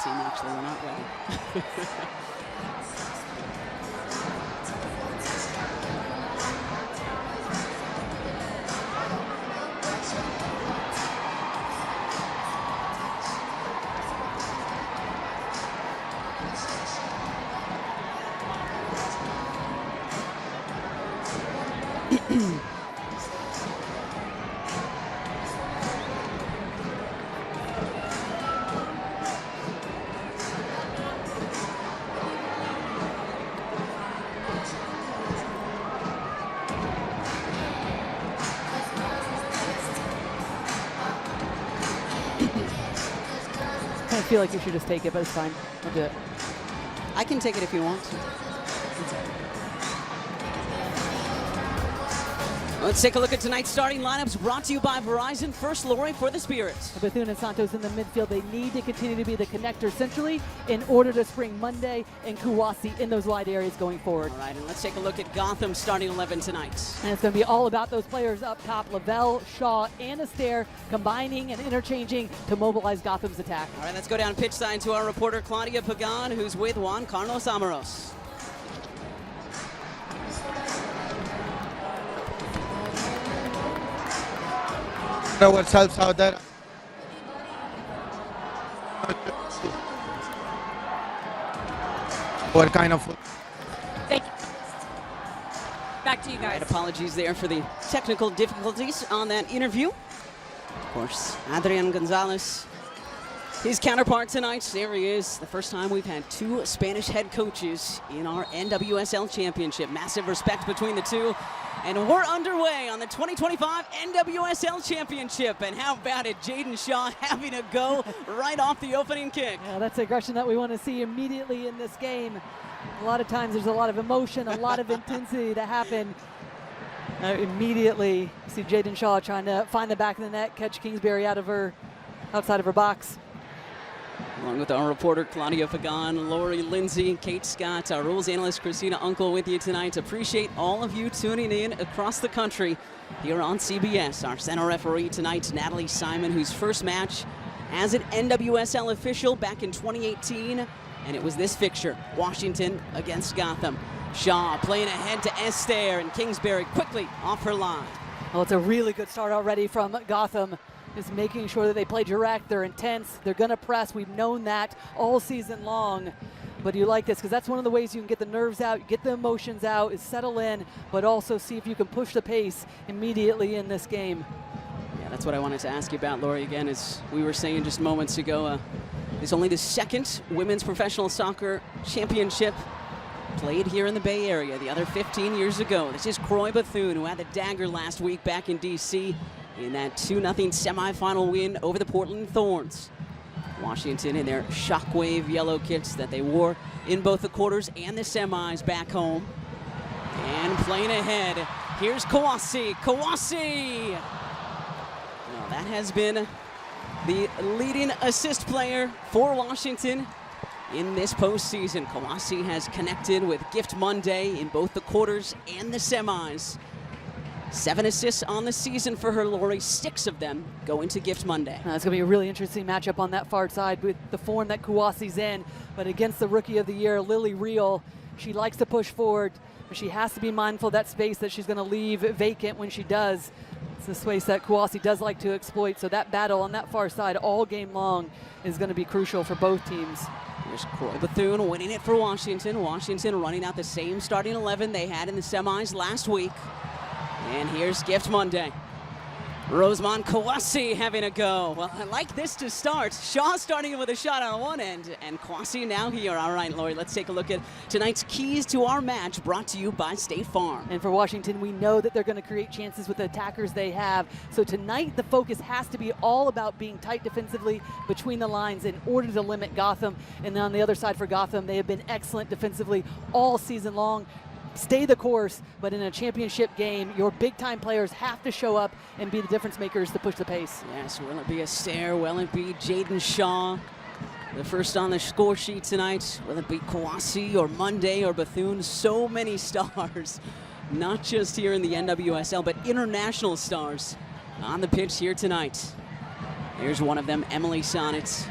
team, actually. We're not ready. I feel like you should just take it, but it's fine. I'll do it. I can take it if you want to. Let's take a look at tonight's starting lineups brought to you by Verizon. First, Lori for the Spirits. Bethune and Santos in the midfield. They need to continue to be the connector centrally in order to spring Monday and Kouassi in those wide areas going forward. All right, and let's take a look at Gotham's starting 11 tonight. And it's going to be all about those players up top, Lavelle, Shaw, and Astaire, combining and interchanging to mobilize Gotham's attack. All right, let's go down pitch side to our reporter, Claudia Pagan, who's with Juan Carlos Amoros. What helps out there. What kind of Thank you. Back to you guys. All right, apologies there for the technical difficulties on that interview. Of course, Adrian Gonzalez, his counterpart tonight. There he is. The first time we've had two Spanish head coaches in our NWSL championship. Massive respect between the two. And we're underway on the 2025 NWSL Championship. And how about it, Jaden Shaw having a go right off the opening kick. Yeah, that's the aggression that we want to see immediately in this game. A lot of times there's a lot of emotion, a lot of intensity to happen. Immediately, you see Jaden Shaw trying to find the back of the net, catch Kingsbury outside of her box. Along with our reporter, Claudia Pagan, Lori Lindsay, Kate Scott, our rules analyst, Christina Uncle, with you tonight. Appreciate all of you tuning in across the country here on CBS. Our center referee tonight, Natalie Simon, whose first match as an NWSL official back in 2018. And it was this fixture, Washington against Gotham. Shaw playing ahead to Astaire, and Kingsbury quickly off her line. Well, it's a really good start already from Gotham. Is making sure that they play direct, they're intense, they're gonna press. We've known that all season long. But you like this because that's one of the ways you can get the nerves out, you get the emotions out, is settle in, but also see if you can push the pace immediately in this game. Yeah, that's what I wanted to ask you about, Lori. Again, as we were saying just moments ago, it's only the second women's professional soccer championship played here in the Bay Area. The other 15 years ago. This is Croy Bethune, who had the dagger last week back in D.C. in that 2-0 semifinal win over the Portland Thorns. Washington in their shockwave yellow kits that they wore in both the quarters and the semis back home. And playing ahead, here's Kouassi. Kouassi! Well, that has been the leading assist player for Washington in this postseason. Kouassi has connected with Gift Monday in both the quarters and the semis. 7 assists on the season for her, Lori. 6 of them going to Gift Monday. It's going to be a really interesting matchup on that far side with the form that Kouassi's in. But against the Rookie of the Year, Lily Reel, she likes to push forward, but she has to be mindful of that space that she's going to leave vacant when she does. It's the space that Kouassi does like to exploit. So that battle on that far side all game long is going to be crucial for both teams. Here's Croy Bethune winning it for Washington. Washington running out the same starting 11 they had in the semis last week. And here's Gift Monday. Rosemont Kouassi having a go. Well, I like this to start. Shaw starting with a shot on one end, and Kouassi now here. All right, Lori, let's take a look at tonight's keys to our match, brought to you by State Farm. And for Washington, we know that they're going to create chances with the attackers they have. So tonight, the focus has to be all about being tight defensively between the lines in order to limit Gotham. And then on the other side for Gotham, they have been excellent defensively all season long. Stay the course, but in a championship game, your big-time players have to show up and be the difference makers to push the pace. Yes, will it be Astaire? Will it be Jaden Shaw? The first on the score sheet tonight. Will it be Kouassi or Monday or Bethune? So many stars, not just here in the NWSL, but international stars on the pitch here tonight. Here's one of them, Emily Sonnett.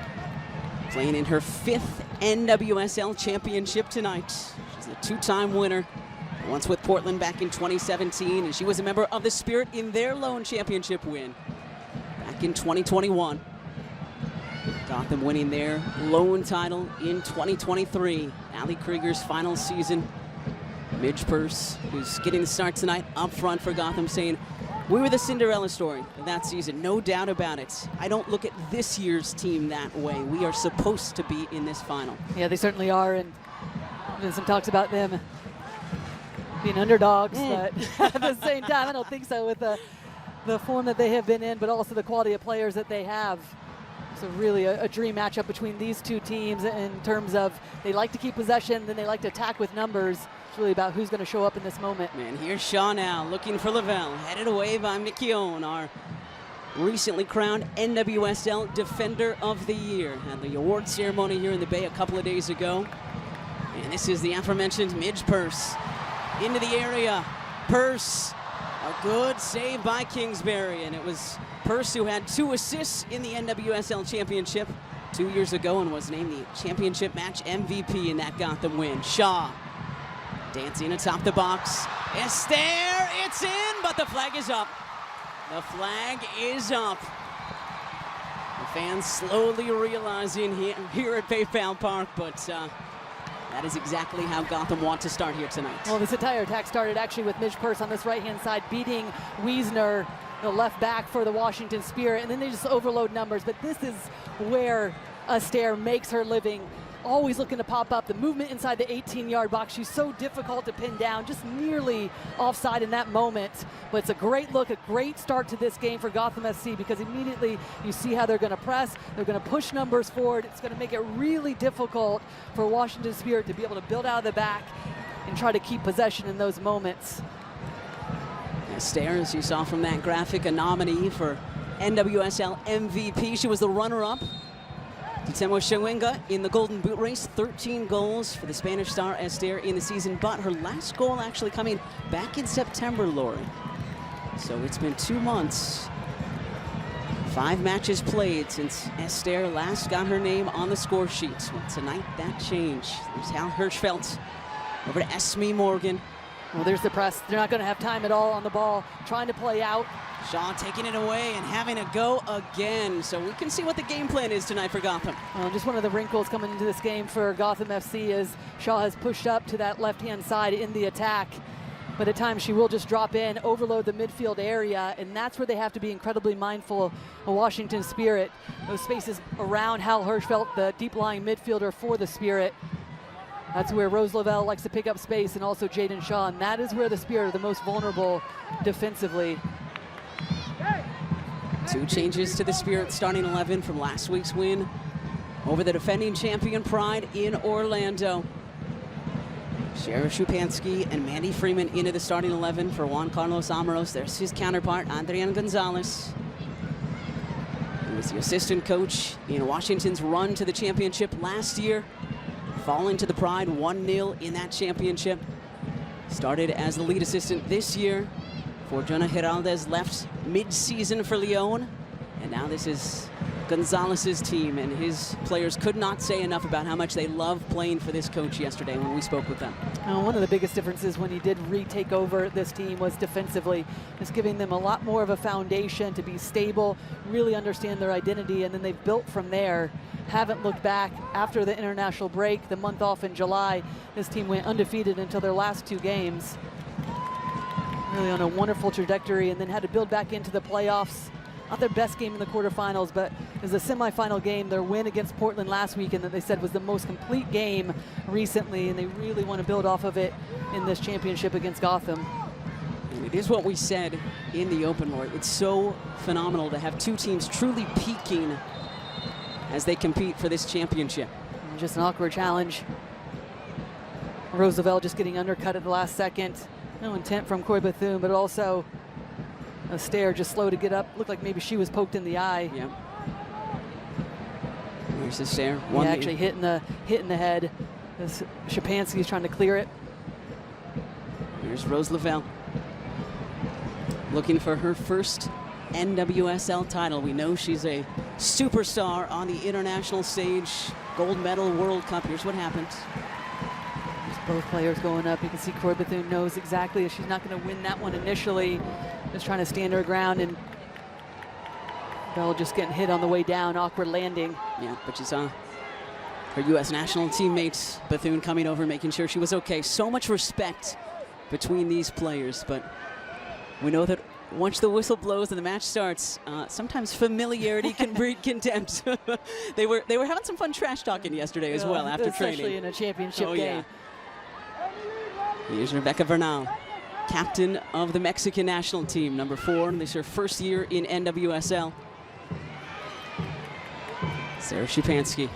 playing in her 5th NWSL championship tonight. She's a 2-time winner, once with Portland back in 2017, and she was a member of the Spirit in their lone championship win back in 2021. Gotham winning their lone title in 2023. Ali Krieger's final season. Midge Purse, who's getting the start tonight up front for Gotham, saying, "We were the Cinderella story of that season, no doubt about it. I don't look at this year's team that way. We are supposed to be in this final." Yeah, they certainly are, and there's some talks about them being underdogs, but at the same time, I don't think so with the form that they have been in, but also the quality of players that they have. So really a dream matchup between these two teams in terms of they like to keep possession, then they like to attack with numbers. It's really about who's going to show up in this moment. And here's Shaw now looking for Lavelle, headed away by Mikion, our recently crowned NWSL Defender of the Year. Had the award ceremony here in the Bay a couple of days ago. And this is the aforementioned Midge Purse. Into the area, Purse, a good save by Kingsbury, and it was Purse who had 2 assists in the NWSL Championship 2 years ago and was named the championship match MVP in that Gotham win. Shaw dancing atop the box. Esther, it's in, but the flag is up. The flag is up. The fans slowly realizing here at PayPal Park, but that is exactly how Gotham want to start here tonight. Well, this entire attack started actually with Midge Purse on this right-hand side, beating Wiesner, the left back for the Washington Spirit, and then they just overload numbers. But this is where Esther makes her living, always looking to pop up. The movement inside the 18-yard box, she's so difficult to pin down, just nearly offside in that moment. But it's a great look, a great start to this game for Gotham SC, because immediately you see how they're going to press, they're going to push numbers forward. It's going to make it really difficult for Washington Spirit to be able to build out of the back and try to keep possession in those moments. Esther, as you saw from that graphic, a nominee for NWSL MVP. She was the runner-up. Titemo Shawenga in the Golden Boot race, 13 goals for the Spanish star Esther in the season, but her last goal actually coming back in September, Lori. So it's been 2 months, 5 matches played since Esther last got her name on the score sheet. Well, tonight that changed. There's Hal Hirschfeld over to Esme Morgan. Well, there's the press. They're not going to have time at all on the ball, trying to play out. Shaw taking it away and having a go again. So we can see what the game plan is tonight for Gotham. Well, just one of the wrinkles coming into this game for Gotham FC is Shaw has pushed up to that left-hand side in the attack. But at times she will just drop in, overload the midfield area, and that's where they have to be incredibly mindful of Washington Spirit. Those spaces around Hal Hirschfeld, the deep-lying midfielder for the Spirit. That's where Rose Lavelle likes to pick up space, and also Jaden Shaw, and that is where the Spirit are the most vulnerable defensively. 2 changes to the Spirit starting 11 from last week's win over the defending champion Pride in Orlando. Sheriff Shupansky and Mandy Freeman into the starting 11 for Juan Carlos Amoros. There's his counterpart, Adrian Gonzalez. He was the assistant coach in Washington's run to the championship last year, falling to the Pride 1-0 in that championship. Started as the lead assistant this year. Fortuna Heraldez left mid-season for Lyon, and now this is Gonzalez's team, and his players could not say enough about how much they love playing for this coach yesterday when we spoke with them. One of the biggest differences when he did retake over this team was defensively, just giving them a lot more of a foundation to be stable, really understand their identity, and then they've built from there. Haven't looked back after the international break, the month off in July. This team went undefeated until their last 2 games. Really on a wonderful trajectory, and then had to build back into the playoffs. Not their best game in the quarterfinals, but it was a semifinal game. Their win against Portland last weekend that they said was the most complete game recently, and they really want to build off of it in this championship against Gotham. And it is what we said in the open, Lord. It's so phenomenal to have 2 teams truly peaking as they compete for this championship. And just an awkward challenge. Roosevelt just getting undercut at the last second. No intent from Coy Bethune, but also Esther just slow to get up. Looked like maybe she was poked in the eye. Yeah. There's Esther. Yeah, actually hit in the head. As Shapansky's trying to clear it. Here's Rose Lavelle, looking for her first NWSL title. We know she's a superstar on the international stage. Gold medal World Cup. Here's what happens. Both players going up. You can see Croy Bethune knows exactly she's not going to win that one initially. Just trying to stand her ground, and Bell just getting hit on the way down. Awkward landing. Yeah, but you saw her U.S. national teammates, Bethune, coming over, making sure she was okay. So much respect between these players, but we know that once the whistle blows and the match starts, sometimes familiarity can breed contempt. they were having some fun trash talking yesterday as well after especially training. In a championship game. Yeah. Here's Rebecca Bernal, captain of the Mexican national team, number 4. This is her first year in NWSL. Sarah Szupansky,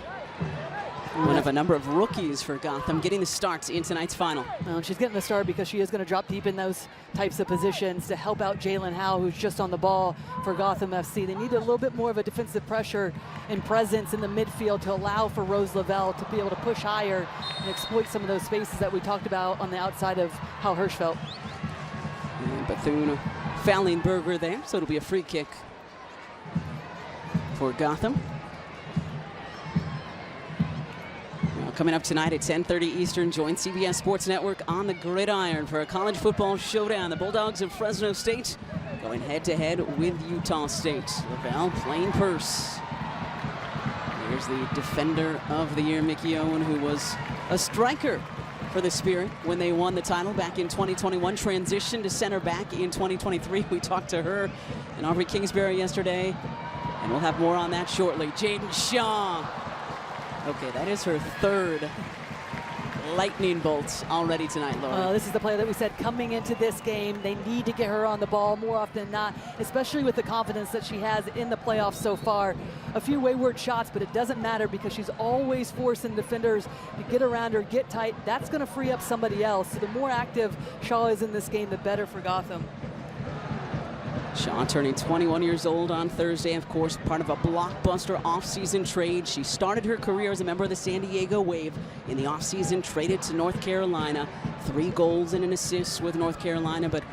one of a number of rookies for Gotham, getting the starts in tonight's final. Well, she's getting the start because she is going to drop deep in those types of positions to help out Jalen Howe, who's just on the ball for Gotham FC. They need a little bit more of a defensive pressure and presence in the midfield to allow for Rose Lavelle to be able to push higher and exploit some of those spaces that we talked about on the outside of Hal Hirschfeld. And Bethune fouling Berger there, so it'll be a free kick for Gotham. Coming up tonight at 10:30 Eastern, join CBS Sports Network on the gridiron for a college football showdown. The Bulldogs of Fresno State going head-to-head with Utah State. Lavelle playing purse. Here's the defender of the year, Mickey Owen, who was a striker for the Spirit when they won the title back in 2021, transitioned to center back in 2023. We talked to her and Aubrey Kingsbury yesterday, and we'll have more on that shortly. Jaden Shaw. Okay, that is her 3rd lightning bolt already tonight, Laura. This is the player that we said coming into this game, they need to get her on the ball more often than not, especially with the confidence that she has in the playoffs so far. A few wayward shots, but it doesn't matter because she's always forcing defenders to get around her, get tight. That's going to free up somebody else. So the more active Shaw is in this game, the better for Gotham. Shaw turning 21 years old on Thursday, of course, part of a blockbuster offseason trade. She started her career as a member of the San Diego Wave. In the offseason, traded to North Carolina. 3 goals and an assist with North Carolina, but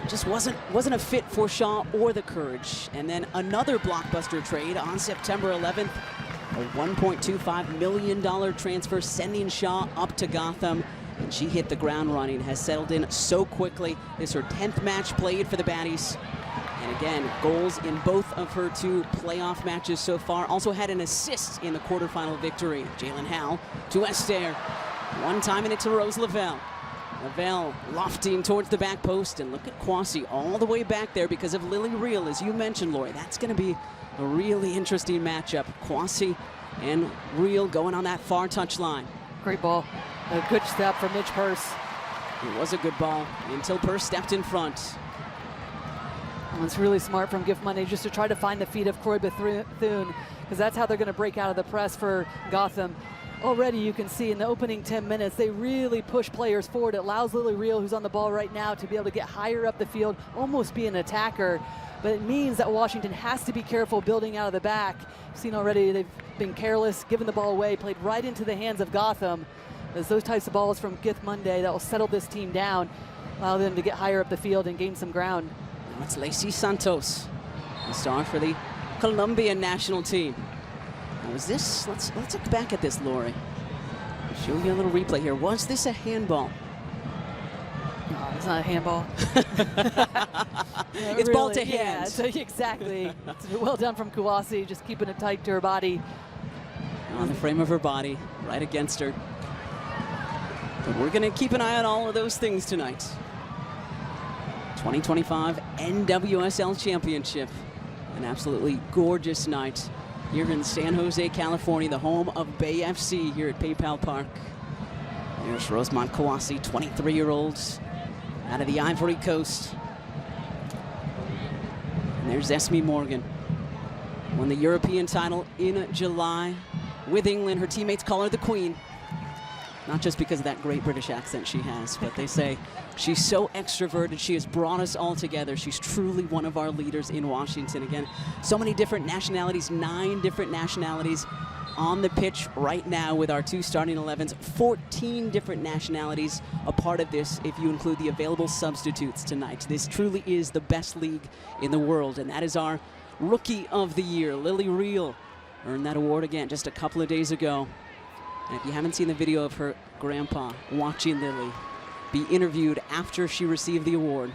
just wasn't a fit for Shaw or the Courage. And then another blockbuster trade on September 11th, a $1.25 million transfer, sending Shaw up to Gotham. And she hit the ground running, has settled in so quickly. This is her 10th match played for the Baddies. And again, goals in both of her 2 playoff matches so far. Also had an assist in the quarterfinal victory. Jalen Howe to Esther. One time and it's to Rose Lavelle. Lavelle lofting towards the back post. And look at Kwasi all the way back there because of Lily Reel, as you mentioned, Lori. That's going to be a really interesting matchup. Kwasi and Reel going on that far touchline. Great ball. A good step from Mitch Purse. It was a good ball until Purse stepped in front. Well, it's really smart from Gift Monday just to try to find the feet of Croy Bethune, because that's how they're going to break out of the press for Gotham. Already you can see in the opening 10 minutes, they really push players forward. It allows Lily Reel, who's on the ball right now, to be able to get higher up the field, almost be an attacker. But it means that Washington has to be careful building out of the back. You've seen already they've been careless, given the ball away, played right into the hands of Gotham. There's those types of balls from Gift Monday that will settle this team down, allow them to get higher up the field and gain some ground. That's Lacey Santos, the star for the Colombian national team. Now is this, let's look back at this, Lori. I'll show you a little replay here. Was this a handball? No, it's not a handball. It's really, ball to hand. Yeah, so exactly. It's well done from Kouassi, just keeping it tight to her body. On the frame of her body, right against her. But we're going to keep an eye on all of those things tonight. 2025 NWSL Championship. An absolutely gorgeous night here in San Jose, California, the home of Bay FC here at PayPal Park. There's Rosemont Kouassi, 23-year-old, out of the Ivory Coast. And there's Esme Morgan. Won the European title in July with England. Her teammates call her the Queen. Not just because of that great British accent she has, but they say she's so extroverted. She has brought us all together. She's truly one of our leaders in Washington. Again, so many different nationalities, 9 different nationalities on the pitch right now with our 2 starting 11s. 14 different nationalities a part of this if you include the available substitutes tonight. This truly is the best league in the world, and that is our Rookie of the Year. Lily Reel earned that award again just a couple of days ago. And if you haven't seen the video of her grandpa watching Lily be interviewed after she received the award,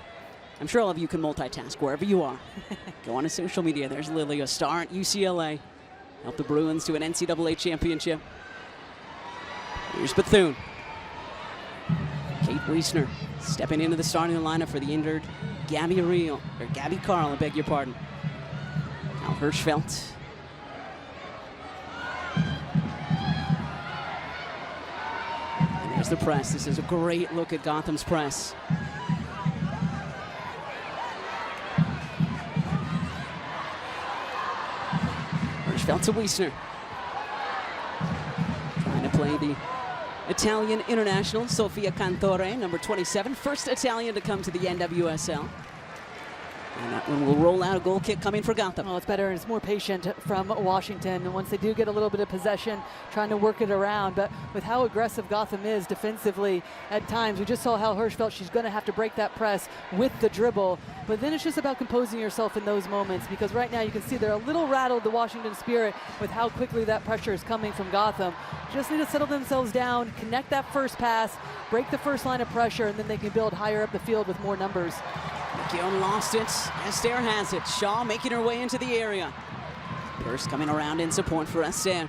I'm sure all of you can multitask wherever you are. Go on to social media. There's Lily, a star at UCLA. Helped the Bruins to an NCAA championship. Here's Bethune. Kate Wiesner stepping into the starting lineup for the injured Gabby Carl, I beg your pardon. Now Hirschfeld. And there's the press. This is a great look at Gotham's press. Hirschfeld to Wiesner. Trying to play the Italian international, Sofia Cantore, number 27. First Italian to come to the NWSL. And that one will roll out, a goal kick coming for Gotham. Well, it's better and it's more patient from Washington. And once they do get a little bit of possession, trying to work it around. But with how aggressive Gotham is defensively at times, we just saw how Hirschfeld, she's going to have to break that press with the dribble. But then it's just about composing yourself in those moments, because right now you can see they're a little rattled, the Washington Spirit, with how quickly that pressure is coming from Gotham. Just need to settle themselves down, connect that first pass, break the first line of pressure, and then they can build higher up the field with more numbers. McKeown lost it. Esther has it. Shaw making her way into the area. Purse coming around in support for Esther.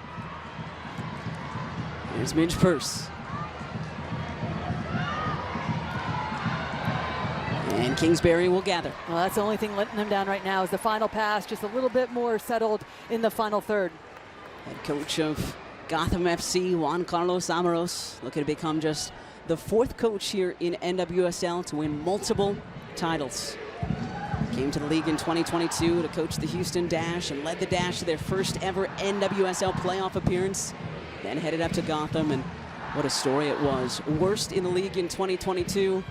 Here's Midge Purse. And Kingsbury will gather. Well, that's the only thing letting them down right now is the final pass, just a little bit more settled in the final third. Head coach of Gotham FC, Juan Carlos Amaros, looking to become just the 4th coach here in NWSL to win multiple titles. Came to the league in 2022 to coach the Houston Dash and led the Dash to their first ever NWSL playoff appearance. Then headed up to Gotham, and what a story it was. Worst in the league in 2022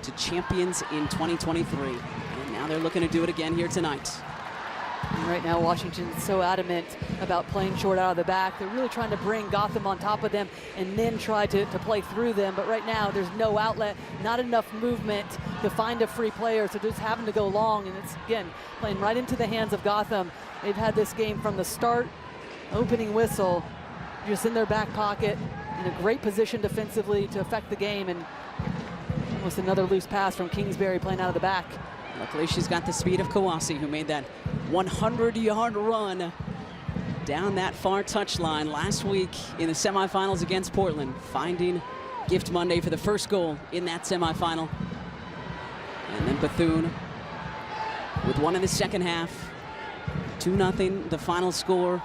to champions in 2023. And now they're looking to do it again here tonight. And right now, Washington's so adamant about playing short out of the back. They're really trying to bring Gotham on top of them and then try to play through them. But right now, there's no outlet, not enough movement to find a free player. So just having to go long. And it's, again, playing right into the hands of Gotham. They've had this game from the start, opening whistle, just in their back pocket, in a great position defensively to affect the game. And almost another loose pass from Kingsbury playing out of the back. Luckily, she's got the speed of Kawasi, who made that 100-yard run down that far touchline last week in the semifinals against Portland, finding Gift Monday for the first goal in that semifinal. And then Bethune with one in the second half. 2-0, the final score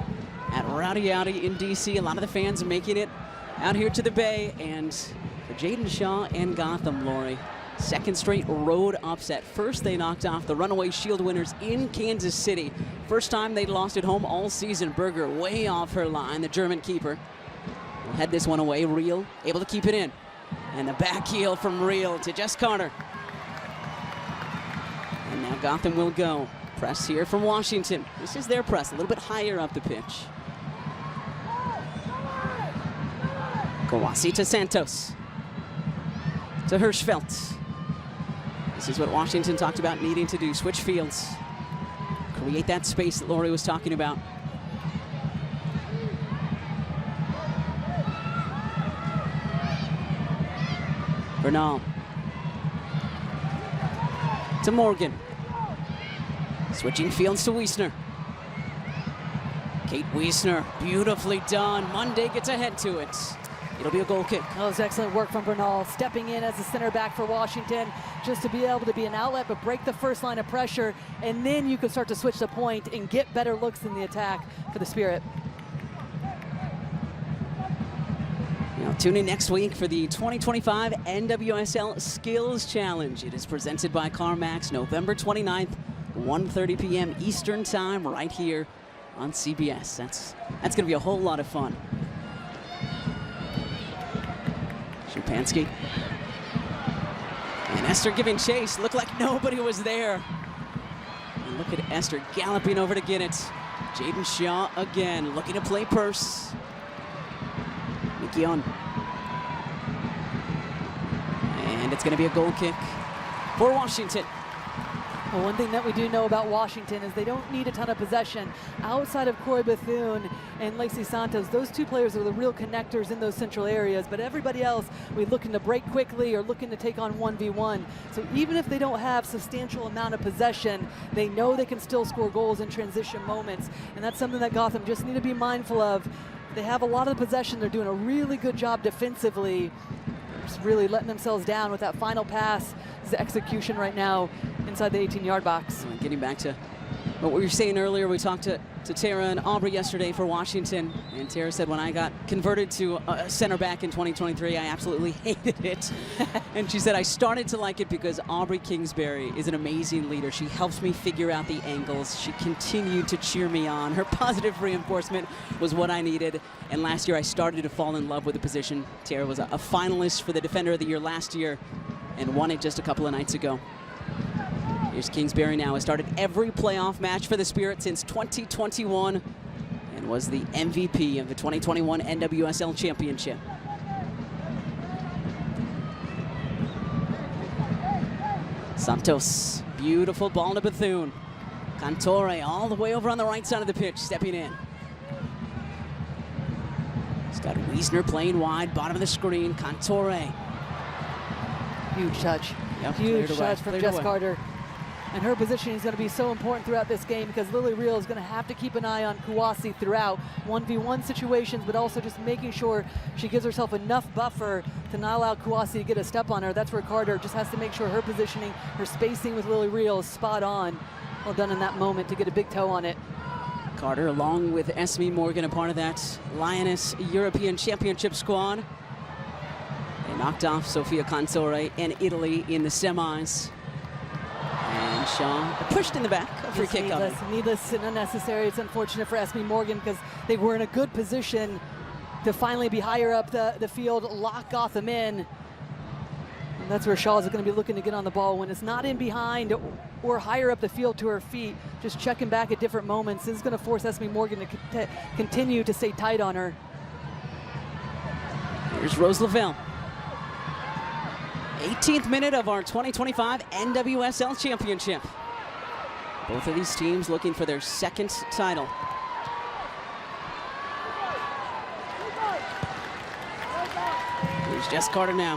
at Rowdy Rowdy in DC. A lot of the fans making it out here to the Bay. And for Jaden Shaw and Gotham, Lori, second straight road upset. First, they knocked off the runaway Shield winners in Kansas City. First time they'd lost at home all season. Berger way off her line, the German keeper. Will head this one away. Reel able to keep it in. And the back heel from Reel to Jess Carter. And now Gotham will go. Press here from Washington. This is their press, a little bit higher up the pitch. Kawasi to Santos. To Hirschfeld. This is what Washington talked about needing to do. Switch fields. Create that space that Lori was talking about. Bernal. To Morgan. Switching fields to Wiesner. Kate Wiesner, beautifully done. Monday gets ahead to it. It'll be a goal kick. That was excellent work from Bernal, stepping in as a center back for Washington, just to be able to be an outlet, but break the first line of pressure, and then you can start to switch the point and get better looks in the attack for the Spirit. Now, tune in next week for the 2025 NWSL Skills Challenge. It is presented by CarMax, November 29th, 1:30 p.m. Eastern Time, right here on CBS. That's going to be a whole lot of fun. Szupanski. And Esther giving chase. Looked like nobody was there. And look at Esther galloping over to get it. Jaden Shaw again, looking to play purse. Mickey on. And it's going to be a goal kick for Washington. Well, one thing that we do know about Washington is they don't need a ton of possession. Outside of Corey Bethune and Lacey Santos, those two players are the real connectors in those central areas, but everybody else, we're looking to break quickly or looking to take on 1v1. So even if they don't have substantial amount of possession, they know they can still score goals in transition moments, and that's something that Gotham just need to be mindful of. They have a lot of the possession. They're doing a really good job defensively. Just really letting themselves down with that final pass. The execution right now inside the 18-yard box. Getting back to what we were saying earlier, we talked to Tara and Aubrey yesterday for Washington, and Tara said when I got converted to a center back in 2023, I absolutely hated it. And she said I started to like it because Aubrey Kingsbury is an amazing leader. She helps me figure out the angles. She continued to cheer me on. Her positive reinforcement was what I needed. And last year I started to fall in love with the position. Tara was a finalist for the Defender of the Year last year and won it just a couple of nights ago. Here's Kingsbury now, has started every playoff match for the Spirit since 2021 and was the MVP of the 2021 NWSL Championship. Santos, beautiful ball to Bethune. Cantore all the way over on the right side of the pitch, stepping in. He's got Wiesner playing wide, bottom of the screen, Cantore. Huge touch. Yep, huge touch from Jess Carter. And her positioning is going to be so important throughout this game because Lily Real is going to have to keep an eye on Kouassi throughout 1v1 situations, but also just making sure she gives herself enough buffer to not allow Kouassi to get a step on her. That's where Carter just has to make sure her positioning, her spacing with Lily Real is spot on. Well done in that moment to get a big toe on it. Carter, along with Esme Morgan, a part of that Lioness European Championship squad. They knocked off Sofia Cantore and Italy in the semis. And Shaw pushed in the back. A free kick on it. Needless and unnecessary. It's unfortunate for Esme Morgan because they were in a good position to finally be higher up the field, lock Gotham in. And that's where Shaw is going to be looking to get on the ball when it's not in behind or higher up the field to her feet, just checking back at different moments. This is going to force Esme Morgan to continue to stay tight on her. Here's Rose Lavelle. 18th minute of our 2025 NWSL Championship. Both of these teams looking for their second title. Here's Jess Carter now.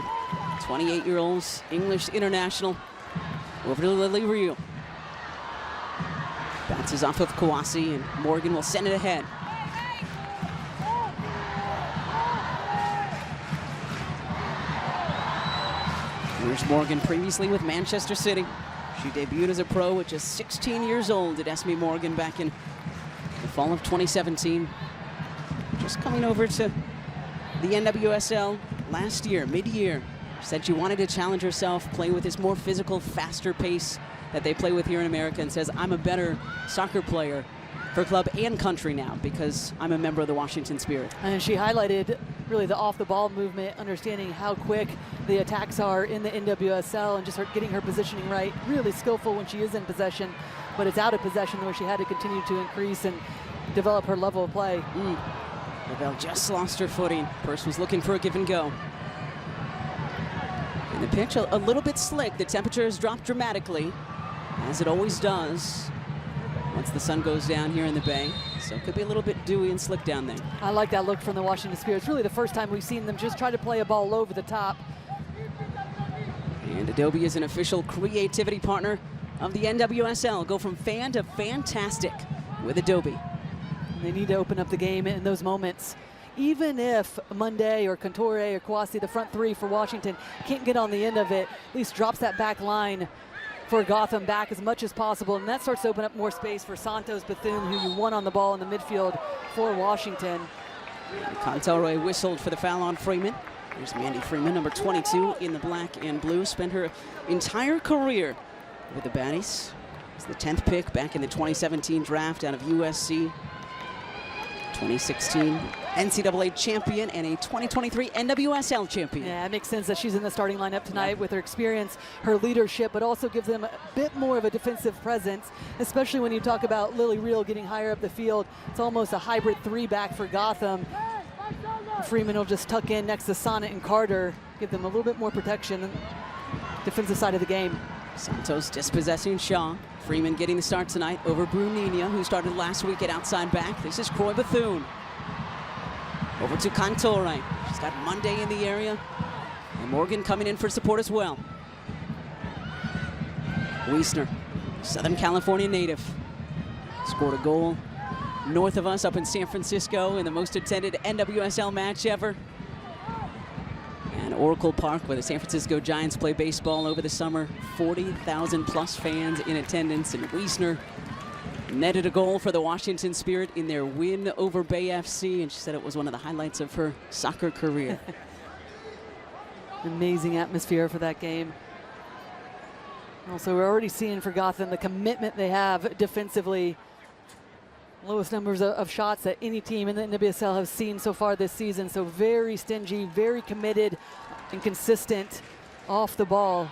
28-year-old English international. Over to Lily Real. Bounces off of Kouassi, and Morgan will send it ahead. Here's Morgan, previously with Manchester City. She debuted as a pro at just 16 years old at Esme Morgan back in the fall of 2017. Just coming over to the NWSL last year, mid-year. Said she wanted to challenge herself, play with this more physical, faster pace that they play with here in America, and says, I'm a better soccer player for club and country now because I'm a member of the Washington Spirit. And she highlighted really the off-the-ball movement, understanding how quick the attacks are in the NWSL and just her getting her positioning right. Really skillful when she is in possession, but it's out of possession where she had to continue to increase and develop her level of play. Lavelle just lost her footing. Purse was looking for a give and go. And the pitch a little bit slick. The temperature has dropped dramatically, as it always does once the sun goes down here in the Bay. So it could be a little bit dewy and slick down there. I like that look from the Washington Spirit. It's really the first time we've seen them just try to play a ball over the top. And Adobe is an official creativity partner of the NWSL. Go from fan to fantastic with Adobe. And they need to open up the game in those moments. Even if Monday or Cantore or Kouassi, the front three for Washington, can't get on the end of it, at least drops that back line for Gotham back as much as possible. And that starts to open up more space for Santos Bethune, who you won on the ball in the midfield for Washington. Cantore whistled for the foul on Freeman. Here's Mandy Freeman, number 22 in the black and blue. Spent her entire career with the Baddies. It's the 10th pick back in the 2017 draft out of USC. 2016 NCAA champion and a 2023 NWSL champion. Yeah, it makes sense that she's in the starting lineup tonight with her experience, her leadership, but also gives them a bit more of a defensive presence, especially when you talk about Lily Reel getting higher up the field. It's almost a hybrid three-back for Gotham. Freeman will just tuck in next to Sonnet and Carter, give them a little bit more protection. Defensive side of the game. Santos dispossessing Shaw. Freeman getting the start tonight over Bruninia, who started last week at outside back. This is Croy Bethune. Over to Cantore. She's got Monday in the area. And Morgan coming in for support as well. Wiesner, Southern California native. Scored a goal north of us up in San Francisco in the most attended NWSL match ever. And Oracle Park, where the San Francisco Giants play baseball over the summer. 40,000 plus fans in attendance. And Wiesner netted a goal for the Washington Spirit in their win over Bay FC, and she said it was one of the highlights of her soccer career. Amazing atmosphere for that game. Also, we're already seeing for Gotham the commitment they have defensively. Lowest numbers of shots that any team in the NWSL have seen so far this season. So very stingy, very committed and consistent off the ball.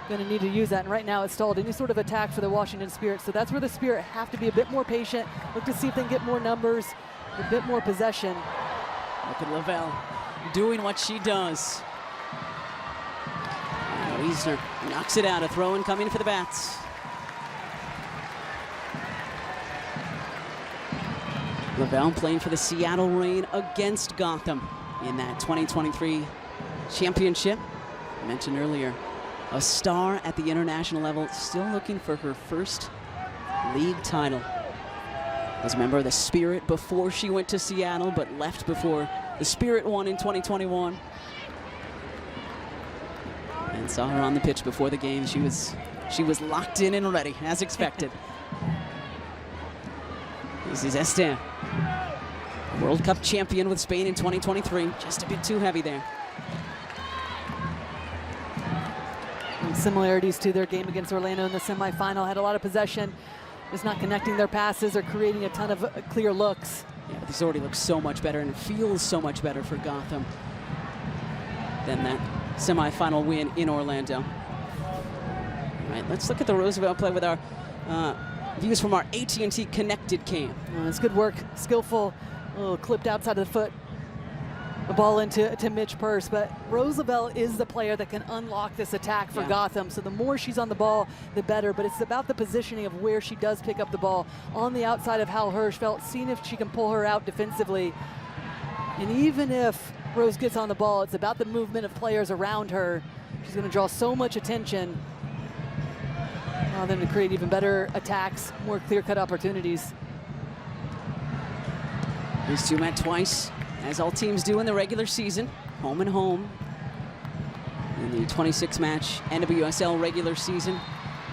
Going to need to use that, and right now it's stalled any sort of attack for the Washington Spirit. So that's where the Spirit have to be a bit more patient, look to see if they can get more numbers, a bit more possession. Look at Lavelle doing what she does. Wiesner knocks it out, a throw-in coming for the Bats. Lavelle playing for the Seattle Reign against Gotham in that 2023 championship. I mentioned earlier, a star at the international level, still looking for her first league title. Was a member of the Spirit before she went to Seattle, but left before the Spirit won in 2021. And saw her on the pitch before the game. She was locked in and ready, as expected. This is Esther, World Cup champion with Spain in 2023. Just a bit too heavy there. And similarities to their game against Orlando in the semifinal. Had a lot of possession, just not connecting their passes or creating a ton of clear looks. Yeah, this already looks so much better and it feels so much better for Gotham than that semifinal win in Orlando. All right, let's look at the Roosevelt play with our views from our AT&T Connected cam. It's good work, skillful, a little clipped outside of the foot. The ball into Mitch Purse, but Roosevelt is the player that can unlock this attack for Gotham. So the more she's on the ball, the better. But it's about the positioning of where she does pick up the ball on the outside of Hal Hirschfeld, seeing if she can pull her out defensively. And even if Rose gets on the ball, it's about the movement of players around her. She's going to draw so much attention. Allow them to create even better attacks, more clear-cut opportunities. These two met twice, as all teams do in the regular season, home and home. In the 26-match NWSL regular season,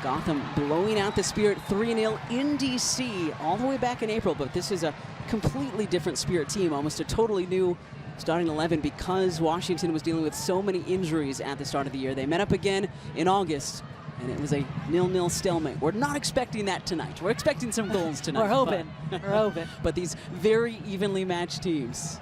Gotham blowing out the Spirit 3-0 in DC all the way back in April, but this is a completely different Spirit team, almost a totally new starting 11 because Washington was dealing with so many injuries at the start of the year. They met up again in August, and it was a 0-0 stalemate. We're not expecting that tonight. We're expecting some goals tonight. We're hoping. We're hoping. But these very evenly matched teams.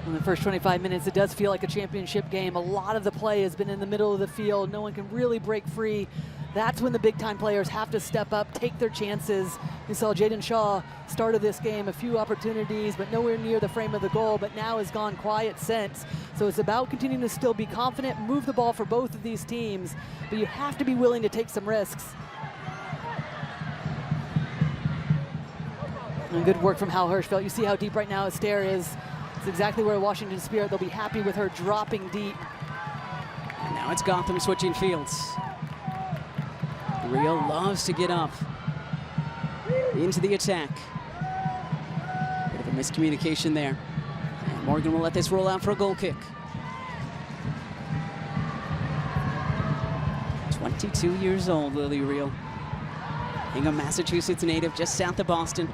In the first 25 minutes, it does feel like a championship game. A lot of the play has been in the middle of the field. No one can really break free. That's when the big-time players have to step up, take their chances. We saw Jaden Shaw started this game, a few opportunities, but nowhere near the frame of the goal, but now has gone quiet since. So it's about continuing to still be confident, move the ball for both of these teams, but you have to be willing to take some risks. And good work from Hal Hirschfeld. You see how deep right now Esther is. It's exactly where Washington Spirit, they'll be happy with her dropping deep. And now it's Gotham switching fields. Rio loves to get up into the attack. Bit of a miscommunication there. And Morgan will let this roll out for a goal kick. 22 years old, Lily Rio. Hingham, Massachusetts native, just south of Boston.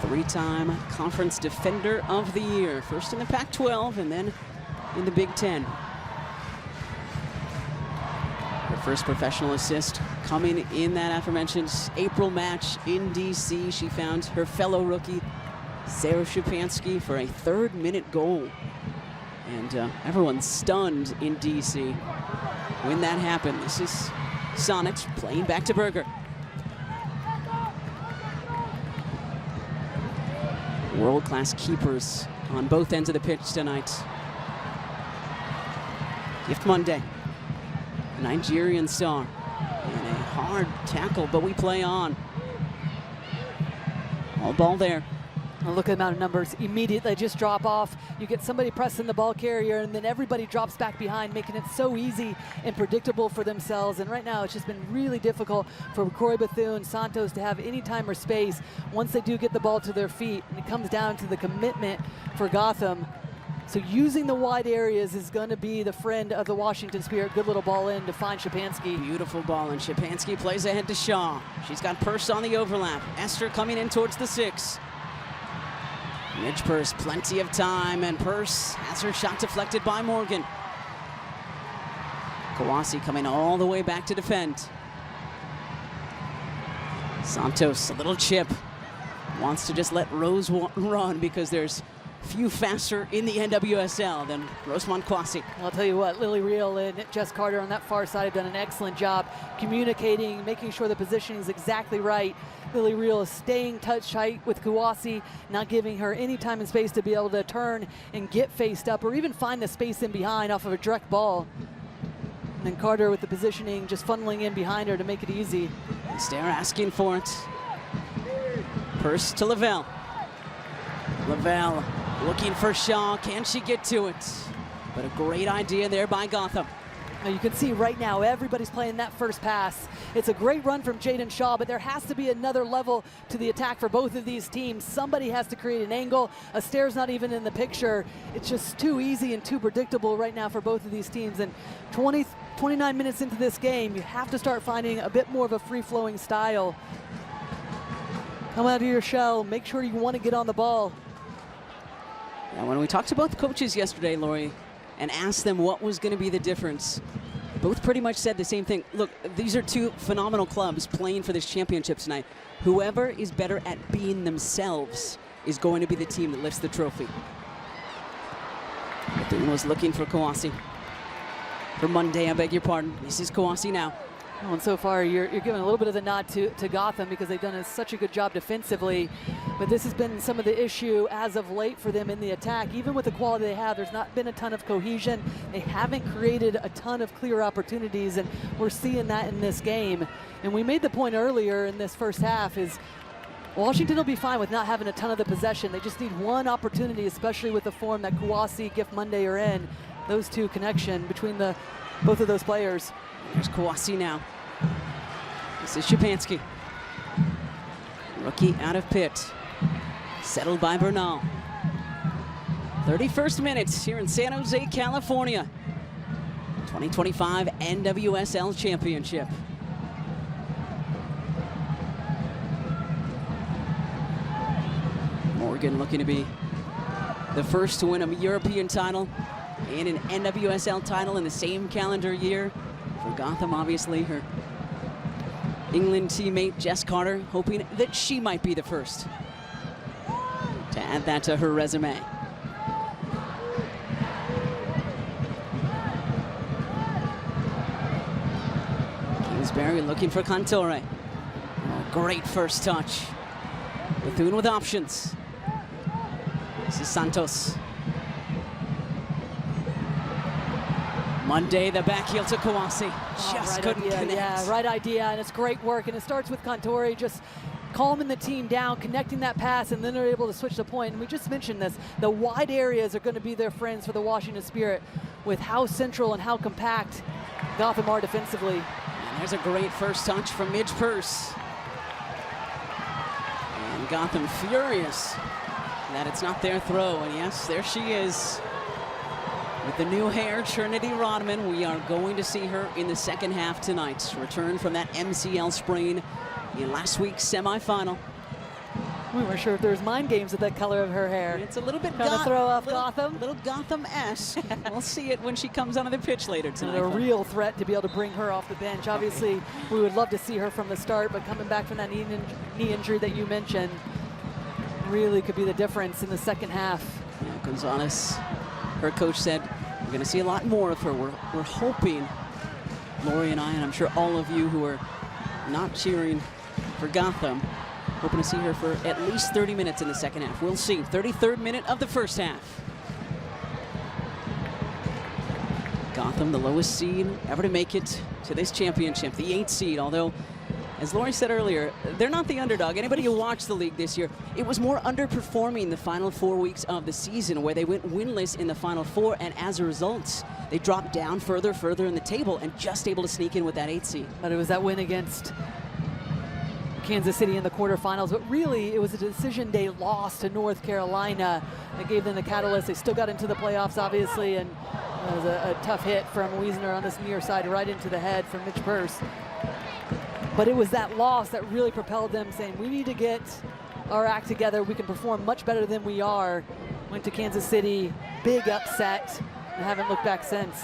Three-time Conference Defender of the Year. First in the Pac-12 and then in the Big Ten. Her first professional assist coming in that aforementioned April match in DC. She found her fellow rookie Sarah Szczepanski for a third-minute goal. And everyone's stunned in D.C. when that happened. This is Sonnet playing back to Berger. World-class keepers on both ends of the pitch tonight. Gift Monday, a Nigerian star, and a hard tackle, but we play on. All ball there. Look at the amount of numbers immediately just drop off. You get somebody pressing the ball carrier, and then everybody drops back behind, making it so easy and predictable for themselves. And right now, it's just been really difficult for Corey Bethune, Santos to have any time or space once they do get the ball to their feet. And it comes down to the commitment for Gotham. So using the wide areas is going to be the friend of the Washington Spirit. Good little ball in to find Szczepanski. Beautiful ball, and Szczepanski plays ahead to Shaw. She's got Purse on the overlap. Esther coming in towards the 6. Midge Purse, plenty of time, and Purse has her shot deflected by Morgan. Kawasi coming all the way back to defend. Santos, a little chip. Wants to just let Rose run because there's few faster in the NWSL than Rosemont Kwasi. I'll tell you what, Lily Reel and Jess Carter on that far side have done an excellent job communicating, making sure the positioning is exactly right. Lily Reel is staying touch tight with Kawasi, not giving her any time and space to be able to turn and get faced up or even find the space in behind off of a direct ball. And then Carter with the positioning just funneling in behind her to make it easy. Stair asking for it. Purse to Lavelle. Lavelle looking for Shaw. Can she get to it? But a great idea there by Gotham. Now you can see right now everybody's playing that first pass. It's a great run from Jaden Shaw, but there has to be another level to the attack for both of these teams. Somebody has to create an angle. Astair's not even in the picture. It's just too easy and too predictable right now for both of these teams. And 29 minutes into this game, you have to start finding a bit more of a free-flowing style. Come out of your shell. Make sure you want to get on the ball. Now, when we talked to both coaches yesterday, Lori, and asked them what was going to be the difference, both pretty much said the same thing. Look, these are two phenomenal clubs playing for this championship tonight. Whoever is better at being themselves is going to be the team that lifts the trophy. Bethune was looking for Kawasi. For Monday, I beg your pardon. This is Kawasi now. Oh, and so far, you're giving a little bit of the nod to Gotham because they've done such a good job defensively. But this has been some of the issue as of late for them in the attack. Even with the quality they have, there's not been a ton of cohesion. They haven't created a ton of clear opportunities, and we're seeing that in this game. And we made the point earlier in this first half is Washington will be fine with not having a ton of the possession. They just need one opportunity, especially with the form that Kawasi, Gift Monday are in. Those two connection between both of those players. There's Kawasi now. This is Szczepanski. Rookie out of Pitt. Settled by Bernal. 31st minutes here in San Jose, California. 2025 NWSL Championship. Morgan looking to be the first to win a European title and an NWSL title in the same calendar year. For Gotham, obviously, her England teammate Jess Carter hoping that she might be the first to add that to her resume. Kingsbury looking for Cantore. Oh, great first touch. Bethune with options. This is Santos. Monday, the back heel to Kawasi. Just couldn't connect. Yeah, right idea, and it's great work. And it starts with Cantore just calming the team down, connecting that pass, and then they're able to switch the point. And we just mentioned this. The wide areas are going to be their friends for the Washington Spirit with how central and how compact Gotham are defensively. And there's a great first touch from Midge Purse. And Gotham furious that it's not their throw. And yes, there she is. With the new hair, Trinity Rodman, we are going to see her in the second half tonight. Return from that MCL sprain in last week's semifinal. We weren't sure if there was mind games with that color of her hair. It's a little bit trying to throw off Gotham. Little Gotham-esque. We'll see it when she comes onto the pitch later tonight. And a real threat to be able to bring her off the bench. Obviously, we would love to see her from the start, but coming back from that knee injury that you mentioned, really could be the difference in the second half. Yeah, Gonzalez, her coach said, we're going to see a lot more of her. We're hoping, Lori and I, and I'm sure all of you who are not cheering for Gotham, hoping to see her for at least 30 minutes in the second half. We'll see. 33rd minute of the first half. Gotham, the lowest seed ever to make it to this championship, the 8th seed, although, as Lori said earlier, they're not the underdog. Anybody who watched the league this year, it was more underperforming the final 4 weeks of the season, where they went winless in the final 4, and as a result, they dropped down further in the table and just able to sneak in with that 8th seed. But it was that win against Kansas City in the quarterfinals, but really it was a decision day loss to North Carolina that gave them the catalyst. They still got into the playoffs, obviously, and it was a tough hit from Wiesner on this near side right into the head from Mitch Purse. But it was that loss that really propelled them, saying we need to get our act together. We can perform much better than we are. Went to Kansas City, big upset, and haven't looked back since.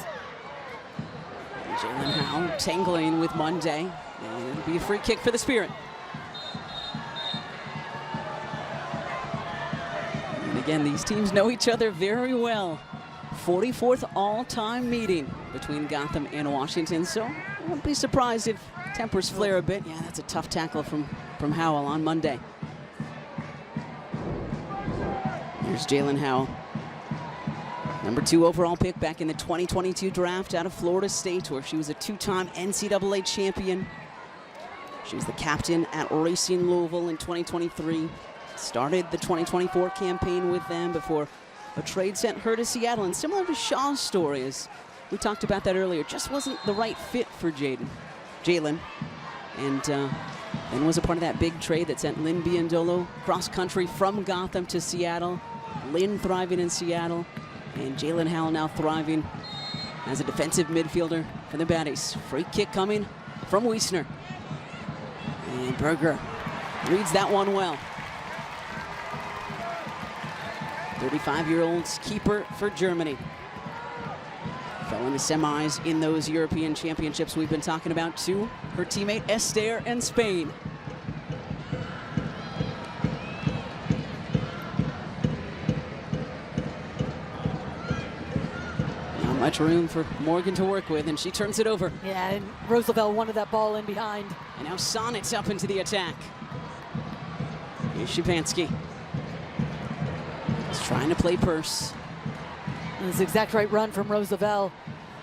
Jalen Howe tangling with Monday, and it'll be a free kick for the Spirit. And again, these teams know each other very well. 44th all-time meeting between Gotham and Washington, so I wouldn't be surprised if tempers flare a bit. Yeah, that's a tough tackle from Howell on Monday. Here's Jalen Howe, number 2 overall pick back in the 2022 draft out of Florida State, where she was a 2-time NCAA champion. She was the captain at Racing Louisville in 2023. Started the 2024 campaign with them before a trade sent her to Seattle. And similar to Shaw's story, as we talked about that earlier, just wasn't the right fit for Jalen. And then was a part of that big trade that sent Lynn Biondolo cross country from Gotham to Seattle. Lynn thriving in Seattle, and Jalen Howell now thriving as a defensive midfielder for the Baddies. Free kick coming from Wiesner. And Berger reads that one well. 35-year-old keeper for Germany. Fell in the semis in those European championships we've been talking about too. Her teammate Esther in Spain. Not much room for Morgan to work with, and she turns it over. Yeah, and Roosevelt wanted that ball in behind. And now Sonnet's up into the attack. Here's Szczepanski. He's trying to play Purse. And it's the exact right run from Roosevelt.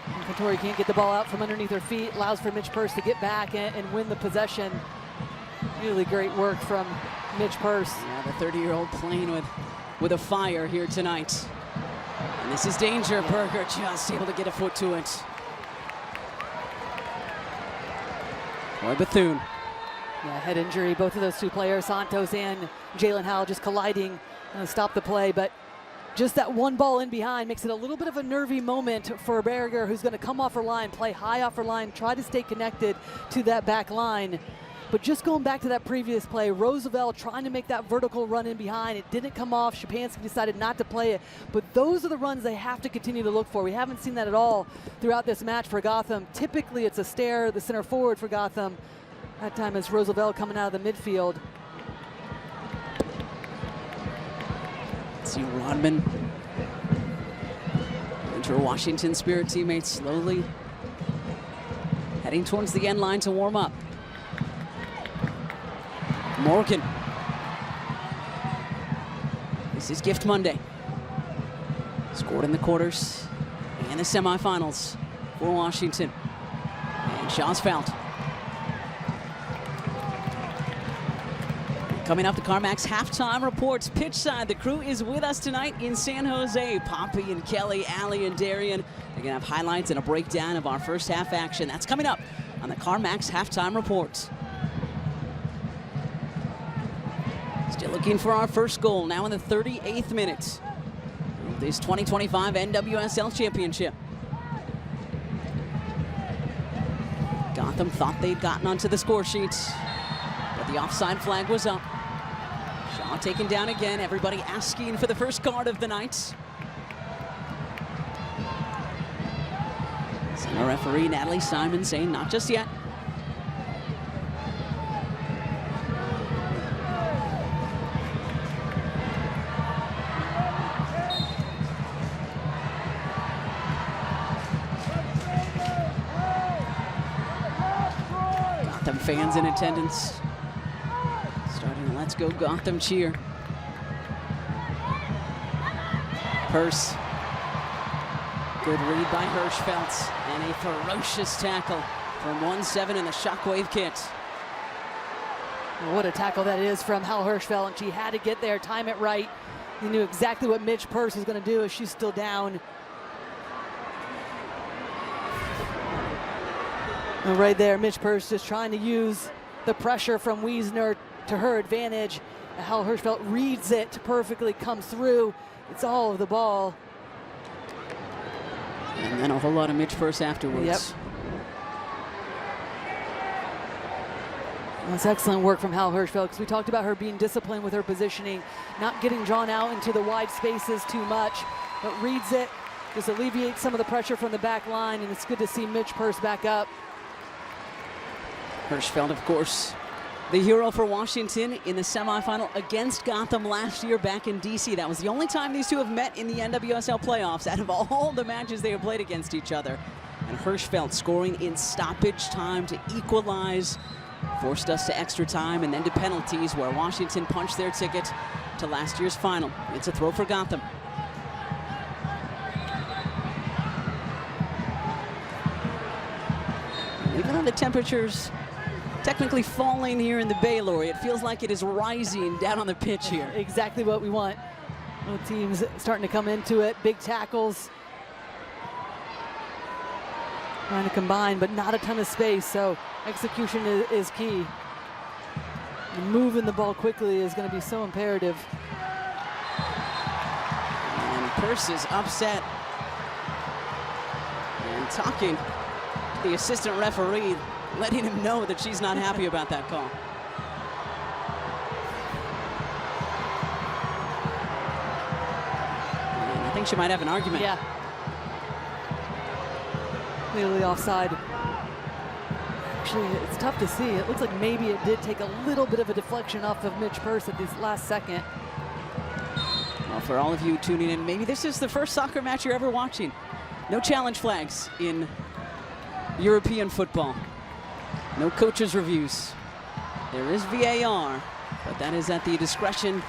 And Contori can't get the ball out from underneath her feet. Allows for Mitch Purse to get back and win the possession. Really great work from Mitch Purse. Yeah, the 30-year-old playing with a fire here tonight. And this is danger. Berger just able to get a foot to it. Roy Bethune. Yeah, head injury. Both of those two players, Santos and Jalen Howell, just colliding and stop the play. But just that one ball in behind makes it a little bit of a nervy moment for Berger, who's going to come off her line, play high off her line, try to stay connected to that back line. But just going back to that previous play, Roosevelt trying to make that vertical run in behind. It didn't come off. Szczepanski decided not to play it. But those are the runs they have to continue to look for. We haven't seen that at all throughout this match for Gotham. Typically, it's Astaire, the center forward for Gotham. That time it's Roosevelt coming out of the midfield. See Rodman and her Washington Spirit teammates slowly heading towards the end line to warm up. Morgan. This is Gift Monday. Scored in the quarters and the semifinals for Washington. And Shaw's fouled. Coming up, the CarMax halftime reports pitch side. The crew is with us tonight in San Jose. Poppy and Kelley, Allie and Darian. They're going to have highlights and a breakdown of our first half action. That's coming up on the CarMax halftime reports. Still looking for our first goal now in the 38th minute of this 2025 NWSL Championship. Gotham thought they'd gotten onto the score sheets, but the offside flag was up. Shaw taken down again. Everybody asking for the first card of the night. Center referee Natalie Simon saying not just yet. fans in attendance. Starting a Let's Go Gotham cheer. Purse. Good read by Hirschfeld, and a ferocious tackle from 1-7 in the Shockwave kit. What a tackle that is from Hal Hirschfeld, and she had to get there, time it right. He knew exactly what Midge Purse was going to do as she's still down. And right there, Midge Purse just trying to use the pressure from Wiesner to her advantage. Hal Hirschfeld reads it perfectly, comes through. It's all of the ball. And then a whole lot of Midge Purse afterwards. Yep. That's excellent work from Hal Hirschfeld, because we talked about her being disciplined with her positioning, not getting drawn out into the wide spaces too much, but reads it, just alleviates some of the pressure from the back line, and it's good to see Midge Purse back up. Hirschfeld, of course, the hero for Washington in the semifinal against Gotham last year back in DC. That was the only time these two have met in the NWSL playoffs out of all the matches they have played against each other. And Hirschfeld scoring in stoppage time to equalize, forced us to extra time and then to penalties, where Washington punched their ticket to last year's final. It's a throw for Gotham. Even though the temperatures technically falling here in the Bay, Lori, it feels like it is rising down on the pitch here. Exactly what we want. Both teams starting to come into it. Big tackles. Trying to combine, but not a ton of space, so execution is key. And moving the ball quickly is going to be so imperative. And Purse is upset and talking to the assistant referee, letting him know that she's not happy about that call. And I think she might have an argument. Yeah. Clearly offside. Actually, it's tough to see. It looks like maybe it did take a little bit of a deflection off of Midge Purse at this last second. Well, for all of you tuning in, maybe this is the first soccer match you're ever watching. No challenge flags in European football. No coaches' reviews. There is VAR, but that is at the discretion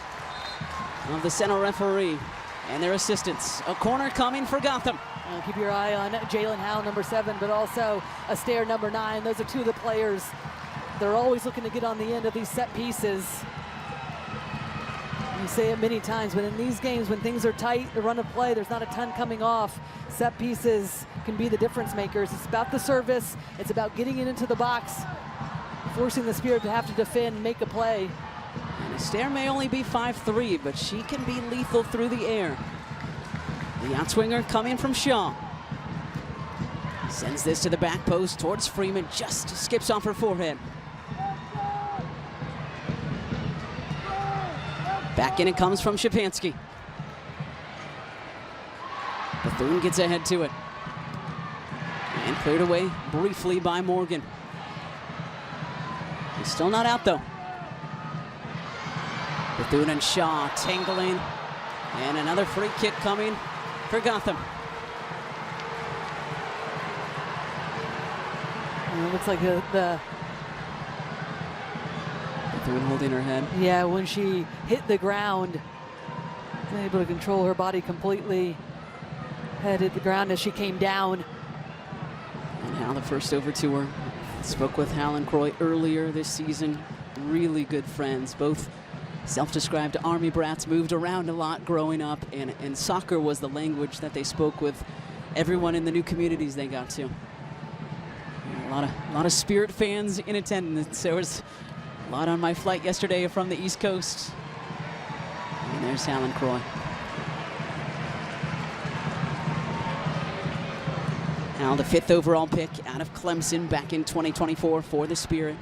of the center referee and their assistants. A corner coming for Gotham. Keep your eye on Jalen Howe, number 7, but also Astaire, number 9. Those are two of the players. They're always looking to get on the end of these set pieces. You say it many times, but in these games, when things are tight, the run of play, there's not a ton coming off. Set pieces can be the difference makers. It's about the service. It's about getting it into the box, forcing the Spirit to have to defend, make a play. And Astaire may only be 5'3", but she can be lethal through the air. The outswinger coming from Shaw. Sends this to the back post towards Freeman, just skips off her forehead. Back in it comes from Szczepanski. Bethune gets ahead to it. And cleared away briefly by Morgan. He's still not out though. Bethune and Shaw tangling. And another free kick coming for Gotham. And it looks like the Bethune holding her head. Yeah, when she hit the ground, was able to control her body completely. Head hit the ground as she came down. And Hal, the first over to her. Spoke with Hal and Croy earlier this season. Really good friends, both self-described Army brats, moved around a lot growing up, and soccer was the language that they spoke with everyone in the new communities they got to. A lot of Spirit fans in attendance. There was a lot on my flight yesterday from the East Coast. And there's Hal and Croy. Hal, the 5th overall pick out of Clemson back in 2024 for the Spirit.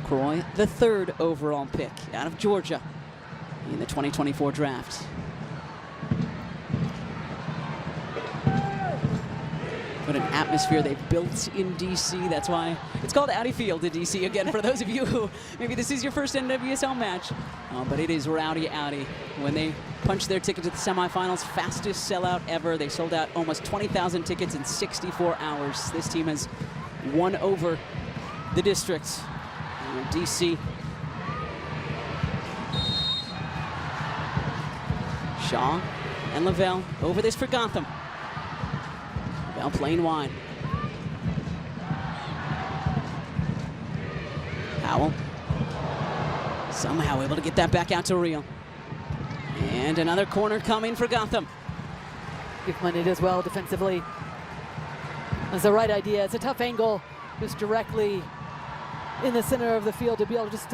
Croy, the 3rd overall pick out of Georgia in the 2024 draft. What an atmosphere they've built in DC. That's why it's called Audi Field in DC. Again, for those of you who maybe this is your first NWSL match, but it is rowdy Audi. When they punched their ticket to the semifinals, fastest sellout ever. They sold out almost 20,000 tickets in 64 hours. This team has won over the district DC. Shaw and Lavelle over this for Gotham. Lavelle playing wide. Howell somehow able to get that back out to Rio. And another corner coming for Gotham. Giffman does well defensively. That's the right idea. It's a tough angle, just directly in the center of the field to be able to just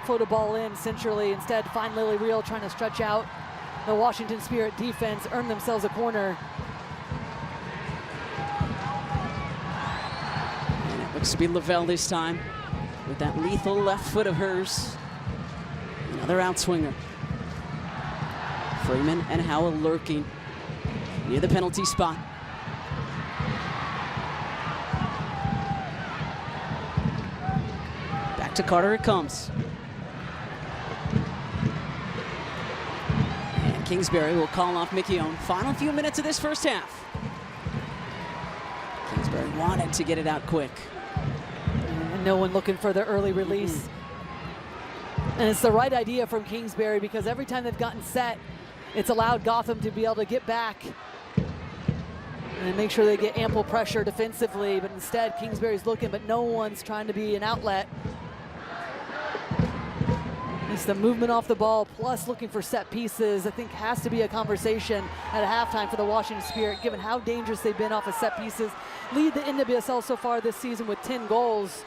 float a ball in centrally. Instead, find Lily Real trying to stretch out. The Washington Spirit defense earned themselves a corner. And it looks to be Lavelle this time with that lethal left foot of hers. Another outswinger. Freeman and Howell lurking near the penalty spot. Back to Carter it comes. And Kingsbury will call off Mickione. Final few minutes of this first half. Kingsbury wanted to get it out quick. And no one looking for the early release. And it's the right idea from Kingsbury because every time they've gotten set, it's allowed Gotham to be able to get back and make sure they get ample pressure defensively. But instead, Kingsbury's looking, but no one's trying to be an outlet. It's the movement off the ball, plus looking for set pieces, I think has to be a conversation at halftime for the Washington Spirit, given how dangerous they've been off of set pieces. Lead the NWSL so far this season with 10 goals.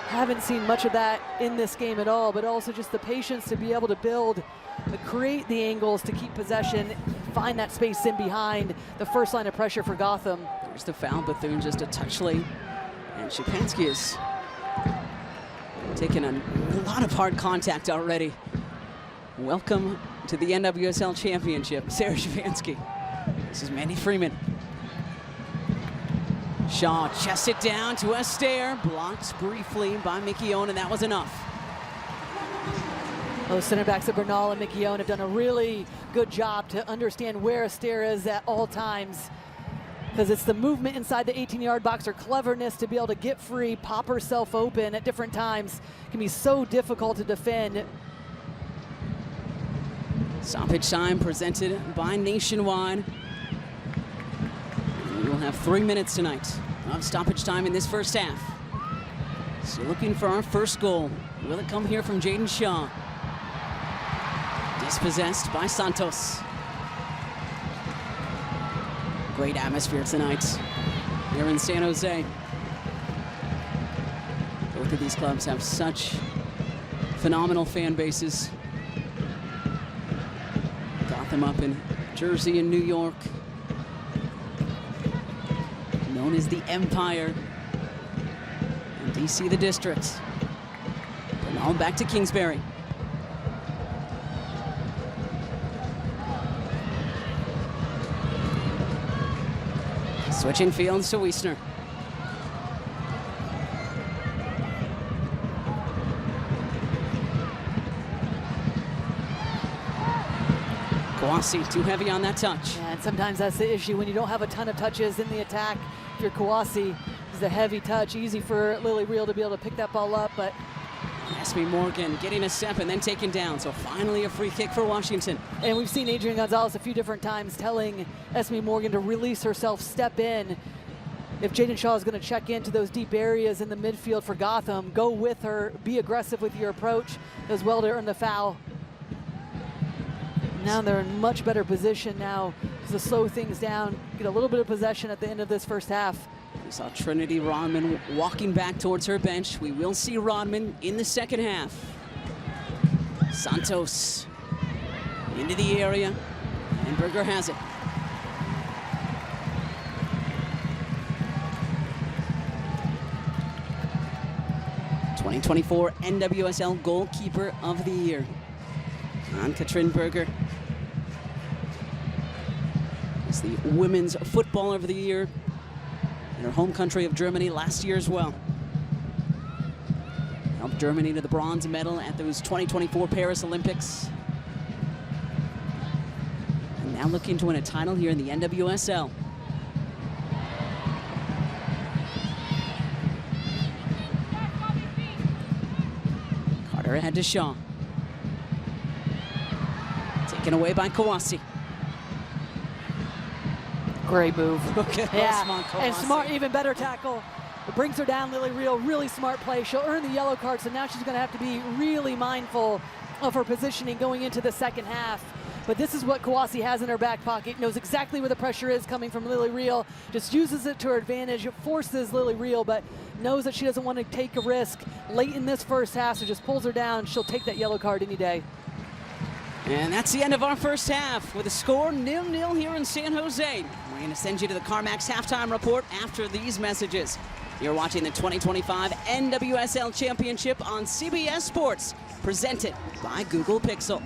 Haven't seen much of that in this game at all, but also just the patience to be able to build, to create the angles, to keep possession, find that space in behind the first line of pressure for Gotham. There's the foul, Bethune just a touch late. And Szczepanski is taking a lot of hard contact already. Welcome to the NWSL Championship, Sarah Szczepanski. This is Mandy Freeman. Shaw chests it down to Astaire, blocked briefly by Mickione, and that was enough. Those center backs of Bernal and Mickione have done a really good job to understand where Astaire is at all times, because it's the movement inside the 18-yard box, or cleverness to be able to get free, pop herself open at different times. It can be so difficult to defend. Stoppage time presented by Nationwide. We will have 3 minutes tonight of stoppage time in this first half. So looking for our first goal. Will it come here from Jaden Shaw? Dispossessed by Santos. Great atmosphere tonight here in San Jose. Both of these clubs have such phenomenal fan bases. Gotham up in Jersey and New York, known as the Empire, and DC the District. Bernal back to Kingsbury. Switching fields to Wiesner. Kawasi too heavy on that touch. Yeah, and sometimes that's the issue when you don't have a ton of touches in the attack. If you're Kawasi, it's a heavy touch, easy for Lily Real to be able to pick that ball up, but Esme Morgan getting a step and then taken down. So finally a free kick for Washington. and we've seen Adrian Gonzalez a few different times telling Esme Morgan to release herself, step in. If Jaden Shaw is going to check into those deep areas in the midfield for Gotham, go with her, be aggressive with your approach as well to earn the foul. Now they're in much better position now to slow things down, get a little bit of possession at the end of this first half. We saw Trinity Rodman walking back towards her bench. We will see Rodman in the second half. Santos into the area, and Berger has it. '24 NWSL Goalkeeper of the Year, Ann-Katrin Berger. It's the Women's Footballer of the Year in her home country of Germany last year as well. Helped Germany to the bronze medal at those 2024 Paris Olympics. And now looking to win a title here in the NWSL. Clear ahead to Shaw. Taken away by Kawasi. Great move. Okay, and smart, even better tackle. It brings her down, Lily Real. Really smart play. She'll earn the yellow card, so now she's going to have to be really mindful of her positioning going into the second half. But this is what Kawasi has in her back pocket. Knows exactly where the pressure is coming from Lily Real. Just uses it to her advantage. It forces Lily Real, but knows that she doesn't want to take a risk late in this first half, so just pulls her down. She'll take that yellow card any day. And that's the end of our first half with a score 0-0 here in San Jose. We're going to send you to the CarMax halftime report after these messages. You're watching the 2025 NWSL Championship on CBS Sports, presented by Google Pixel.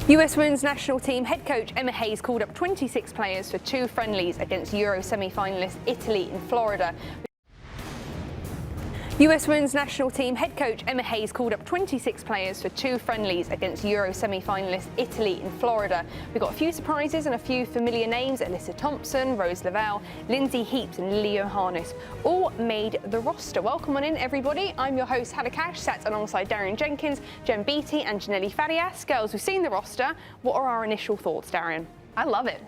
US Women's National Team head coach Emma Hayes called up 26 players for 2 friendlies against Euro semi-finalist Italy in Florida. US Women's National Team head coach Emma Hayes called up 26 players for 2 friendlies against Euro semi-finalist Italy in Florida. We've got a few surprises and a few familiar names: Alyssa Thompson, Rose Lavelle, Lindsay Heaps and Lily Johannes all made the roster. Welcome on in, everybody. I'm your host, Hannah Cash, sat alongside Darian Jenkins, Jen Beattie and Janelli Farias. Girls, we've seen the roster. What are our initial thoughts, Darian? I love it.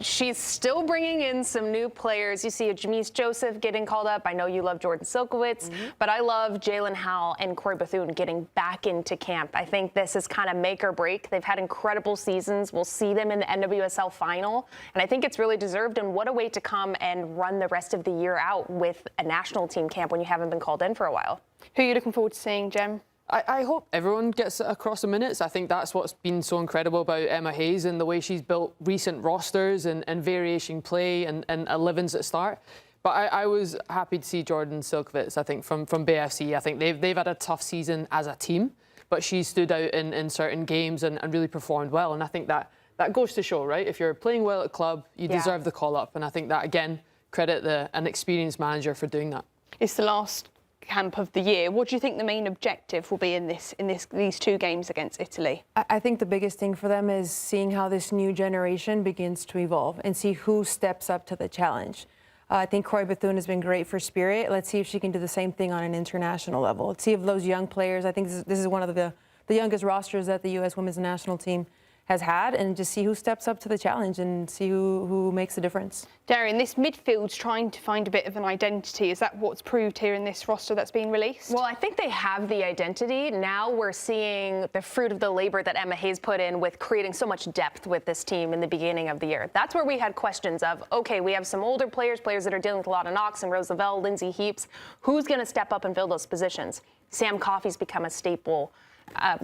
She's still bringing in some new players. You see a Jamise Joseph getting called up. I know you love Jordan Silkowitz, but I love Jalen Howell and Corey Bethune getting back into camp. I think this is kind of make or break. They've had incredible seasons. We'll see them in the NWSL final, and I think it's really deserved. And what a way to come and run the rest of the year out with a national team camp when you haven't been called in for a while. Who are you looking forward to seeing, Jem? I hope everyone gets across the minutes. I think that's what's been so incredible about Emma Hayes and the way she's built recent rosters and variation play and 11s at start. But I was happy to see Jordan Silkowitz, I think, from BFC. I think they've had a tough season as a team, but she stood out in certain games and really performed well. And I think that goes to show, right? If you're playing well at club, you deserve the call-up. And I think that, again, credit an experienced manager for doing that. It's the last camp of the year. What do you think the main objective will be in these 2 games against Italy? I think the biggest thing for them is seeing how this new generation begins to evolve and see who steps up to the challenge. I think Corey Bethune has been great for Spirit. Let's see if she can do the same thing on an international level. Let's see if those young players, I think this is one of the youngest rosters that the U.S. women's national team has had, and just see who steps up to the challenge and see who makes the difference. Darian, this midfield's trying to find a bit of an identity. Is that what's proved here in this roster that's been released? Well, I think they have the identity. Now we're seeing the fruit of the labor that Emma Hayes put in with creating so much depth with this team in the beginning of the year. That's where we had questions of, okay, we have some older players that are dealing with a lot of knocks, and Rose Lavelle, Lindsay Heaps. Who's going to step up and fill those positions? Sam Coffey's become a staple.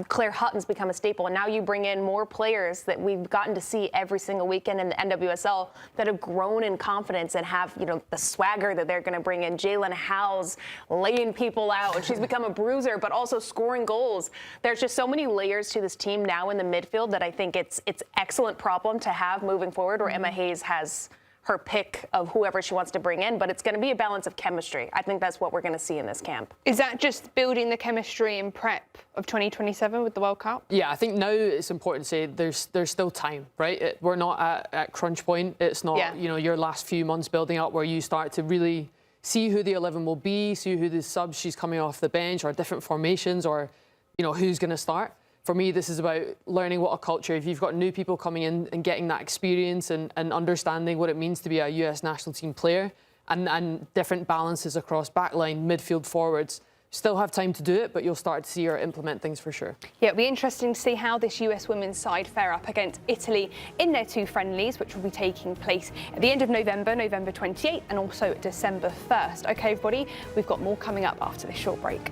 Claire Hutton's become a staple, and now you bring in more players that we've gotten to see every single weekend in the NWSL that have grown in confidence and have, the swagger that they're going to bring in. Jalen Howell's laying people out. She's become a bruiser, but also scoring goals. There's just so many layers to this team now in the midfield that I think it's excellent problem to have moving forward, where Emma Hayes has her pick of whoever she wants to bring in, but it's going to be a balance of chemistry. I think that's what we're going to see in this camp. Is that just building the chemistry and prep of 2027 with the World Cup? Yeah, I think now it's important to say there's still time, right? We're not at crunch point. It's not, your last few months building up where you start to really see who the 11 will be, see who the subs she's coming off the bench, or different formations, or, who's going to start. For me, this is about learning what a culture, if you've got new people coming in and getting that experience and understanding what it means to be a US national team player and different balances across backline, midfield, forwards. Still have time to do it, but you'll start to see her implement things for sure. Yeah, it'll be interesting to see how this US women's side fare up against Italy in their 2 friendlies, which will be taking place at the end of November, November 28th, and also December 1st. OK, everybody, we've got more coming up after this short break.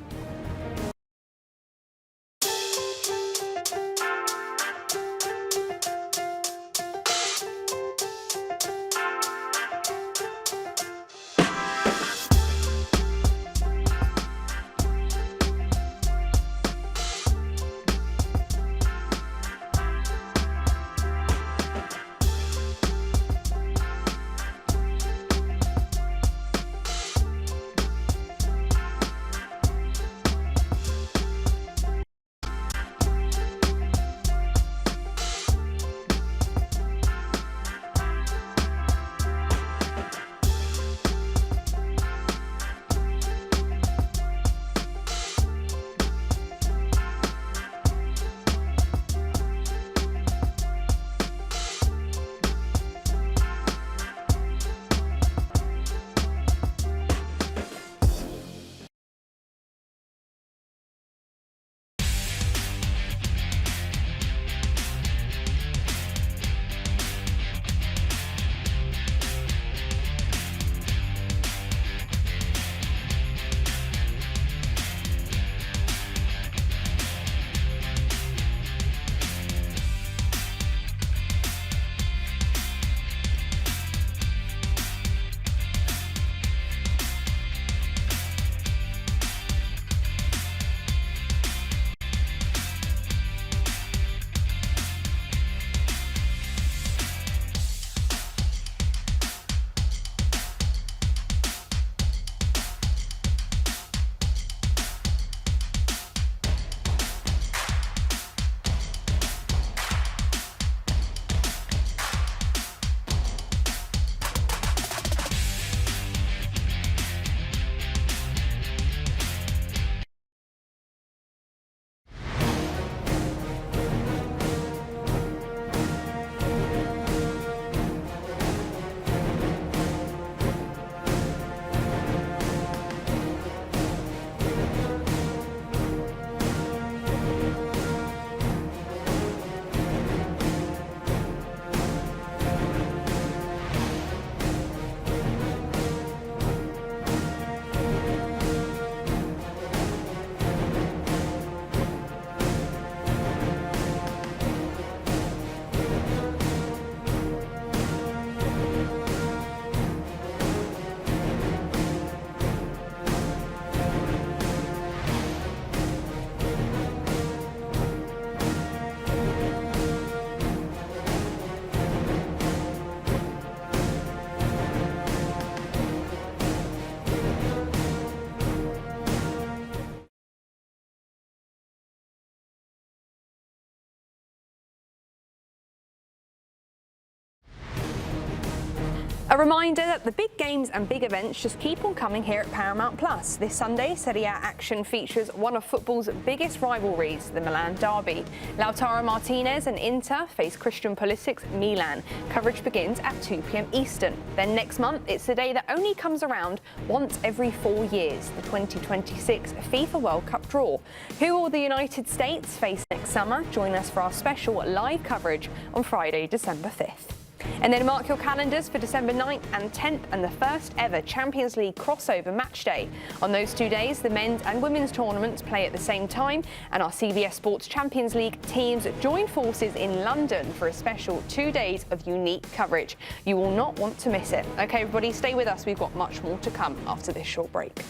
A reminder that the big games and big events just keep on coming here at Paramount Plus. This Sunday, Serie A action features one of football's biggest rivalries, the Milan derby. Lautaro Martinez and Inter face Christian Pulisic's Milan. Coverage begins at 2 p.m. Eastern. Then next month, it's the day that only comes around once every 4 years, the 2026 FIFA World Cup draw. Who will the United States face next summer? Join us for our special live coverage on Friday, December 5th. And then mark your calendars for December 9th and 10th and the first ever Champions League crossover match day. On those 2 days, the men's and women's tournaments play at the same time, and our CBS Sports Champions League teams join forces in London for a special 2 days of unique coverage. You will not want to miss it. OK, everybody, stay with us. We've got much more to come after this short break.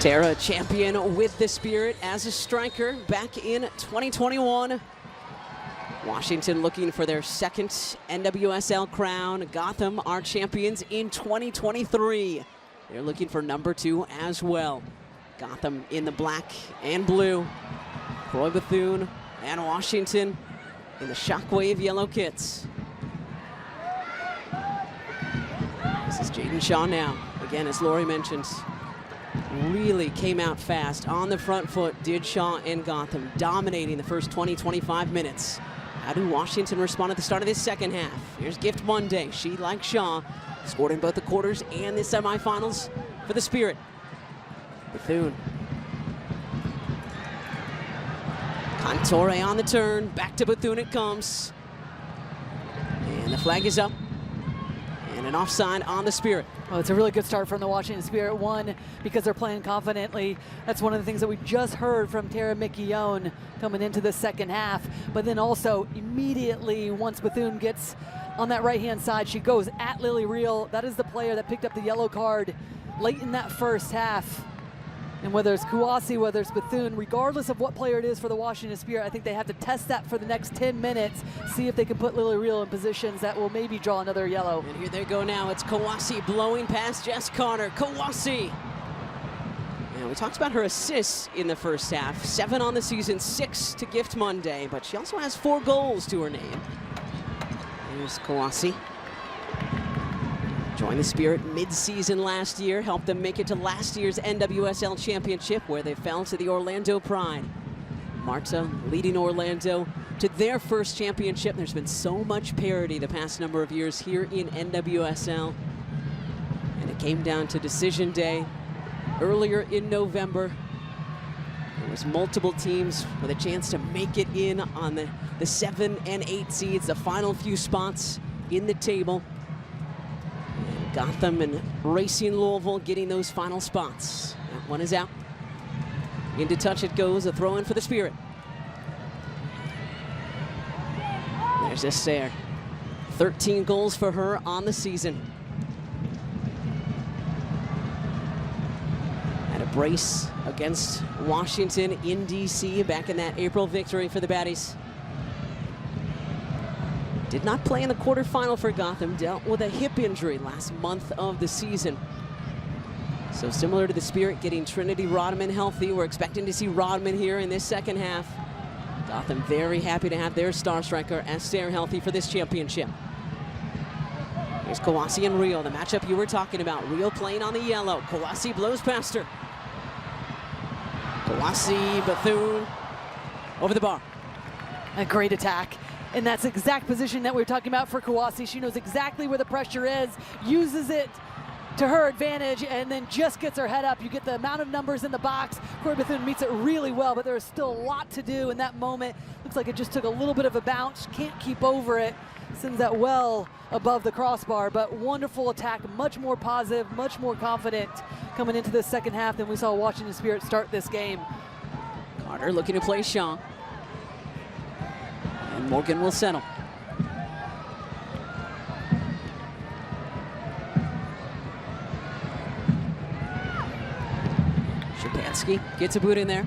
Tara, champion with the Spirit as a striker back in 2021. Washington looking for their second NWSL crown. Gotham are champions in 2023. They're looking for number 2 as well. Gotham in the black and blue. Croy Bethune and Washington in the Shockwave yellow kits. This is Jaden Shaw now. Again, as Lori mentioned, really came out fast on the front foot, did Shaw and Gotham, dominating the first 20-25 minutes. How did Washington respond at the start of this second half? Here's Gift Monday. She, like Shaw, scored in both the quarters and the semifinals for the Spirit. Bethune. Cantore on the turn. Back to Bethune it comes. And the flag is up. And an offside on the Spirit. Well, it's a really good start from the Washington Spirit. One, because they're playing confidently. That's one of the things that we just heard from Tara Miquion coming into the second half. But then also, immediately, once Bethune gets on that right-hand side, she goes at Lily Reel. That is the player that picked up the yellow card late in that first half. And whether it's Kouassi, whether it's Bethune, regardless of what player it is for the Washington Spirit, I think they have to test that for the next 10 minutes, see if they can put Lily Reel in positions that will maybe draw another yellow. And here they go now. It's Kouassi blowing past Jess Carter. Kouassi. And we talked about her assists in the first half. 7 on the season, 6 to Gift Monday, but she also has 4 goals to her name. Here's Kouassi. Joined the Spirit mid-season last year, helped them make it to last year's NWSL Championship, where they fell to the Orlando Pride. Marta leading Orlando to their first championship. There's been so much parity the past number of years here in NWSL. And it came down to decision day earlier in November. There was multiple teams with a chance to make it in on the 7 and 8 seeds, the final few spots in the table. Gotham and Racing Louisville getting those final spots. That one is out. Into touch it goes, a throw in for the Spirit. There's Esser. 13 goals for her on the season. Had a brace against Washington in DC back in that April victory for the Baddies. Did not play in the quarterfinal for Gotham, dealt with a hip injury last month of the season. So similar to the Spirit getting Trinity Rodman healthy, we're expecting to see Rodman here in this second half. Gotham very happy to have their star striker Esther healthy for this championship. Here's Kouassi and Reel, the matchup you were talking about. Reel playing on the yellow. Kouassi blows past her. Kouassi, Bethune, over the bar. A great attack. And that's the exact position that we were talking about for Kouassi. She knows exactly where the pressure is, uses it to her advantage, and then just gets her head up. You get the amount of numbers in the box. Croy Bethune meets it really well, but there is still a lot to do in that moment. Looks like it just took a little bit of a bounce. Can't keep over it. Sends that well above the crossbar, but wonderful attack, much more positive, much more confident coming into the second half than we saw Washington Spirit start this game. Carter looking to play Shaw. And Morgan will settle. Shapansky gets a boot in there.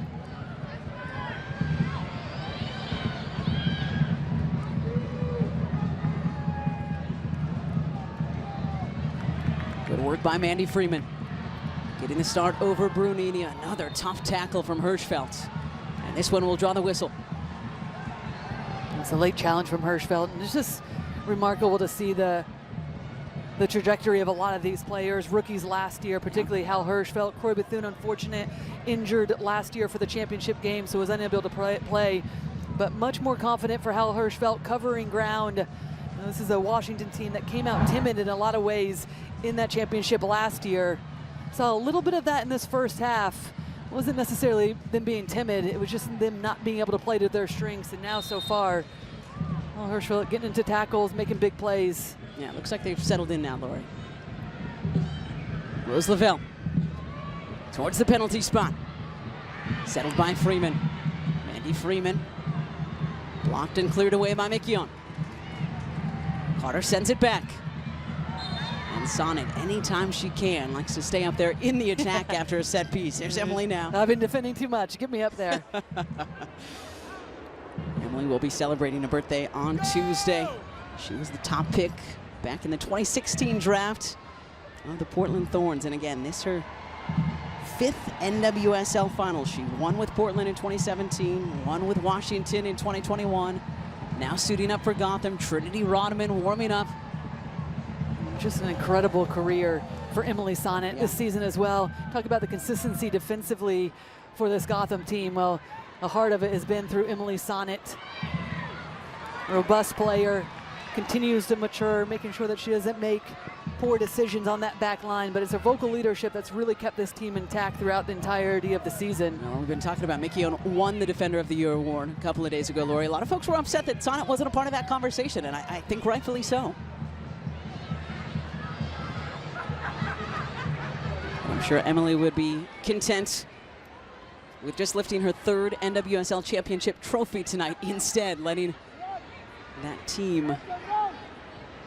Good work by Mandy Freeman. Getting the start over Brunini. Another tough tackle from Hirschfeld. And this one will draw the whistle. It's a late challenge from Hirschfeld, and it's just remarkable to see the trajectory of a lot of these players, rookies last year, particularly Hal Hirschfeld. Croy Bethune, unfortunate, injured last year for the championship game, so was unable to play. But much more confident for Hal Hirschfeld, covering ground. And this is a Washington team that came out timid in a lot of ways in that championship last year. Saw a little bit of that in this first half. It wasn't necessarily them being timid, it was just them not being able to play to their strengths. And now so far, well, Hirschfeld getting into tackles, making big plays. Yeah, it looks like they've settled in now, Lori. Rose Lavelle towards the penalty spot. Settled by Freeman. Mandy Freeman blocked and cleared away by Miquion. Carter sends it back. And Sonnet, anytime she can, likes to stay up there in the attack after a set piece. There's Emily now. I've been defending too much. Get me up there. Emily will be celebrating a birthday on Tuesday. She was the top pick back in the 2016 draft of the Portland Thorns. And again, this her 5th NWSL final. She won with Portland in 2017, won with Washington in 2021. Now suiting up for Gotham. Trinity Rodman warming up. Just an incredible career for Emily Sonnet this season as well. Talk about the consistency defensively for this Gotham team. Well, the heart of it has been through Emily Sonnet. Robust player, continues to mature, making sure that she doesn't make poor decisions on that back line, but it's her vocal leadership that's really kept this team intact throughout the entirety of the season. Well, we've been talking about Mickey won the Defender of the Year award a couple of days ago, Lori. A lot of folks were upset that Sonnet wasn't a part of that conversation, and I think rightfully so. I'm sure Emily would be content with just lifting her 3rd NWSL championship trophy tonight, instead letting that team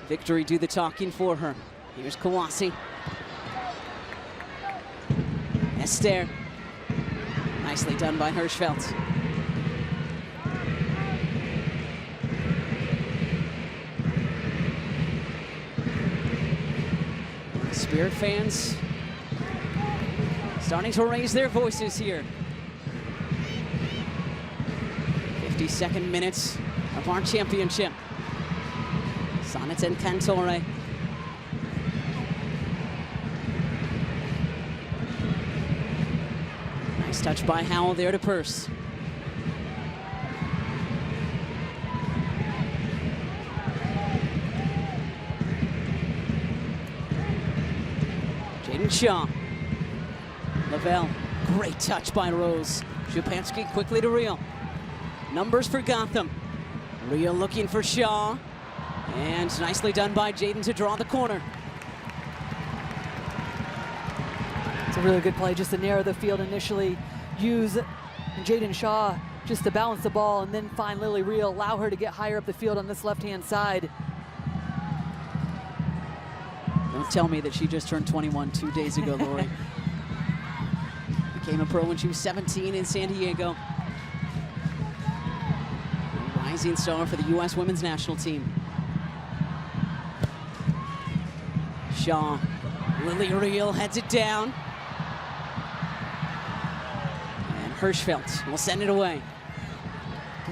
victory do the talking for her. Here's Kawasi. Esther. Nicely done by Hirschfeld. Spirit fans starting to raise their voices here. 52nd minutes of our championship. Sonnet and Cantore. Nice touch by Howell there to Purse. Jaden Shaw. Lavelle, great touch by Rose. Szupanski quickly to Real. Numbers for Gotham. Real looking for Shaw. And nicely done by Jaden to draw the corner. It's a really good play just to narrow the field initially. Use Jaden Shaw just to balance the ball and then find Lily Real. Allow her to get higher up the field on this left-hand side. Don't tell me that she just turned 21 2 days ago, Lori. Became a pro when she was 17 in San Diego. A rising star for the U.S. women's national team. Shaw, Lily Real heads it down. And Hirschfeld will send it away.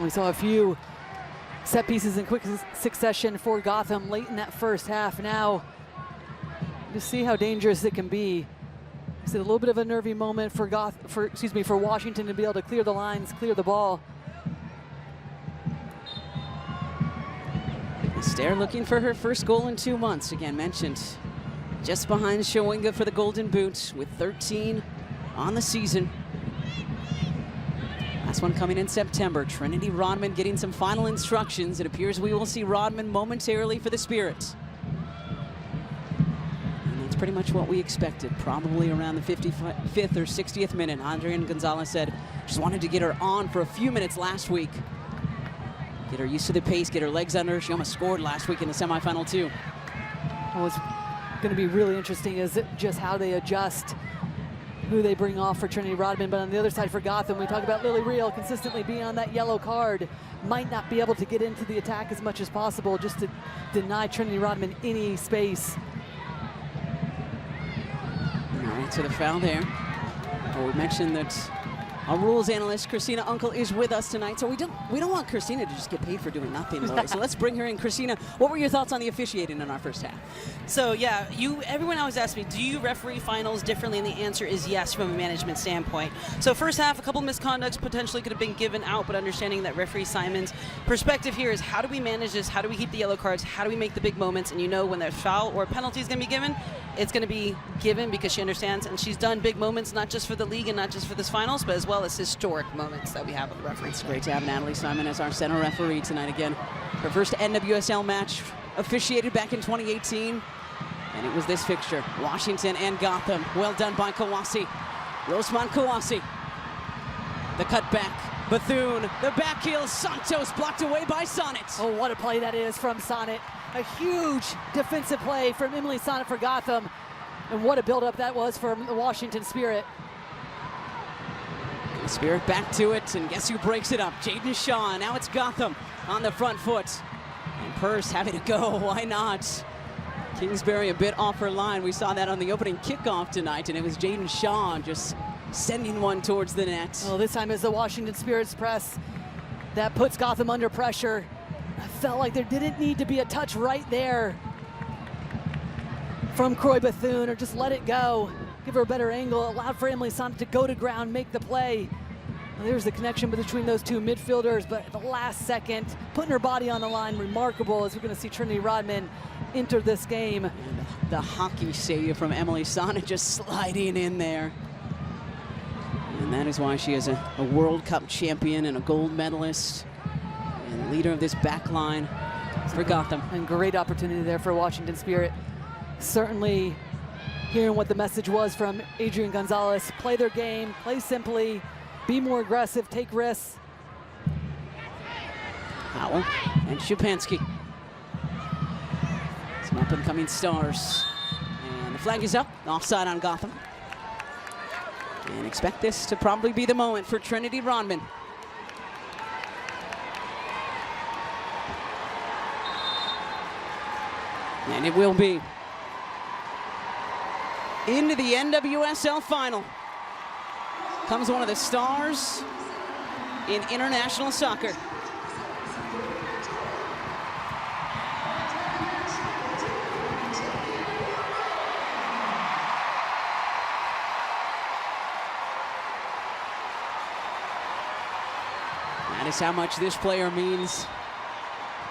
We saw a few set pieces in quick succession for Gotham late in that first half. Now, just see how dangerous it can be. It's a little bit of a nervy moment for Washington to be able to clear the lines, clear the ball. Esther looking for her first goal in 2 months. Again, mentioned just behind Shawinga for the Golden Boot with 13 on the season. Last one coming in September. Trinity Rodman getting some final instructions. It appears we will see Rodman momentarily for the Spirits. And that's pretty much what we expected. Probably around the 55th or 60th minute. Adrian Gonzalez said just wanted to get her on for a few minutes last week. Get her used to the pace, get her legs under her. She almost scored last week in the semifinal too. Well, what's going to be really interesting is just how they adjust who they bring off for Trinity Rodman. But on the other side for Gotham, we talk about Lily Real consistently being on that yellow card. Might not be able to get into the attack as much as possible just to deny Trinity Rodman any space. All right, so the foul there. Well, we mentioned that our rules analyst, Christina Unkel, is with us tonight. So we don't want Christina to just get paid for doing nothing, Lori. So let's bring her in. Christina, what were your thoughts on the officiating in our first half? So yeah, everyone always asks me, do you referee finals differently? And the answer is yes from a management standpoint. So first half, a couple misconducts potentially could have been given out, but understanding that referee Simon's perspective here is how do we manage this? How do we keep the yellow cards? How do we make the big moments? And you know when there's foul or penalty is going to be given, it's going to be given because she understands. And she's done big moments, not just for the league and not just for this finals, but as well as historic moments that we have with the referees. It's great to have Natalie Simon as our center referee tonight again. Her first NWSL match officiated back in 2018. And it was this fixture, Washington and Gotham. Well done by Kawasi. Rosemont Kawasi. The cutback, Bethune, the back heel, Santos blocked away by Sonnet. Oh, what a play that is from Sonnet. A huge defensive play from Emily Sonnet for Gotham. And what a buildup that was from the Washington Spirit. Spirit back to it, and guess who breaks it up? Jaden Shaw. Now it's Gotham on the front foot. And Purse having to go, why not? Kingsbury a bit off her line. We saw that on the opening kickoff tonight, and it was Jaden Shaw just sending one towards the net. Well, this time is the Washington Spirit's press that puts Gotham under pressure. I felt like there didn't need to be a touch right there from Croy Bethune, or just let it go. Give her a better angle, allowed for Emily Sonnet to go to ground, make the play. Well, there's the connection between those two midfielders, but at the last second, putting her body on the line, remarkable, as we're gonna see Trinity Rodman enter this game. And the hockey save from Emily Sonnet just sliding in there. And that is why she is a World Cup champion and a gold medalist and leader of this back line for Gotham. And great opportunity there for Washington Spirit. Certainly hearing what the message was from Adrian Gonzalez. Play their game, play simply, be more aggressive, take risks. Howell and Szupanski. Some up-and-coming stars. And the flag is up, offside on Gotham. And expect this to probably be the moment for Trinity Rodman. And it will be. Into the NWSL final comes one of the stars in international soccer. That is how much this player means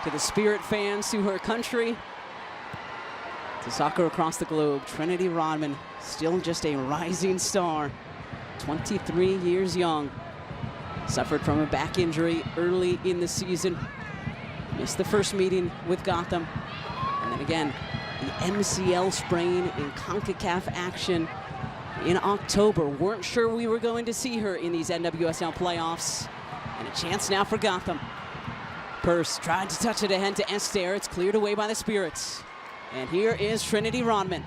to the Spirit fans, to her country, to soccer across the globe. Trinity Rodman, still just a rising star, 23 years young. Suffered from a back injury early in the season. Missed the first meeting with Gotham. And then again, the MCL sprain in CONCACAF action in October. Weren't sure we were going to see her in these NWSL playoffs. And a chance now for Gotham. Purse tried to touch it ahead to Esther. It's cleared away by the Spirits. And here is Trinity Rodman.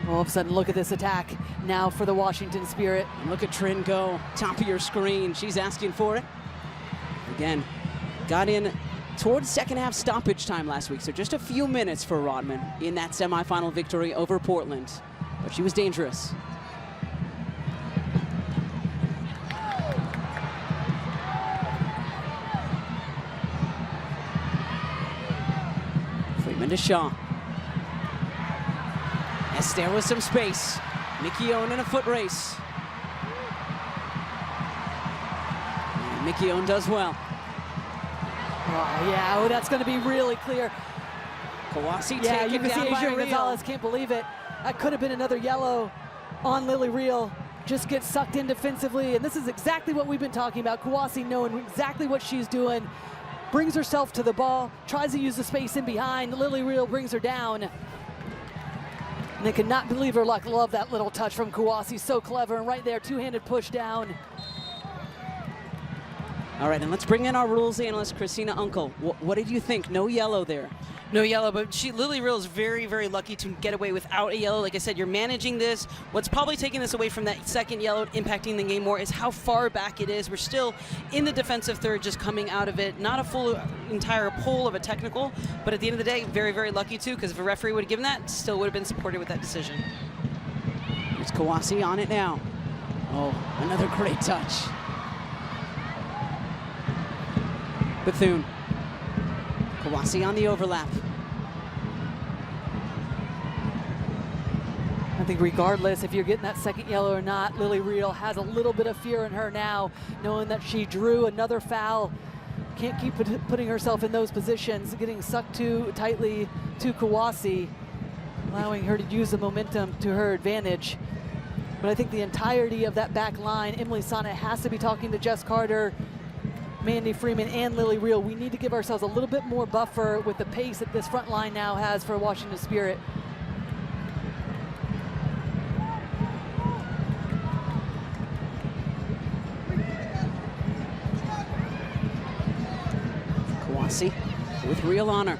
All of a sudden, look at this attack now for the Washington Spirit. And look at Trin go, top of your screen. She's asking for it. Again, got in towards second half stoppage time last week, so just a few minutes for Rodman in that semifinal victory over Portland. But she was dangerous. Freeman to Shaw. Esther with some space. Mickey Owen in a foot race. And Mickey Owen does well. Oh, yeah, oh, that's going to be really clear. Kawasi Yeah, taken you can down see by Adrian Reel. Gonzalez, can't believe it. That could have been another yellow on Lily Reel. Just gets sucked in defensively, and this is exactly what we've been talking about. Kawasi knowing exactly what she's doing, brings herself to the ball, tries to use the space in behind. Lily Reel brings her down. And they could not believe her luck. Love that little touch from Kawasi, so clever, and right there, two-handed push down. All right, and let's bring in our rules analyst, Christina Unkel. What did you think? No yellow there. No yellow, but Lily Reel is very, very lucky to get away without a yellow. Like I said, you're managing this. What's probably taking this away from that second yellow, impacting the game more, is how far back it is. We're still in the defensive third, just coming out of it. Not a full entire pull of a technical, but at the end of the day, very, very lucky too, because if a referee would have given that, still would have been supported with that decision. Here's Kawasi on it now. Oh, another great touch. Bethune. Kawasi on the overlap. I think regardless if you're getting that second yellow or not, Lily Reel has a little bit of fear in her now, knowing that she drew another foul. Can't keep putting herself in those positions, getting sucked too tightly to Kawasi, allowing her to use the momentum to her advantage. But I think the entirety of that back line, Emily Sonnet has to be talking to Jess Carter, Mandy Freeman, and Lily Reel. We need to give ourselves a little bit more buffer with the pace that this front line now has for Washington Spirit. Kawasi with real honor.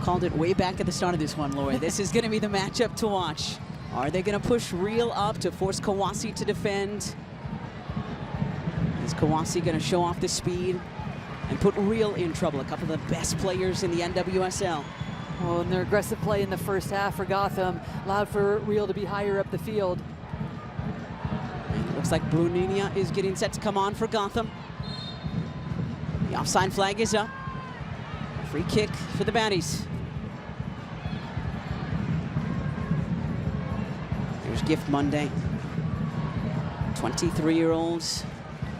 called it way back at the start of this one, Lori. This is going to be the matchup to watch. Are they going to push Real up to force Kawasi to defend? Is Kawasi going to show off the speed and put Real in trouble? A couple of the best players in the NWSL. Well, and their aggressive play in the first half for Gotham allowed for Real to be higher up the field. And it looks like Bruninia is getting set to come on for Gotham. The offside flag is up. Free kick for the Baddies. Here's Gift Monday. 23-year-old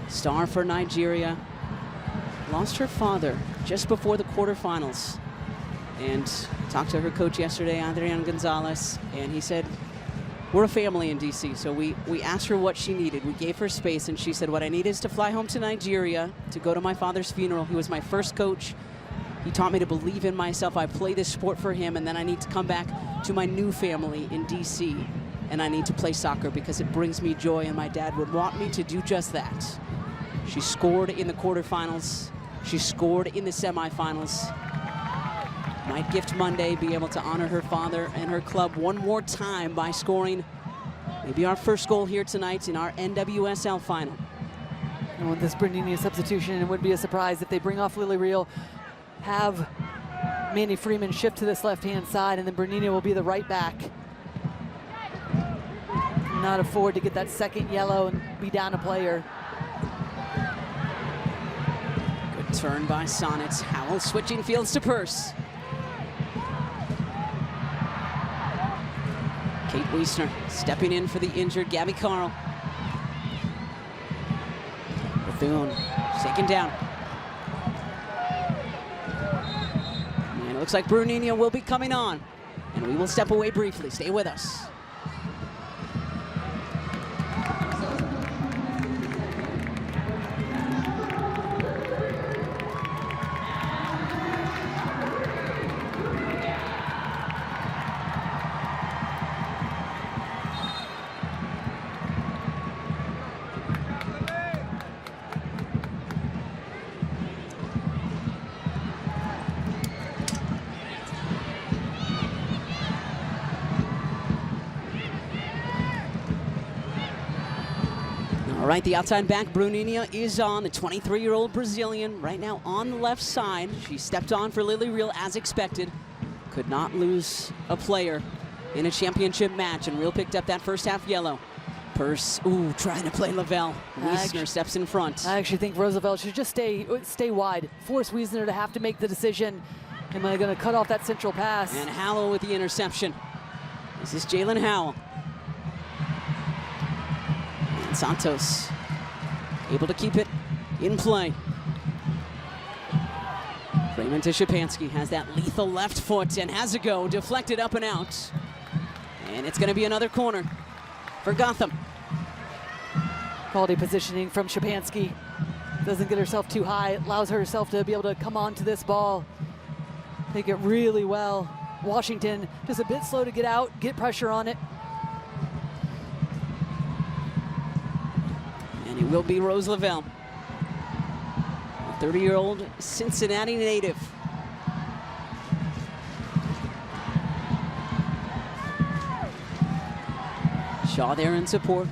star for Nigeria. Lost her father just before the quarterfinals. And talked to her coach yesterday, Adrian Gonzalez, and he said, we're a family in DC, so we asked her what she needed. We gave her space, and she said, what I need is to fly home to Nigeria to go to my father's funeral. He was my first coach. He taught me to believe in myself. I play this sport for him, and then I need to come back to my new family in DC, and I need to play soccer because it brings me joy, and my dad would want me to do just that. She scored in the quarterfinals. She scored in the semifinals. Might Gift Monday be able to honor her father and her club one more time by scoring maybe our first goal here tonight in our NWSL final. And with this Bruninia substitution, it wouldn't be a surprise if they bring off Lily Real, have Manny Freeman shift to this left-hand side, and then Bruninia will be the right back. Not afford to get that second yellow and be down a player. Good turn by Sonnet. Howell switching fields to Purse. Kate Wiesner stepping in for the injured Gabby Carl. Bethune taken down. And it looks like Bruninia will be coming on. And we will step away briefly. Stay with us. All right, the outside back, Bruninia, is on. The 23-year-old Brazilian right now on the left side. She stepped on for Lily Real as expected. Could not lose a player in a championship match, and Real picked up that first half yellow. Purse, trying to play Lavelle. Wiesner steps in front. I actually think Roosevelt should just stay wide. Force Wiesner to have to make the decision. Am I going to cut off that central pass? And Howell with the interception. This is Jalen Howell. And Santos able to keep it in play. Raymond to Shapansky, has that lethal left foot and has a go, deflected up and out. And it's going to be another corner for Gotham. Quality positioning from Shapansky. Doesn't get herself too high, allows herself to be able to come on to this ball. Take it really well. Washington just a bit slow to get out, get pressure on it. And it will be Rose Lavelle, a 30-year-old Cincinnati native. Shaw there in support.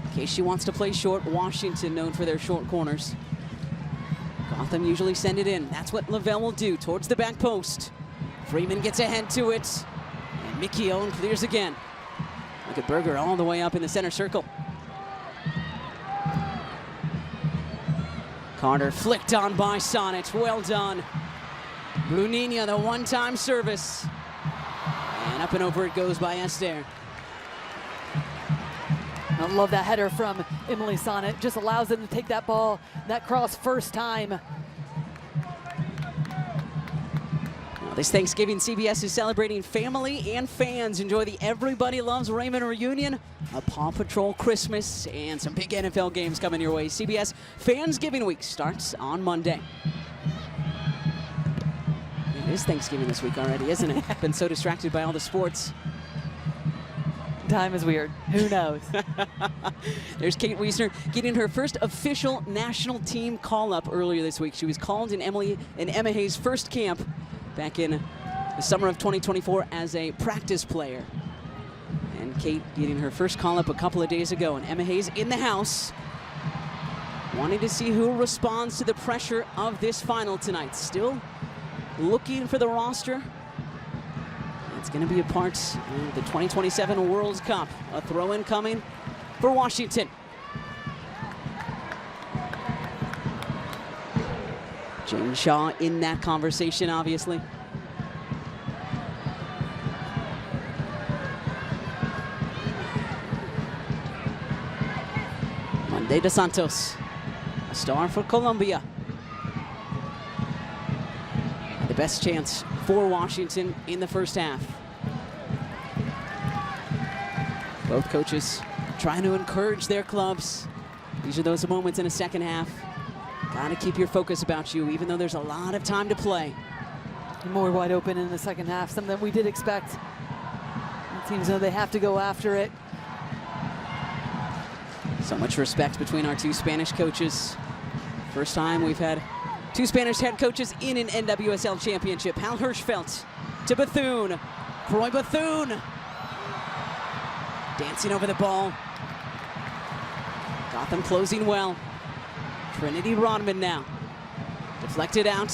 In case she wants to play short, Washington known for their short corners. Gotham usually send it in. That's what Lavelle will do towards the back post. Freeman gets ahead to it. And Mickey Owen clears again. Look at Berger all the way up in the center circle. Carter flicked on by Sonnet. Well done. Bruninia, the one-time service. And up and over it goes by Esther. I love that header from Emily Sonnet. Just allows them to take that ball, that cross first time. Well, this Thanksgiving, CBS is celebrating family and fans. Enjoy the Everybody Loves Raymond reunion, a Paw Patrol Christmas, and some big NFL games coming your way. CBS Fansgiving Week starts on Monday. It is Thanksgiving this week already, isn't it? Been so distracted by all the sports. Time is weird. Who knows? There's Kate Wiesner getting her first official national team call-up earlier this week. She was called in Emma Hayes' first camp back in the summer of 2024 as a practice player. And Kate getting her first call-up a couple of days ago, and Emma Hayes in the house, wanting to see who responds to the pressure of this final tonight. Still looking for the roster. It's going to be a part of the 2027 World Cup. A throw-in coming for Washington. Jen Shaw in that conversation, obviously. Monday dos Santos, a star for Colombia. The best chance for Washington in the first half. Both coaches trying to encourage their clubs. These are those moments in a second half. Got to keep your focus about you, even though there's a lot of time to play. More wide open in the second half, something that we did expect. The teams know they have to go after it. So much respect between our two Spanish coaches. First time we've had two Spanish head coaches in an NWSL championship. Hal Hirschfeld to Bethune. Croy Bethune dancing over the ball. Gotham closing well. Trinity Rodman now. Deflected out.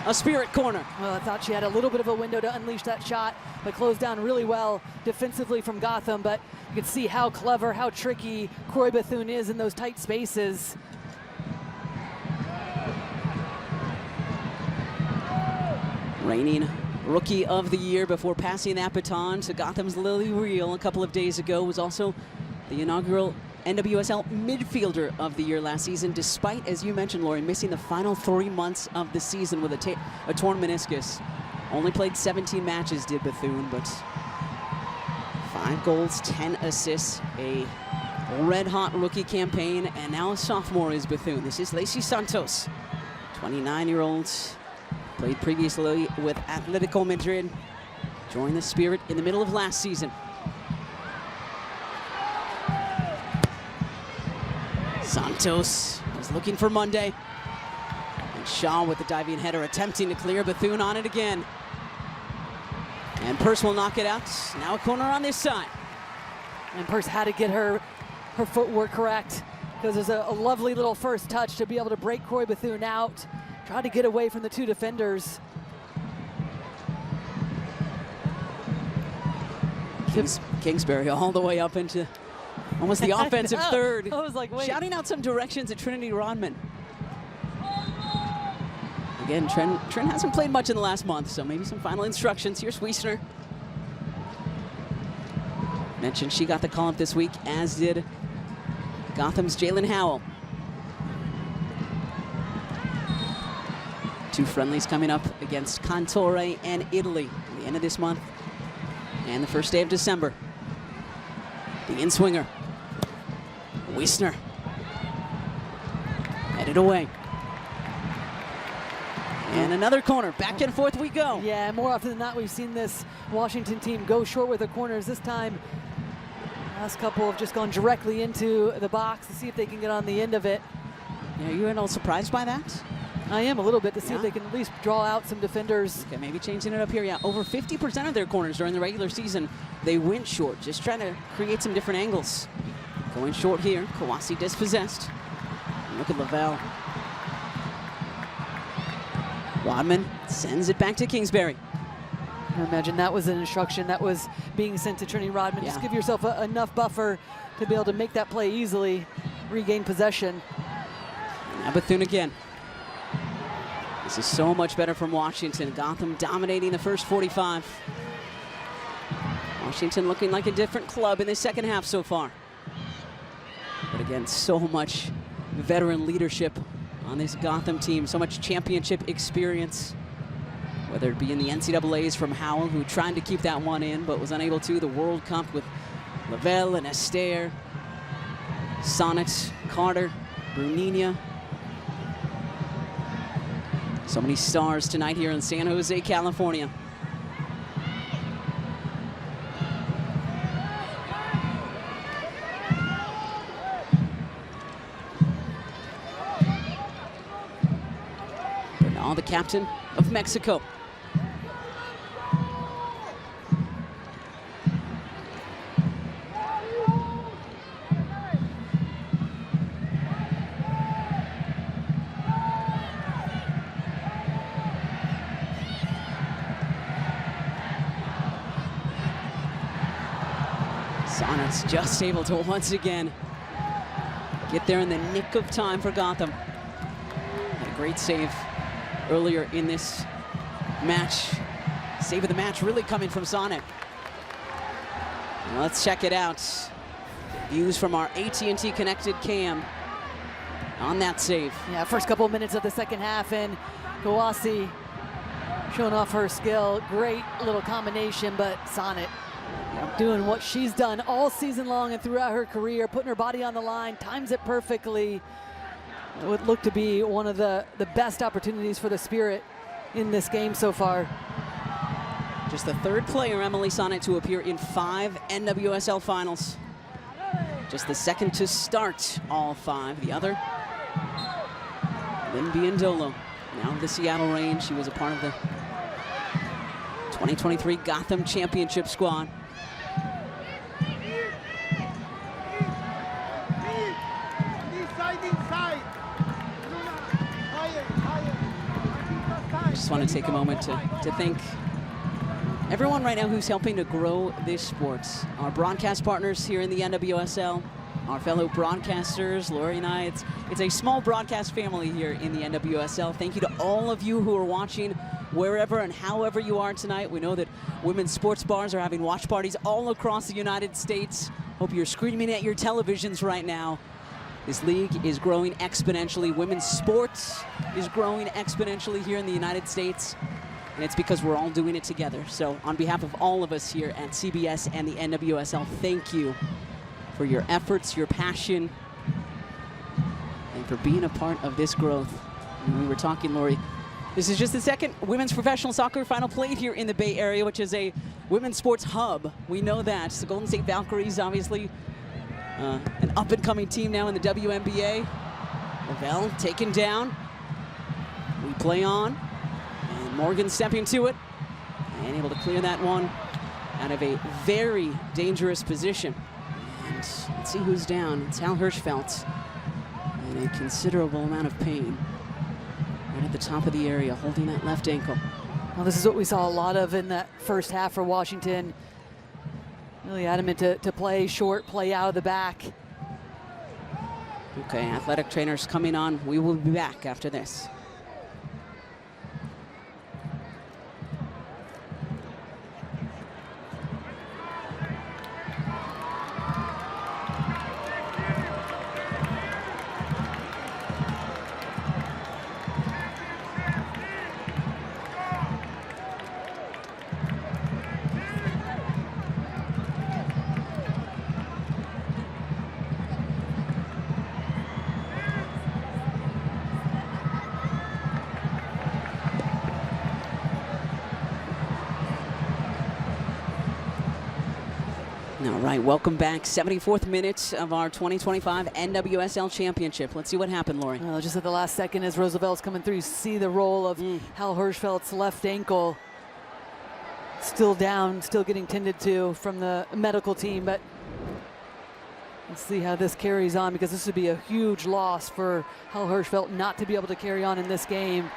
A Spirit corner. Well, I thought she had a little bit of a window to unleash that shot, but closed down really well defensively from Gotham. But you can see how clever, how tricky Croy Bethune is in those tight spaces. Reigning Rookie of the Year before passing that baton to Gotham's Lily Reel a couple of days ago, was also the inaugural NWSL Midfielder of the Year last season, despite, as you mentioned, Lori, missing the final 3 months of the season with a torn meniscus. Only played 17 matches, did Bethune, but 5 goals, 10 assists, a red-hot rookie campaign, and now a sophomore is Bethune. This is Lacey Santos, 29-year-old, played previously with Atletico Madrid, joined the Spirit in the middle of last season. Santos is looking for Monday. And Shaw with the diving header, attempting to clear. Bethune on it again. And Purse will knock it out. Now a corner on this side. And Purse had to get her footwork correct, because there's a lovely little first touch to be able to break Croy Bethune out. Tried to get away from the 2 defenders. Kingsbury all the way up into almost the offensive third. I was like, wait. Shouting out some directions at Trinity Rodman. Again, Trent hasn't played much in the last month, so maybe some final instructions. Here's Wiesner. Mentioned she got the call-up this week, as did Gotham's Jalen Howell. 2 friendlies coming up against Cantore and Italy at the end of this month and the first day of December. The in-swinger. Wiesner. Headed away. And another corner. Back and forth we go. Yeah, more often than not, we've seen this Washington team go short with the corners. This time, last couple have just gone directly into the box to see if they can get on the end of it. Yeah, you were a little surprised by that? I am a little bit, to see if they can at least draw out some defenders. Okay, maybe changing it up here. Yeah, over 50% of their corners during the regular season, they went short, just trying to create some different angles. Going short here, Kawasi dispossessed. And look at Lavelle. Rodman sends it back to Kingsbury. I imagine that was an instruction that was being sent to Trinity Rodman. Yeah. Just give yourself enough buffer to be able to make that play easily, regain possession. Now Bethune again. This is so much better from Washington. Gotham dominating the first 45. Washington looking like a different club in the second half so far. But again, so much veteran leadership on this Gotham team. So much championship experience. Whether it be in the NCAAs from Howell, who tried to keep that one in but was unable to. The World Cup with Lavelle and Astaire. Sonnet, Carter, Bruninia. So many stars tonight here in San Jose, California. Bernal, the captain of Mexico. Sonnet's just able to once again get there in the nick of time for Gotham. Had a great save earlier in this match. Save of the match really coming from Sonnet. Let's check it out. Views from our AT&T connected cam on that save. Yeah, first couple of minutes of the second half, and Golazo showing off her skill. Great little combination, but Sonnet doing what she's done all season long and throughout her career, putting her body on the line, times it perfectly. It would look to be one of the best opportunities for the Spirit in this game so far. Just the third player, Emily Sonnet, to appear in 5 NWSL finals. Just the second to start all 5. The other, Lynn Biondolo, now of the Seattle Reign. She was a part of the 2023 Gotham Championship squad. Just want to take a moment to thank everyone right now who's helping to grow this sport. Our broadcast partners here in the NWSL, our fellow broadcasters, Lori and I. It's a small broadcast family here in the NWSL. Thank you to all of you who are watching wherever and however you are tonight. We know that women's sports bars are having watch parties all across the United States. Hope you're screaming at your televisions right now. This league is growing exponentially. Women's sports is growing exponentially here in the United States. And it's because we're all doing it together. So on behalf of all of us here at CBS and the NWSL, thank you for your efforts, your passion, and for being a part of this growth. And we were talking, Lori, this is just the second women's professional soccer final played here in the Bay Area, which is a women's sports hub. We know that. The Golden State Valkyries, obviously, an up-and-coming team now in the WNBA. Lavelle taken down. We play on. Morgan stepping to it and able to clear that one out of a very dangerous position. And let's see who's down. It's Hal Hirschfeld in a considerable amount of pain right at the top of the area, holding that left ankle. Well, this is what we saw a lot of in that first half for Washington. Really adamant to play short, play out of the back. Okay, athletic trainers coming on. We will be back after this. All right, welcome back. 74th minute of our 2025 NWSL Championship. Let's see what happened, Lori. Just at the last second as Roosevelt's coming through, you see the roll of Hal Hirschfeld's left ankle. Still down, still getting tended to from the medical team, but let's see how this carries on, because this would be a huge loss for Hal Hirschfeld not to be able to carry on in this game.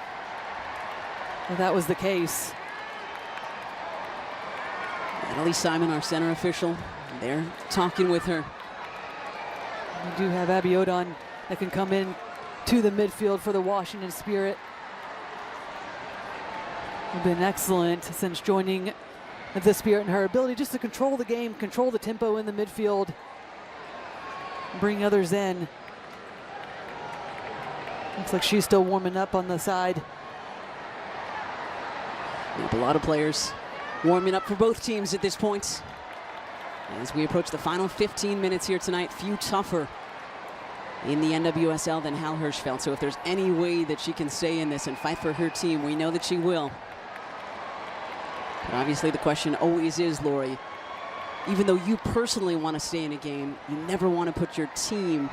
Well, that was the case. Natalie Simon, our center official, they're talking with her. We do have Abby Odon that can come in to the midfield for the Washington Spirit. Have been excellent since joining the Spirit, and her ability just to control the game, control the tempo in the midfield, bring others in. Looks like she's still warming up on the side. Yep, a lot of players warming up for both teams at this point. As we approach the final 15 minutes here tonight, few tougher in the NWSL than Hal Hirschfeld. So if there's any way that she can stay in this and fight for her team, we know that she will. But obviously the question always is, Lori, even though you personally want to stay in a game, you never want to put your team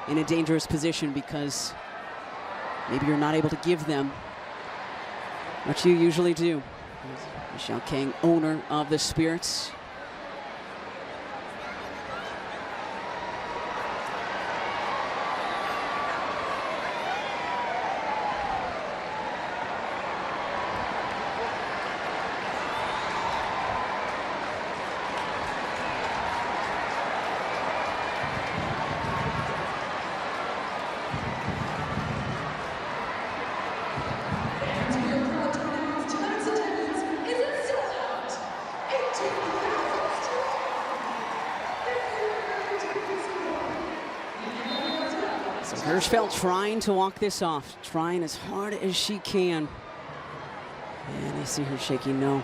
in a dangerous position, because maybe you're not able to give them what you usually do. Michelle Kang, owner of the Spirits. So Hirschfeld trying to walk this off, trying as hard as she can. And I see her shaking no.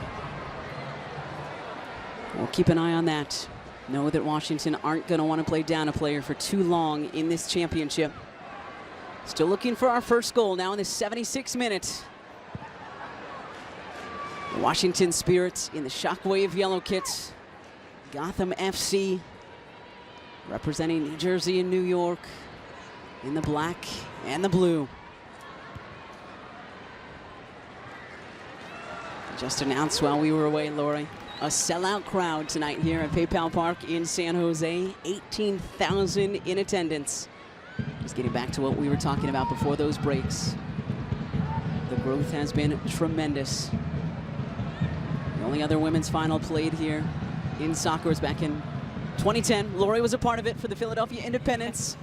We'll keep an eye on that. Know that Washington aren't going to want to play down a player for too long in this championship. Still looking for our first goal now in the 76th minute. The Washington Spirit in the Shockwave yellow kits. Gotham FC representing New Jersey and New York in the black and the blue. Just announced while we were away, Lori, a sellout crowd tonight here at PayPal Park in San Jose. 18,000 in attendance. Just getting back to what we were talking about before those breaks. The growth has been tremendous. The only other women's final played here in soccer was back in 2010. Lori was a part of it for the Philadelphia Independents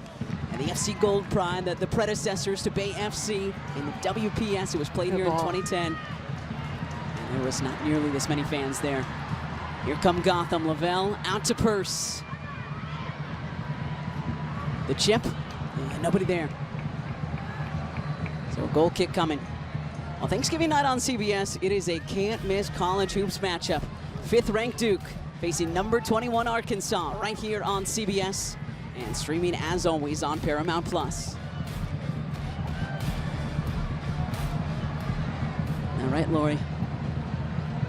and the FC Gold Pride, the predecessors to Bay FC in the WPS. It was played here in 2010. And there was not nearly this many fans there. Here come Gotham. Lavelle out to Purse. The chip, and nobody there. So a goal kick coming. Well, Thanksgiving night on CBS, it is a can't-miss college hoops matchup. 5th-ranked Duke facing number 21 Arkansas right here on CBS and streaming as always on Paramount Plus. All right, Lori.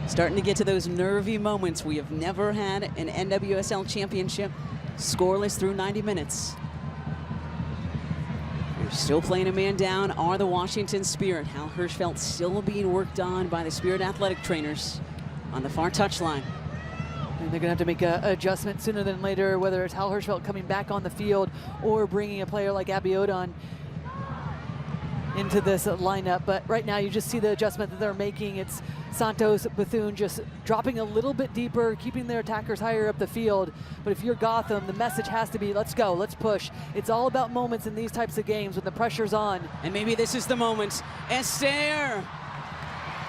Starting to get to those nervy moments. We have never had an NWSL championship scoreless through 90 minutes. We're still playing a man down are the Washington Spirit. Hal Hirschfeld still being worked on by the Spirit athletic trainers on the far touchline. And they're going to have to make an adjustment sooner than later, whether it's Hal Hirschfeld coming back on the field or bringing a player like Abby Odon into this lineup. But right now you just see the adjustment that they're making. It's Santos Bethune just dropping a little bit deeper, keeping their attackers higher up the field. But if you're Gotham, the message has to be, let's go, let's push. It's all about moments in these types of games when the pressure's on. And maybe this is the moment. Esther!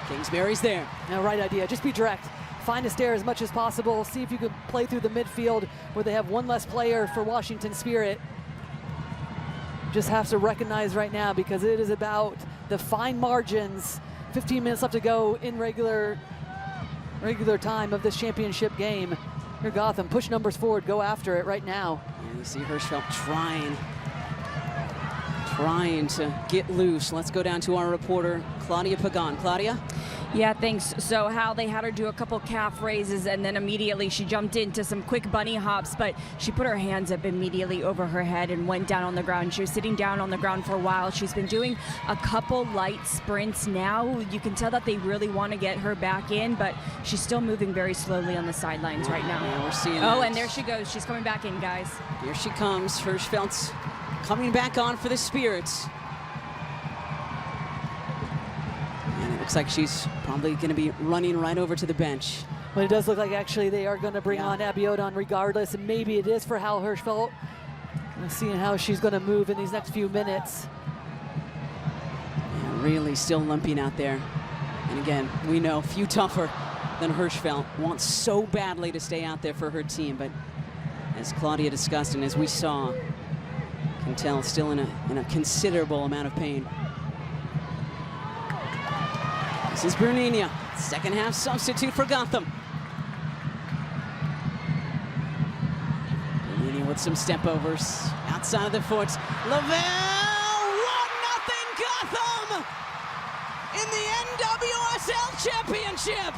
Kingsbury's there. Now, right idea, just be direct. Find Esther as much as possible. See if you can play through the midfield where they have one less player for Washington Spirit. Just have to recognize right now, because it is about the fine margins. 15 minutes left to go in regular time of this championship game. Here, Gotham, push numbers forward, go after it right now. And you see Hirschfeld trying to get loose. Let's go down to our reporter, Claudia Pagan. Claudia? Yeah, thanks. So Hal, they had her do a couple calf raises, and then immediately she jumped into some quick bunny hops, but she put her hands up immediately over her head and went down on the ground. She was sitting down on the ground for a while. She's been doing a couple light sprints now. You can tell that they really want to get her back in, but she's still moving very slowly on the sidelines right now. Yeah, we're seeing that. And there she goes. She's coming back in, guys. Here she comes. Hirschfeld's coming back on for the Spirits. And it looks like she's probably going to be running right over to the bench. But it does look like actually they are going to bring on Abby Odon regardless, and maybe it is for Hal Hirschfeld. Seeing how she's going to move in these next few minutes. Yeah, really still limping out there. And again, we know few tougher than Hirschfeld. Wants so badly to stay out there for her team, but as Claudia discussed and as we saw, can tell still in a considerable amount of pain. This is Bruninha, second half substitute for Gotham. Bruninha with some step overs outside of the foot. Lavelle, 1-0 Gotham in the NWSL championship.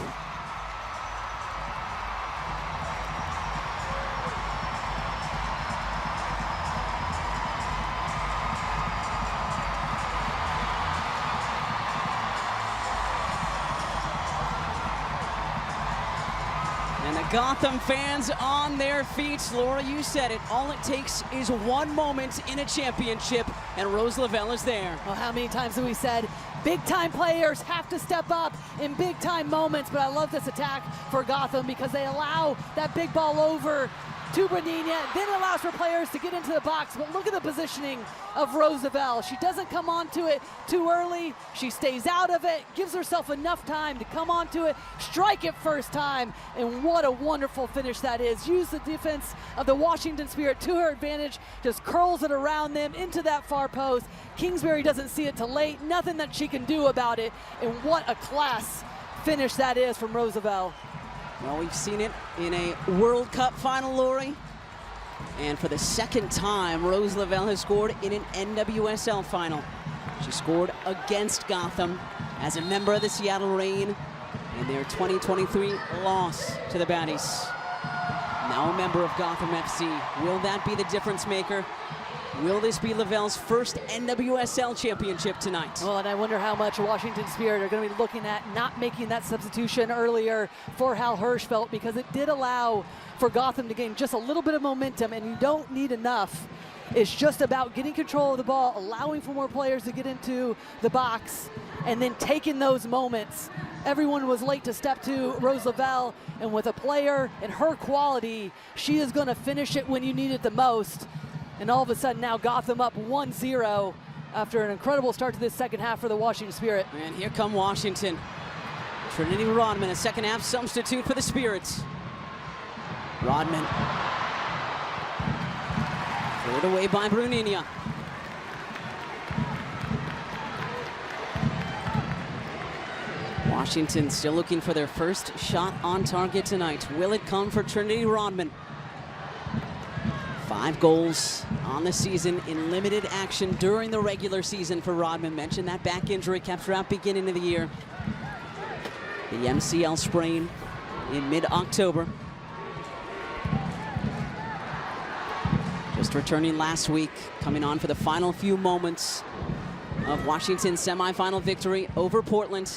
Gotham fans on their feet. Laura, you said it. All it takes is one moment in a championship, and Rose Lavelle is there. Well, how many times have we said big-time players have to step up in big-time moments? But I love this attack for Gotham because they allow that big ball over to Bernina, then allows for players to get into the box. But look at the positioning of Roosevelt. She doesn't come onto it too early. She stays out of it, gives herself enough time to come onto it, strike it first time, and what a wonderful finish that is. Use the defense of the Washington Spirit to her advantage, just curls it around them into that far post. Kingsbury doesn't see it till late, nothing that she can do about it, and what a class finish that is from Roosevelt. Well, we've seen it in a World Cup final, Lori. And for the second time, Rose Lavelle has scored in an NWSL final. She scored against Gotham as a member of the Seattle Reign in their 2023 loss to the Baddies. Now a member of Gotham FC. Will that be the difference maker? Will this be Lavelle's first NWSL championship tonight? Well, and I wonder how much Washington Spirit are going to be looking at not making that substitution earlier for Hal Hirschfeld, because it did allow for Gotham to gain just a little bit of momentum, and you don't need enough. It's just about getting control of the ball, allowing for more players to get into the box, and then taking those moments. Everyone was late to step to Rose Lavelle, and with a player and her quality, she is going to finish it when you need it the most. And all of a sudden now Gotham up 1-0 after an incredible start to this second half for the Washington Spirit. And here come Washington. Trinity Rodman, a second half substitute for the Spirits. Rodman. Cleared away by Bruninia. Washington still looking for their first shot on target tonight. Will it come for Trinity Rodman? 5 goals on the season in limited action during the regular season for Rodman. Mentioned that back injury kept her out beginning of the year. The MCL sprain in mid-October. Just returning last week, coming on for the final few moments of Washington's semifinal victory over Portland.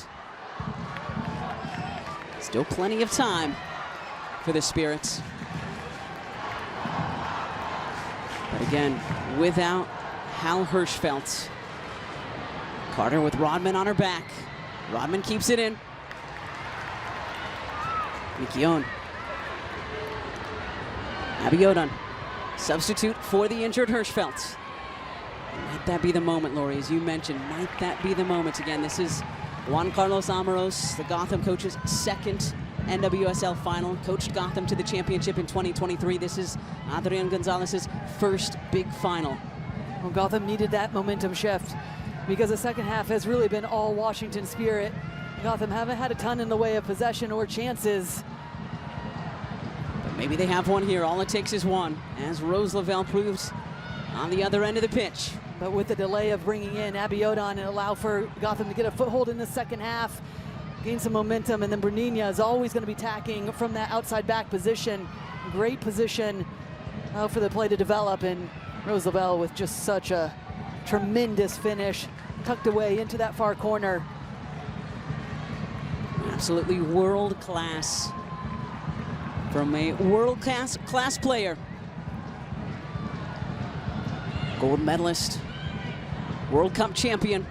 Still plenty of time for the Spirits. But again, without Hal Hirschfeld. Carter with Rodman on her back. Rodman keeps it in. Mikion. Abiodun, substitute for the injured Hirschfeld. Might that be the moment, Lori, as you mentioned, might that be the moment again? This is Juan Carlos Amaros, the Gotham coach's second NWSL final, coached Gotham to the championship in 2023. This is Adrian Gonzalez's first big final. Well, Gotham needed that momentum shift because the second half has really been all Washington Spirit. Gotham haven't had a ton in the way of possession or chances. But maybe they have one here. All it takes is one, as Rose Lavelle proves on the other end of the pitch. But with the delay of bringing in Abiodun and allow for Gotham to get a foothold in the second half, gain some momentum, and then Bernina is always going to be attacking from that outside back position. Great position for the play to develop, and Rose Lavelle with just such a tremendous finish, tucked away into that far corner. Absolutely world class from a world class player. Gold medalist, World Cup champion.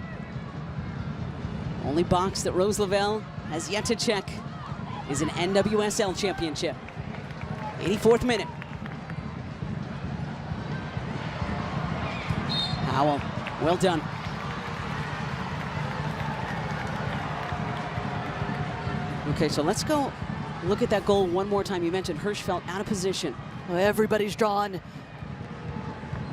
Only box that Rose Lavelle has yet to check is an NWSL championship. 84th minute. Howell, well done. Okay, so let's go look at that goal one more time. You mentioned Hirschfeld out of position. Well, everybody's drawn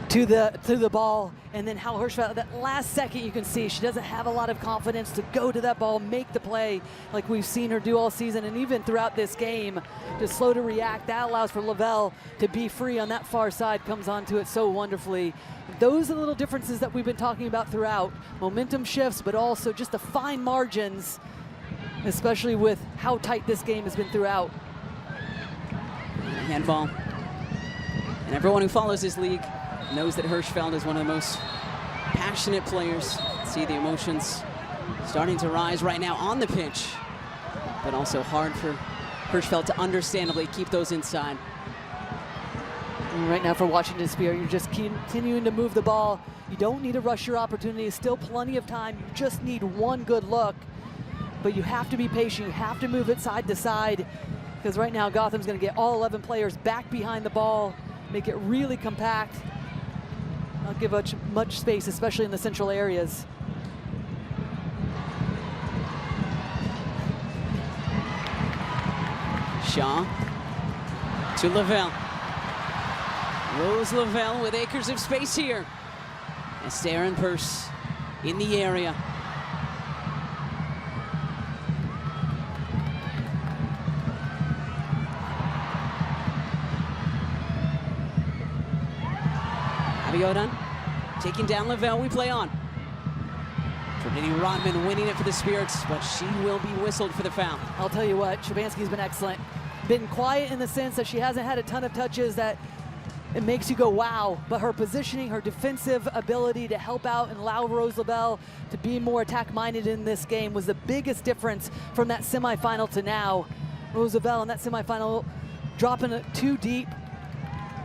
to the ball, and then Hal Hirschfeld, that last second you can see she doesn't have a lot of confidence to go to that ball, make the play like we've seen her do all season and even throughout this game. Just slow to react. That allows for Lavelle to be free on that far side, comes onto it so wonderfully. Those are the little differences that we've been talking about throughout. Momentum shifts, but also just the fine margins, especially with how tight this game has been throughout. Handball. And everyone who follows this league knows that Hirschfeld is one of the most passionate players. See the emotions starting to rise right now on the pitch, but also hard for Hirschfeld to understandably keep those inside. And right now for Washington Spirit, you're just continuing to move the ball. You don't need to rush your opportunity. Still plenty of time. You just need one good look, but you have to be patient. You have to move it side to side, because right now Gotham's going to get all 11 players back behind the ball, make it really compact, not give much space, especially in the central areas. Shaw to Lavelle. Rose Lavelle with acres of space here. Esther and Purse in the area. Abiodan taking down Lavelle, we play on. Trinity Rodman winning it for the Spirits, but she will be whistled for the foul. I'll tell you what, Shabansky's been excellent. Been quiet in the sense that she hasn't had a ton of touches that it makes you go, wow. But her positioning, her defensive ability to help out and allow Rose Lavelle to be more attack-minded in this game was the biggest difference from that semifinal to now. Rose Lavelle in that semifinal dropping it too deep.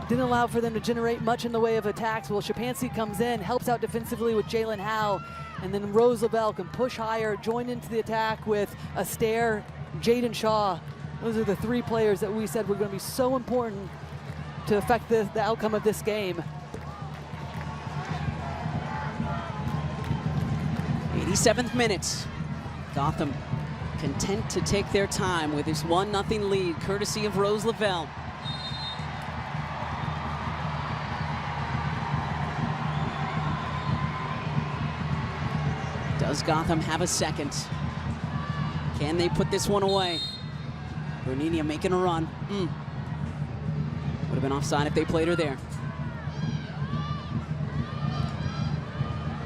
Didn't allow for them to generate much in the way of attacks. Well, Shapansky comes in, helps out defensively with Jalen Howe, and then Rose Lavelle can push higher, join into the attack with Astaire, Jaden Shaw. Those are the three players that we said were going to be so important to affect the outcome of this game. 87th minute. Gotham content to take their time with this 1-0 lead, courtesy of Rose Lavelle. Does Gotham have a second? Can they put this one away? Bernina making a run. Would have been offside if they played her there.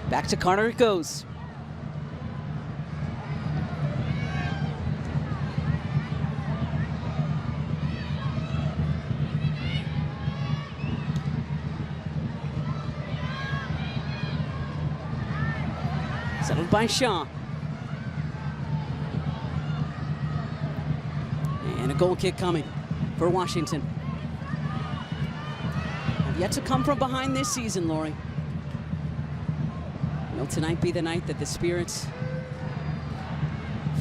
Back to Carter it goes. Settled by Shaw. And a goal kick coming for Washington. Have yet to come from behind this season, Lori. Will tonight be the night that the Spirits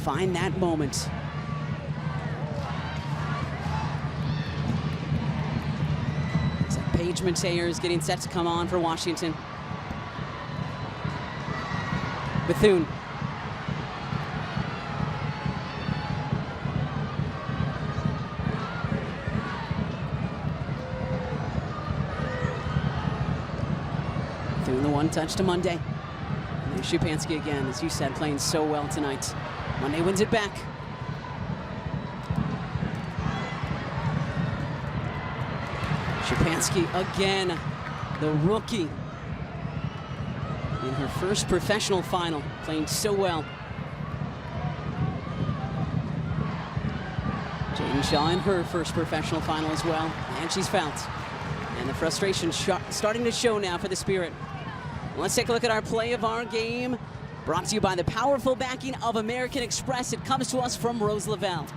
find that moment? So Paige Mateer is getting set to come on for Washington. Bethune. Bethune the one touch to Monday. And there's Shapansky again, as you said, playing so well tonight. Monday wins it back. Shapansky again, the rookie. In her first professional final, playing so well. Jaden Shaw in her first professional final as well, and she's fouled. And the frustration starting to show now for the Spirit. Let's take a look at our play of our game, brought to you by the powerful backing of American Express. It comes to us from Rose Lavelle.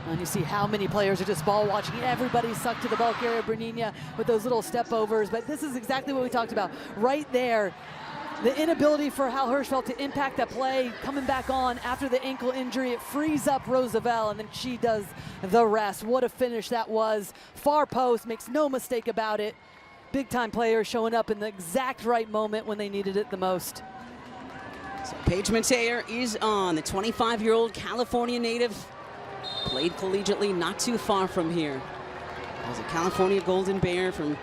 And you see how many players are just ball watching. Everybody sucked to the bulk area, Bernina, with those little step overs. But this is exactly what we talked about right there. The inability for Hal Hirschfeld to impact that play, coming back on after the ankle injury, it frees up Rose Lavelle, and then she does the rest. What a finish that was. Far post, makes no mistake about it. Big time players showing up in the exact right moment when they needed it the most. So Paige Mateer is on, the 25-year-old California native. Played collegiately not too far from here. Was a California Golden Bear from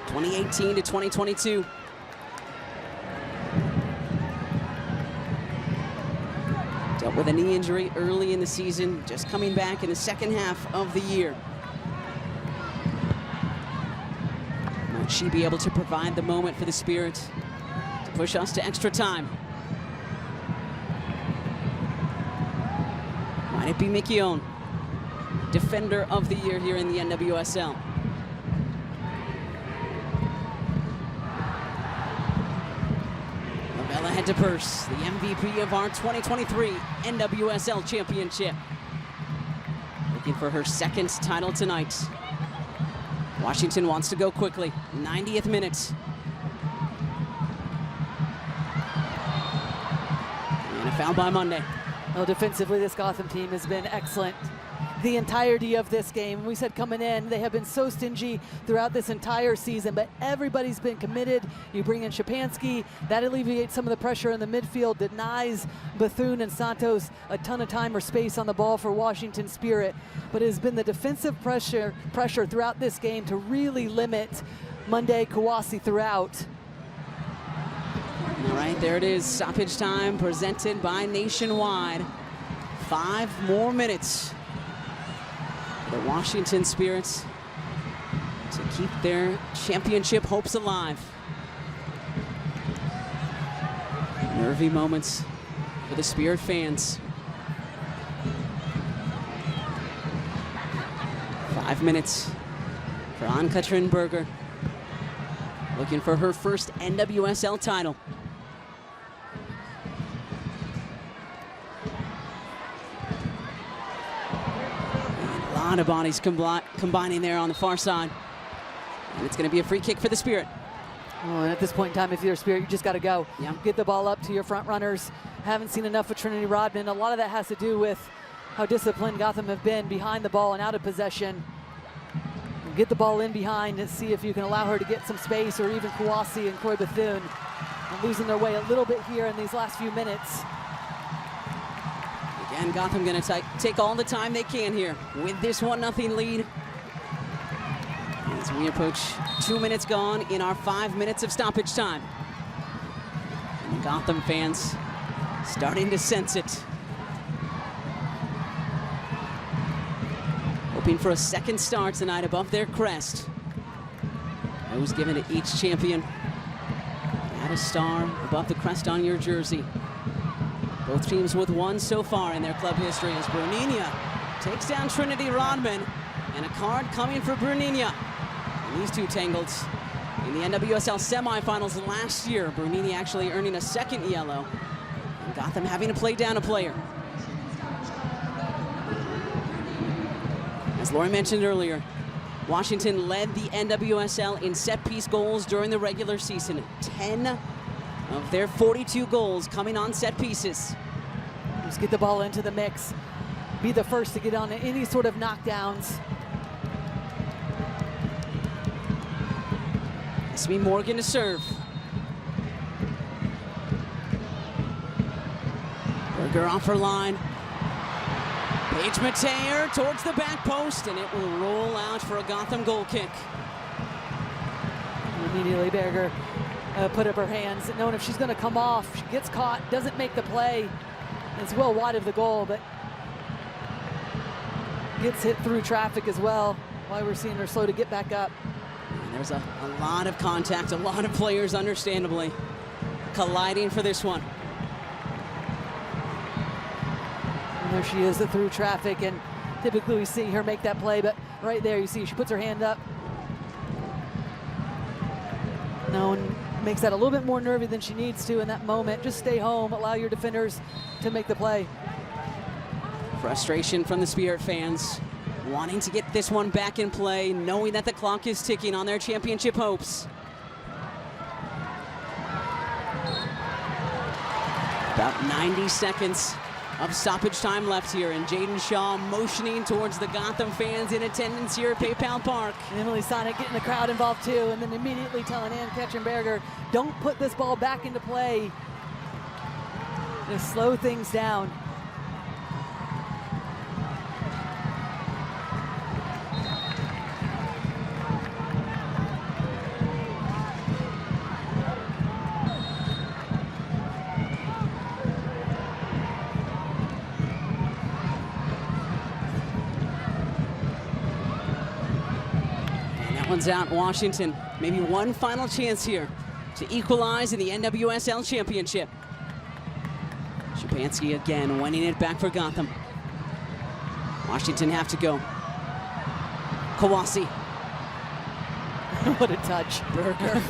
2018 to 2022. Dealt with a knee injury early in the season, just coming back in the second half of the year. Might she be able to provide the moment for the Spirit to push us to extra time? Might it be Mickey Owen, Defender of the Year here in the NWSL? Head to Purse, the MVP of our 2023 NWSL Championship. Looking for her second title tonight. Washington wants to go quickly. 90th minute. And a foul by Monday. Well, defensively, this Gotham team has been excellent. the entirety of this game. We said coming in, they have been so stingy throughout this entire season, but everybody's been committed. You bring in Szczepanski, that alleviates some of the pressure in the midfield, denies Bethune and Santos a ton of time or space on the ball for Washington Spirit, but it has been the defensive pressure throughout this game to really limit Monday Kawasi throughout. All right, there it is, stoppage time presented by Nationwide. 5 more minutes. The Washington Spirits to keep their championship hopes alive. Nervy moments for the Spirit fans. 5 minutes for Ann-Katrin Berger, looking for her first NWSL title. A lot of bodies combining there on the far side. And it's going to be a free kick for the Spirit. Oh, and at this point in time, if you're a Spirit, you just got to go. Yeah. Get the ball up to your front runners. Haven't seen enough of Trinity Rodman. A lot of that has to do with how disciplined Gotham have been behind the ball and out of possession. Get the ball in behind and see if you can allow her to get some space, or even Kawasi and Croy Bethune. And losing their way a little bit here in these last few minutes. Again, Gotham going to take all the time they can here with this 1-0 lead. As we approach 2 minutes gone in our 5 minutes of stoppage time. And Gotham fans starting to sense it. Hoping for a second star tonight above their crest. Those given to each champion. Add a star above the crest on your jersey. Both teams with one so far in their club history as Bruninia takes down Trinity Rodman, and a card coming for Bruninia. And these two tangled in the NWSL semifinals last year. Bruninia actually earning a second yellow, and Gotham having to play down a player. As Lori mentioned earlier, Washington led the NWSL in set-piece goals during the regular season. 10 of their 42 goals coming on set pieces. Just get the ball into the mix. Be the first to get on any sort of knockdowns. Esme Morgan to serve. Berger off her line. Paige Mateer towards the back post, and it will roll out for a Gotham goal kick. Immediately Berger put up her hands, knowing if she's going to come off, she gets caught, doesn't make the play. It's well wide of the goal, but gets hit through traffic as well. Why we're seeing her slow to get back up. And there's a lot of contact, a lot of players, understandably, colliding for this one. And there she is through traffic, and typically we see her make that play, but right there you see she puts her hand up. No one makes that a little bit more nervy than she needs to in that moment. Just stay home, allow your defenders to make the play. Frustration from the Spirit fans, wanting to get this one back in play, knowing that the clock is ticking on their championship hopes. About 90 seconds of stoppage time left here, and Jaden Shaw motioning towards the Gotham fans in attendance here at PayPal Park. And Emily Sonic getting the crowd involved too, and then immediately telling Ann-Katrin Berger, don't put this ball back into play. Just slow things down. One's out, Washington. Maybe one final chance here to equalize in the NWSL championship. Szczepanski again winning it back for Gotham. Washington have to go. Kawasi. What a touch. Berger.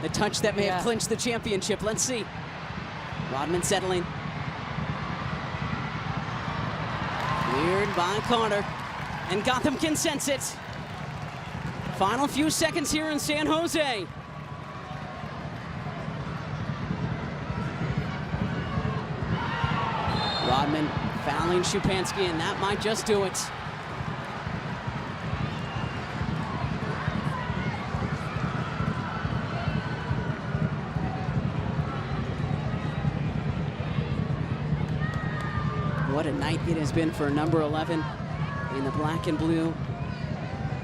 The touch that may have clinched the championship. Let's see. Rodman settling. Cleared by Carter. And Gotham can sense it. Final few seconds here in San Jose. Rodman fouling Szczepanski, and that might just do it. What a night it has been for number 11 in the black and blue.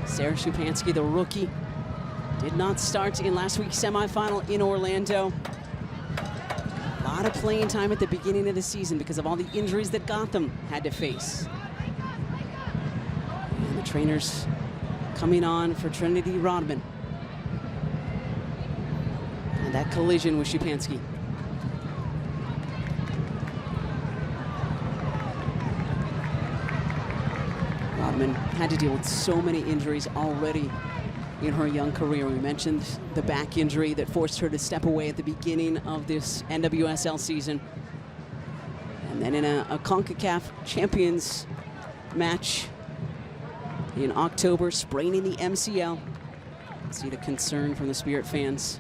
Sarah Szupansky, the rookie, did not start in last week's semifinal in Orlando. A lot of playing time at the beginning of the season because of all the injuries that Gotham had to face. And the trainers coming on for Trinity Rodman. And that collision with Szupansky. Rodman had to deal with so many injuries already in her young career. We mentioned the back injury that forced her to step away at the beginning of this NWSL season. And then in a CONCACAF Champions match in October, spraining the MCL. See the concern from the Spirit fans.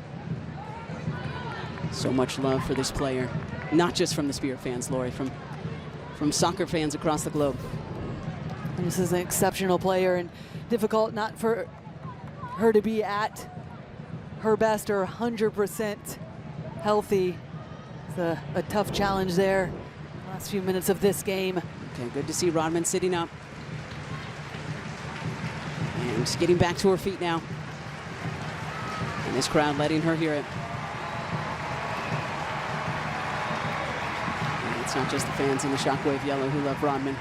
So much love for this player. Not just from the Spirit fans, Lori, from soccer fans across the globe. This is an exceptional player, and difficult not for her to be at her best or 100% healthy. It's a tough challenge there. Last few minutes of this game. Okay, good to see Rodman sitting up. And just getting back to her feet now. And this crowd letting her hear it. And it's not just the fans in the Shockwave Yellow who love Rodman.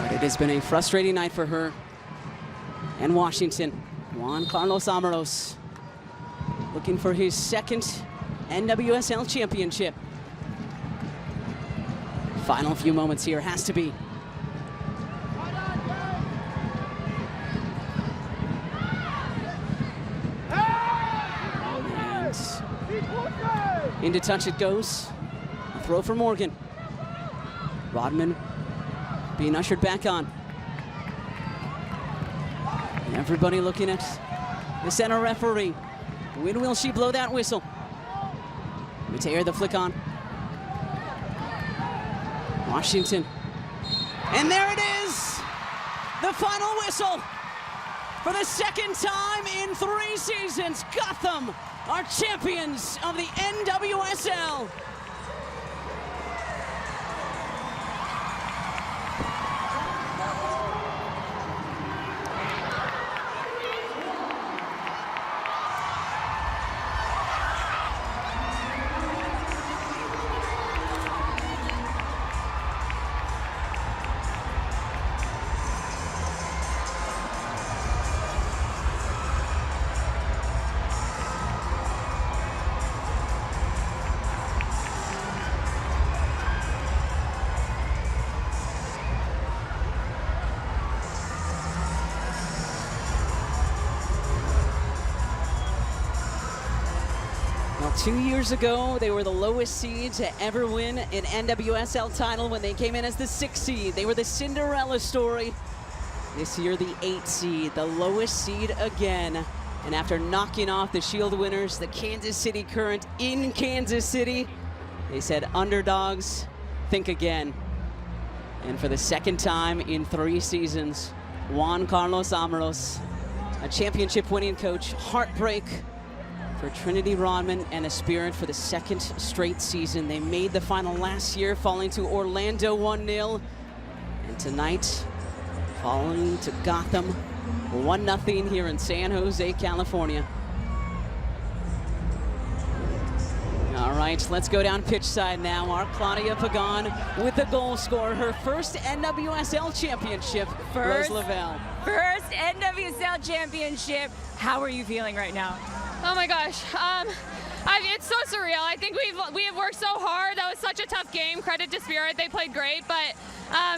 But it has been a frustrating night for her and Washington. Juan Carlos Amaros looking for his second NWSL championship. Final few moments here has to be. And into touch it goes. A throw for Morgan. Rodman being ushered back on. And everybody looking at the center referee. When will she blow that whistle? Mateer the flick on. Washington. And there it is! The final whistle! For the second time in 3 seasons, Gotham are champions of the NWSL. Well, 2 years ago, they were the lowest seed to ever win an NWSL title when they came in as the 6th seed. They were the Cinderella story. This year, the 8th seed, the lowest seed again. And after knocking off the Shield winners, the Kansas City Current in Kansas City, they said, underdogs, think again. And for the second time in 3 seasons, Juan Carlos Amaros, a championship-winning coach, heartbreak for Trinity Rodman and the Spirit for the 2nd straight season. They made the final last year, falling to Orlando 1-0. And tonight, falling to Gotham 1-0 here in San Jose, California. All right, let's go down pitch side now. Our Claudia Pagan with the goal scorer, her first NWSL championship. Rose Lavelle. First NWSL championship. How are you feeling right now? Oh my gosh, it's so surreal. I think we have worked so hard. That was such a tough game. Credit to Spirit, they played great, but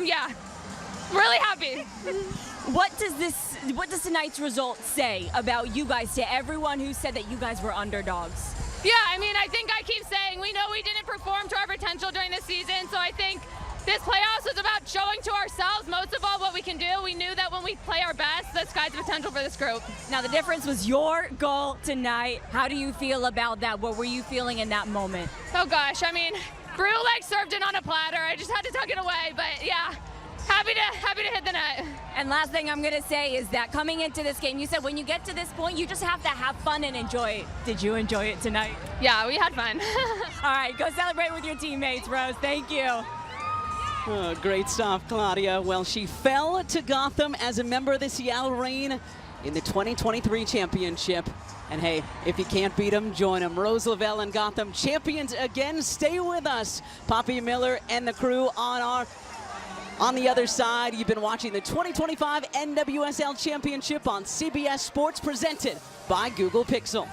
yeah, really happy. What does tonight's result say about you guys to everyone who said that you guys were underdogs? Yeah, I mean, I think I keep saying we know we didn't perform to our potential during the season, so I think this playoffs was about showing to ourselves, most of all, what we can do. We knew that when we play our best, the sky's the potential for this group. Now, the difference was your goal tonight. How do you feel about that? What were you feeling in that moment? Oh, gosh, I mean, Brew served it on a platter. I just had to tuck it away, but yeah, happy to hit the net. And last thing I'm going to say is that coming into this game, you said when you get to this point, you just have to have fun and enjoy it. Did you enjoy it tonight? Yeah, we had fun. All right, go celebrate with your teammates, Rose. Thank you. Oh, great stuff, Claudia. Well, she fell to Gotham as a member of the Seattle Reign in the 2023 championship. And hey, if you can't beat them, join them. Rose Lavelle and Gotham champions again. Stay with us. Poppy Miller and the crew on the other side. You've been watching the 2025 NWSL Championship on CBS Sports, presented by Google Pixel.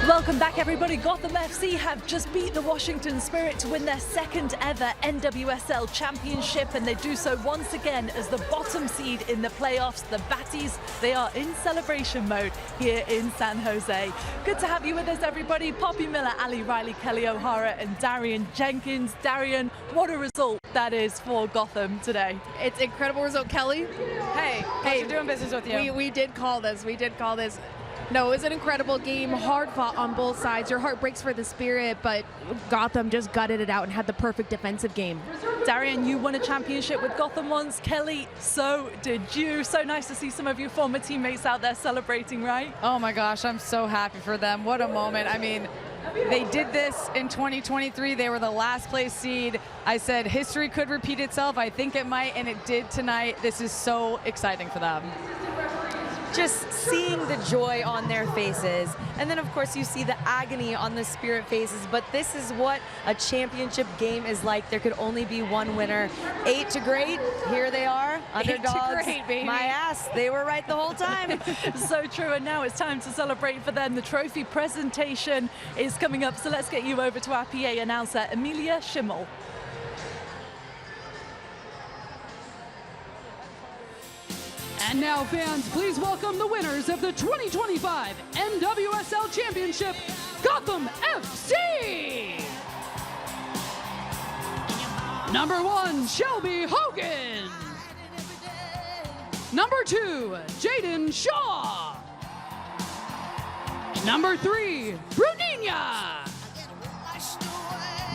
Welcome back, everybody. Gotham FC have just beat the Washington Spirit to win their second ever NWSL championship, and they do so once again as the bottom seed in the playoffs. The Batties, they are in celebration mode here in San Jose. Good to have you with us, everybody. Poppy Miller, Ali Riley, Kelley O'Hara, and Darian Jenkins. Darian, what a result that is for Gotham today. It's an incredible result, Kelley. Hey, pleasure doing business with you. We did call this. No, it was an incredible game, hard fought on both sides. Your heart breaks for the Spirit, but Gotham just gutted it out and had the perfect defensive game. Darian, you won a championship with Gotham once. Kelley, so did you. So nice to see some of your former teammates out there celebrating, right? Oh my gosh, I'm so happy for them. What a moment. I mean, they did this in 2023. They were the last place seed. I said history could repeat itself. I think it might, and it did tonight. This is so exciting for them. Just seeing the joy on their faces, and then of course you see the agony on the Spirit faces, but this is what a championship game is like. There could only be one winner. 8 to great, here they are, underdogs. 8 to great, baby. My ass, they were right the whole time. So true, and now it's time to celebrate for them. The trophy presentation is coming up, so let's get you over to our PA announcer, Amelia Schimmel. And now, fans, please welcome the winners of the 2025 NWSL Championship, Gotham FC! Number 1, Shelby Hogan. Number 2, Jaden Shaw. Number 3, Brunina.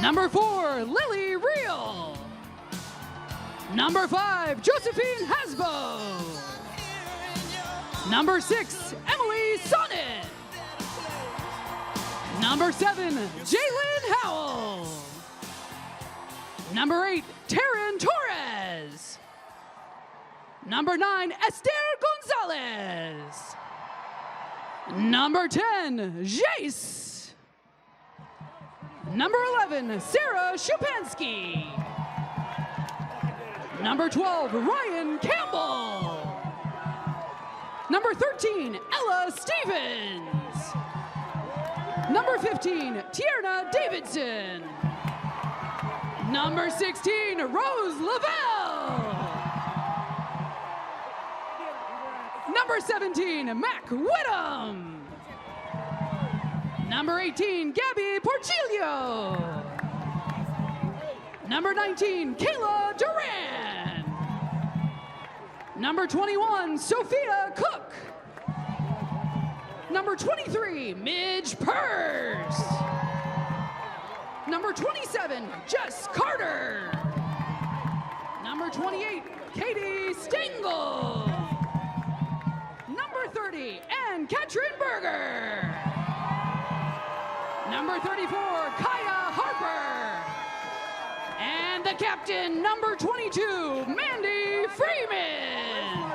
Number 4, Lily Real. Number 5, Josephine Hasbo. Number 6, Emily Sonnet. Number 7, Jalen Howell. Number 8, Taryn Torres. Number 9, Esther Gonzalez. Number 10, Jace. Number 11, Sarah Shupansky. Number 12, Ryan Campbell. Number 13, Ella Stevens. Number 15, Tierna Davidson. Number 16, Rose Lavelle. Number 17, Mac Whittam. Number 18, Gabby Porcillo. Number 19, Kayla Duran. Number 21, Sophia Cook. Number 23, Midge Purse. Number 27, Jess Carter. Number 28, Katie Stengel. Number 30, Ann Katrin Berger. Number 34, Kaya Harper. And the captain, number 22, Mandy Freeman.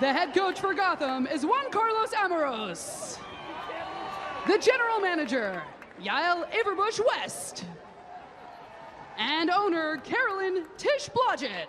The head coach for Gotham is Juan Carlos Amoros. The general manager, Yael Averbush West. And owner, Carolyn Tish Blodgett.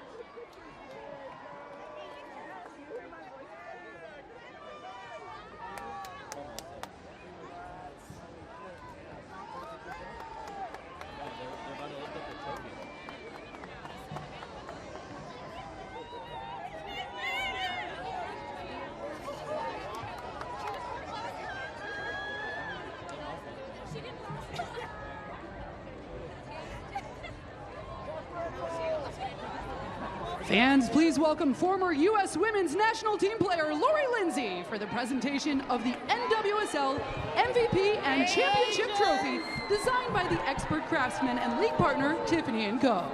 Fans, please welcome former U.S. Women's National Team player Lori Lindsay for the presentation of the NWSL MVP and Championship Trophy designed by the expert craftsman and league partner Tiffany & Co.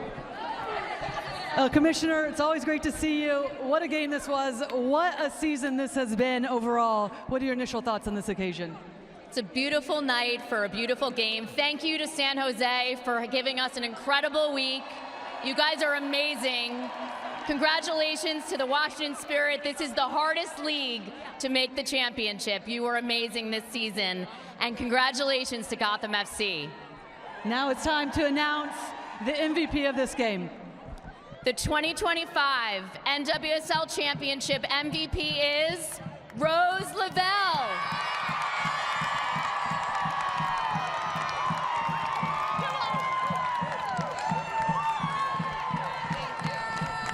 Commissioner, it's always great to see you. What a game this was. What a season this has been overall. What are your initial thoughts on this occasion? It's a beautiful night for a beautiful game. Thank you to San Jose for giving us an incredible week. You guys are amazing. Congratulations to the Washington Spirit. This is the hardest league to make the championship. You were amazing this season. And congratulations to Gotham FC. Now it's time to announce the MVP of this game. The 2025 NWSL Championship MVP is Rose Lavelle.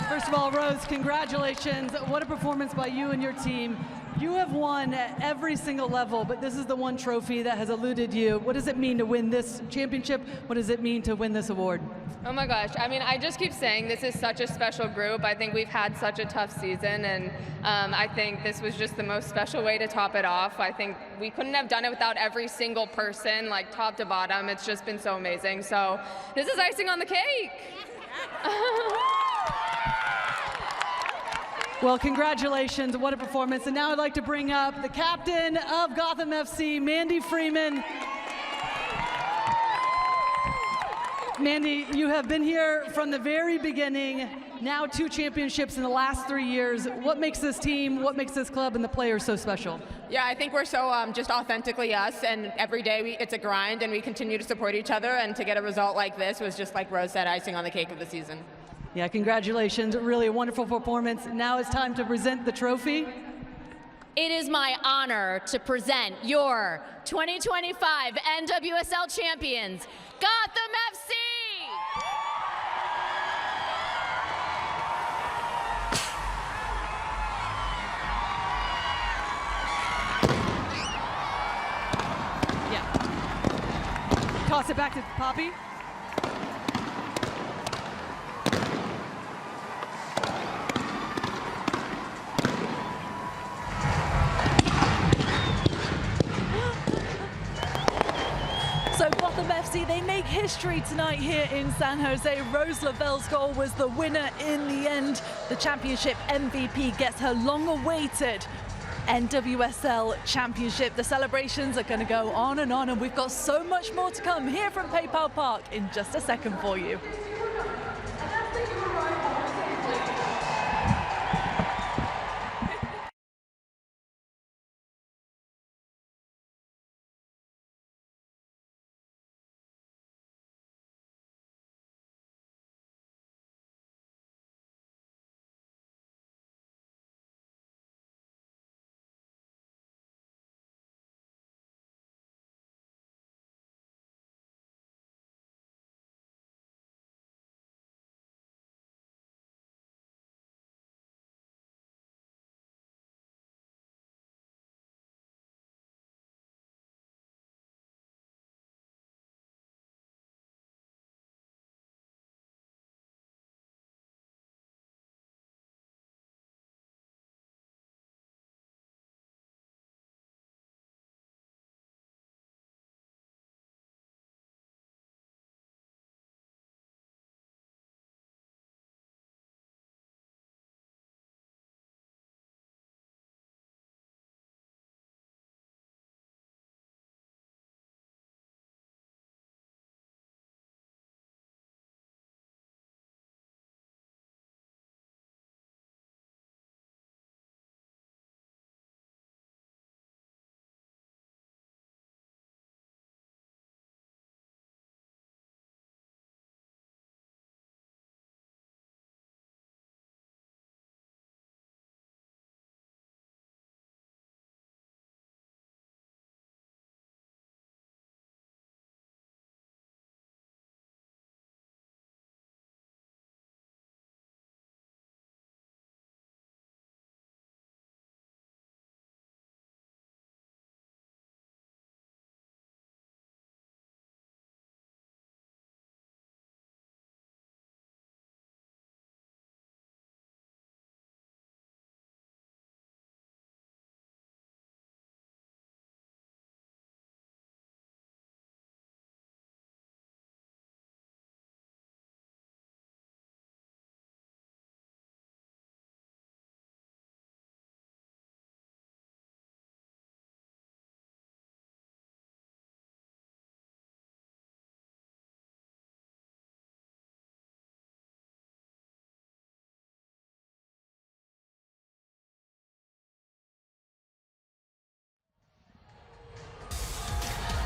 First of all, Rose, congratulations. What a performance by you and your team. You have won at every single level, but this is the one trophy that has eluded you. What does it mean to win this championship? What does it mean to win this award? Oh my gosh, I mean, I just keep saying this is such a special group. I think we've had such a tough season, and I think this was just the most special way to top it off. I think we couldn't have done it without every single person, like top to bottom. It's just been so amazing. So this is icing on the cake. Well, congratulations. What a performance. And now I'd like to bring up the captain of Gotham FC, Mandy Freeman. Mandy, you have been here from the very beginning, now 2 championships in the last 3 years. What makes this team, what makes this club and the players so special? Yeah, I think we're so just authentically us, and every day it's a grind, and we continue to support each other, and to get a result like this was just, like Rose said, icing on the cake of the season. Yeah, congratulations. Really a wonderful performance. Now it's time to present the trophy. It is my honor to present your 2025 NWSL champions, Gotham FC! Yeah. Toss it back to Poppy. they make history tonight here in San Jose. Rose Lavelle's goal was the winner in the end. The championship MVP gets her long-awaited NWSL championship. The celebrations are going to go on, and we've got so much more to come here from PayPal Park in just a second for you.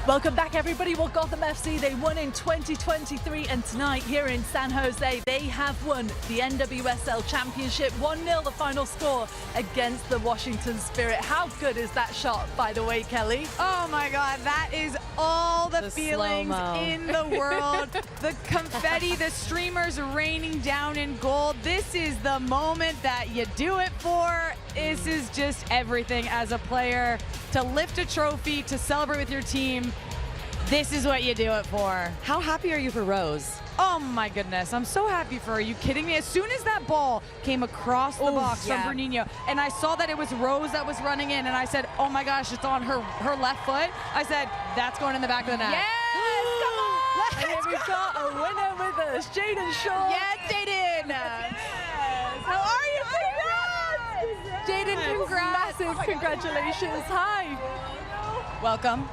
Welcome back, everybody. Well, Gotham FC, they won in 2023, and tonight here in San Jose, they have won the NWSL Championship. 1-0 the final score against the Washington Spirit. How good is that shot, by the way, Kelley? Oh my God, that is all the feelings slow-mo in the world. The confetti, the streamers raining down in gold. This is the moment that you do it for. This is just everything as a player. To lift a trophy, to celebrate with your team, this is what you do it for. How happy are you for Rose? Oh my goodness, I'm so happy for her. Are you kidding me? As soon as that ball came across the box from Bruninho, and I saw that it was Rose that was running in, and I said, oh my gosh, it's on her left foot. I said, that's going in the back of the net. Yes, come on! And here we've got a winner with us, Jaden Shaw. Yes, Jaden! Yes. How are you? Congrats! Jaden, congrats! Massive congratulations. Hi. Welcome.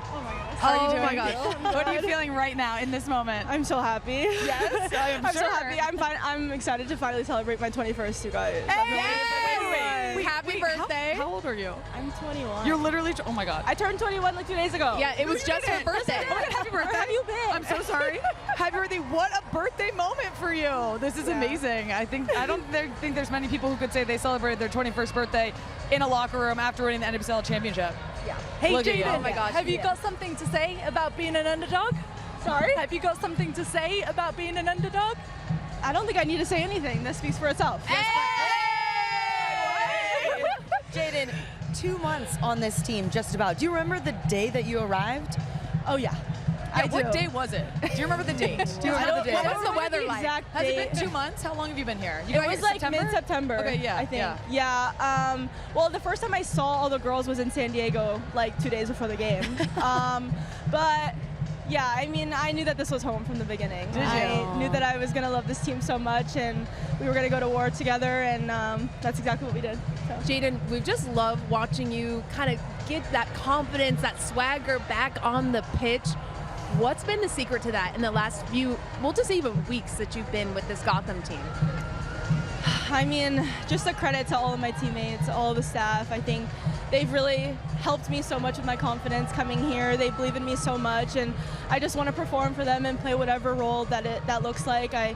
How are you doing? Oh my gosh. What are you feeling right now in this moment? I'm so happy. Yes, I'm so happy. I'm excited to finally celebrate my 21st, you guys. Wait. Happy birthday. How old are you? I'm 21. You're literally, oh my God. I turned 21 like 2 days ago. Yeah, it was just her birthday. Oh my God, happy birthday. Where have you been? I'm so sorry. Happy birthday. What a birthday moment for you. This is amazing. I don't think there's many people who could say they celebrated their 21st birthday in a locker room after winning the NWSL championship. Yeah. Hey, Look at you. Jaden, Oh my gosh, have you got something to say about being an underdog? Sorry? Have you got something to say about being an underdog? I don't think I need to say anything. This speaks for itself. Jaden, 2 months on this team, just about. Do you remember the day that you arrived? Oh, yeah. What day was it? Do you remember the date? Do you remember the date? What was the weather like? Has it been 2 months? How long have you been here? It was like mid-September. Okay, yeah. I think. Yeah. Well, the first time I saw all the girls was in San Diego, like 2 days before the game. But Yeah, I mean, I knew that this was home from the beginning. Did you? I knew that I was going to love this team so much, and we were going to go to war together, and that's exactly what we did. So. Jaden, we've just loved watching you kind of get that confidence, that swagger back on the pitch. What's been the secret to that in the last few, we'll just say even weeks that you've been with this Gotham team? I mean, just a credit to all of my teammates, all of the staff. I think they've really helped me so much with my confidence coming here. They believe in me so much, and I just want to perform for them and play whatever role that looks like. I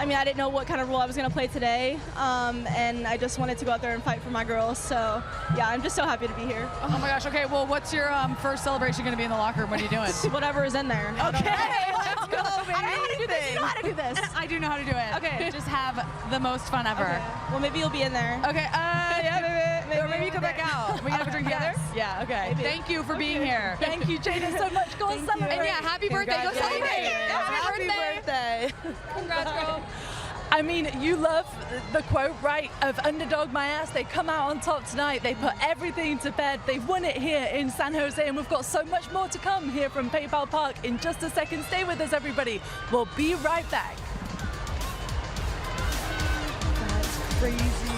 mean, I didn't know what kind of role I was going to play today, and I just wanted to go out there and fight for my girls. So, yeah, I'm just so happy to be here. Oh my gosh. Okay, well, what's your first celebration going to be in the locker room? What are you doing? Whatever is in there. Okay, let's go, baby. I don't know how to do this. You know how to do this. I do know how to do it. Okay. Just have the most fun ever. Okay. Well, maybe you'll be in there. Okay. Yeah, maybe. Or maybe you come back out. We can have a drink together? Yeah, okay. Maybe. Thank you for being here. Thank you, Jaden, so much. Go and celebrate. And yeah, happy birthday. Go celebrate. Happy birthday. Congrats, girl. I mean, you love the quote, right, of underdog my ass. They come out on top tonight. They put everything to bed. They've won it here in San Jose, and we've got so much more to come here from PayPal Park in just a second. Stay with us, everybody. We'll be right back. That's crazy.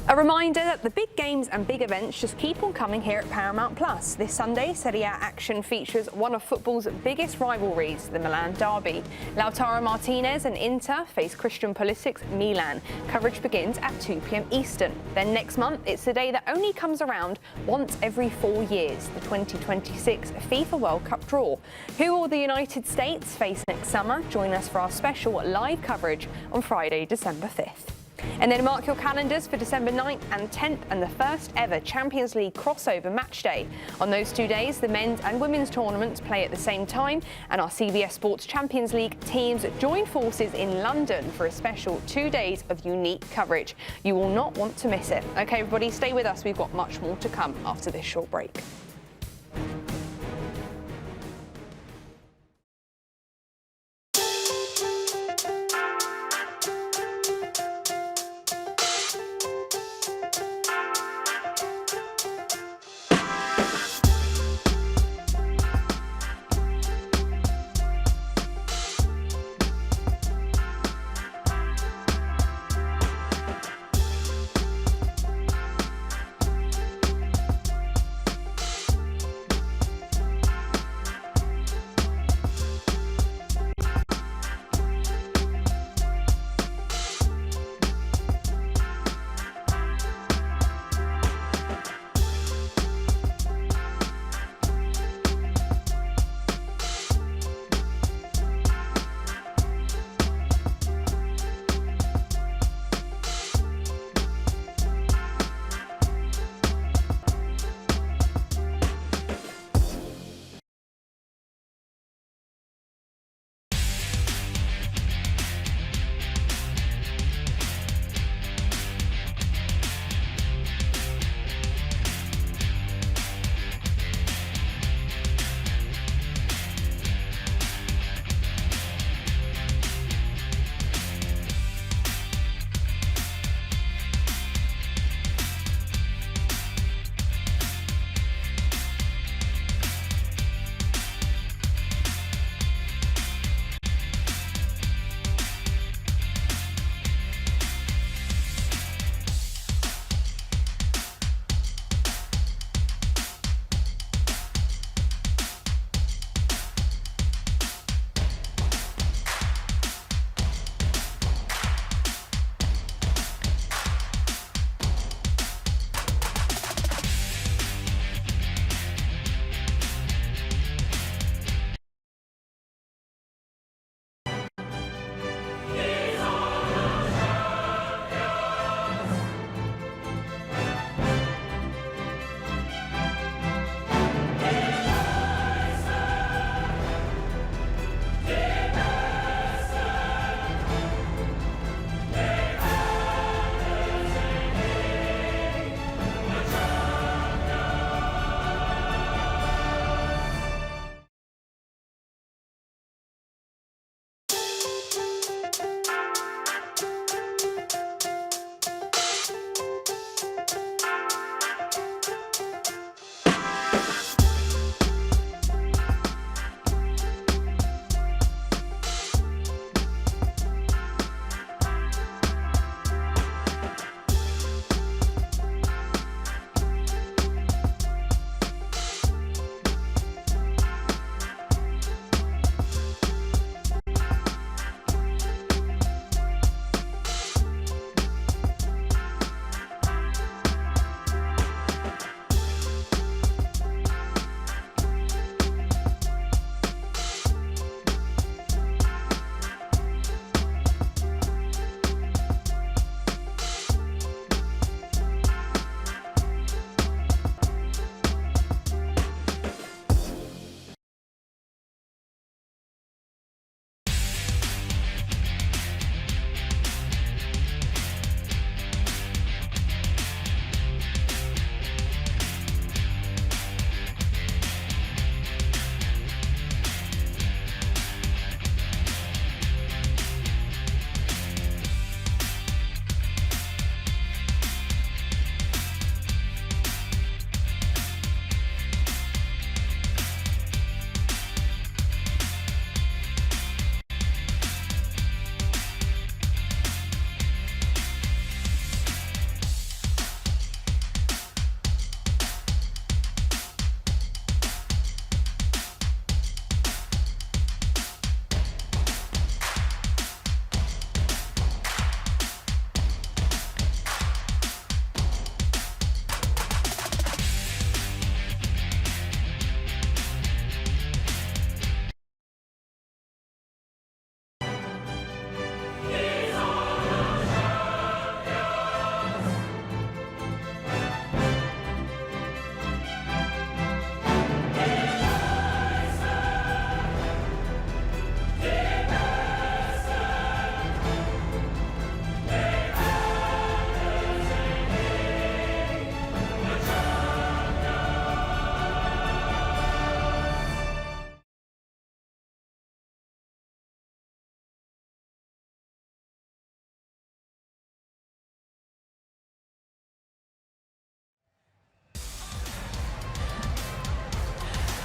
A reminder that the big games and big events just keep on coming here at Paramount Plus. This Sunday, Serie A action features one of football's biggest rivalries, the Milan derby. Lautaro Martinez and Inter face Christian Pulisic's Milan. Coverage begins at 2 p.m. Eastern. Then next month, it's the day that only comes around once every 4 years, the 2026 FIFA World Cup draw. Who will the United States face next summer? Join us for our special live coverage on Friday, December 5th. And then mark your calendars for December 9th and 10th and the first ever Champions League crossover match day. On those 2 days, the men's and women's tournaments play at the same time, and our CBS Sports Champions League teams join forces in London for a special 2 days of unique coverage. You will not want to miss it. Okay, everybody, stay with us. We've got much more to come after this short break.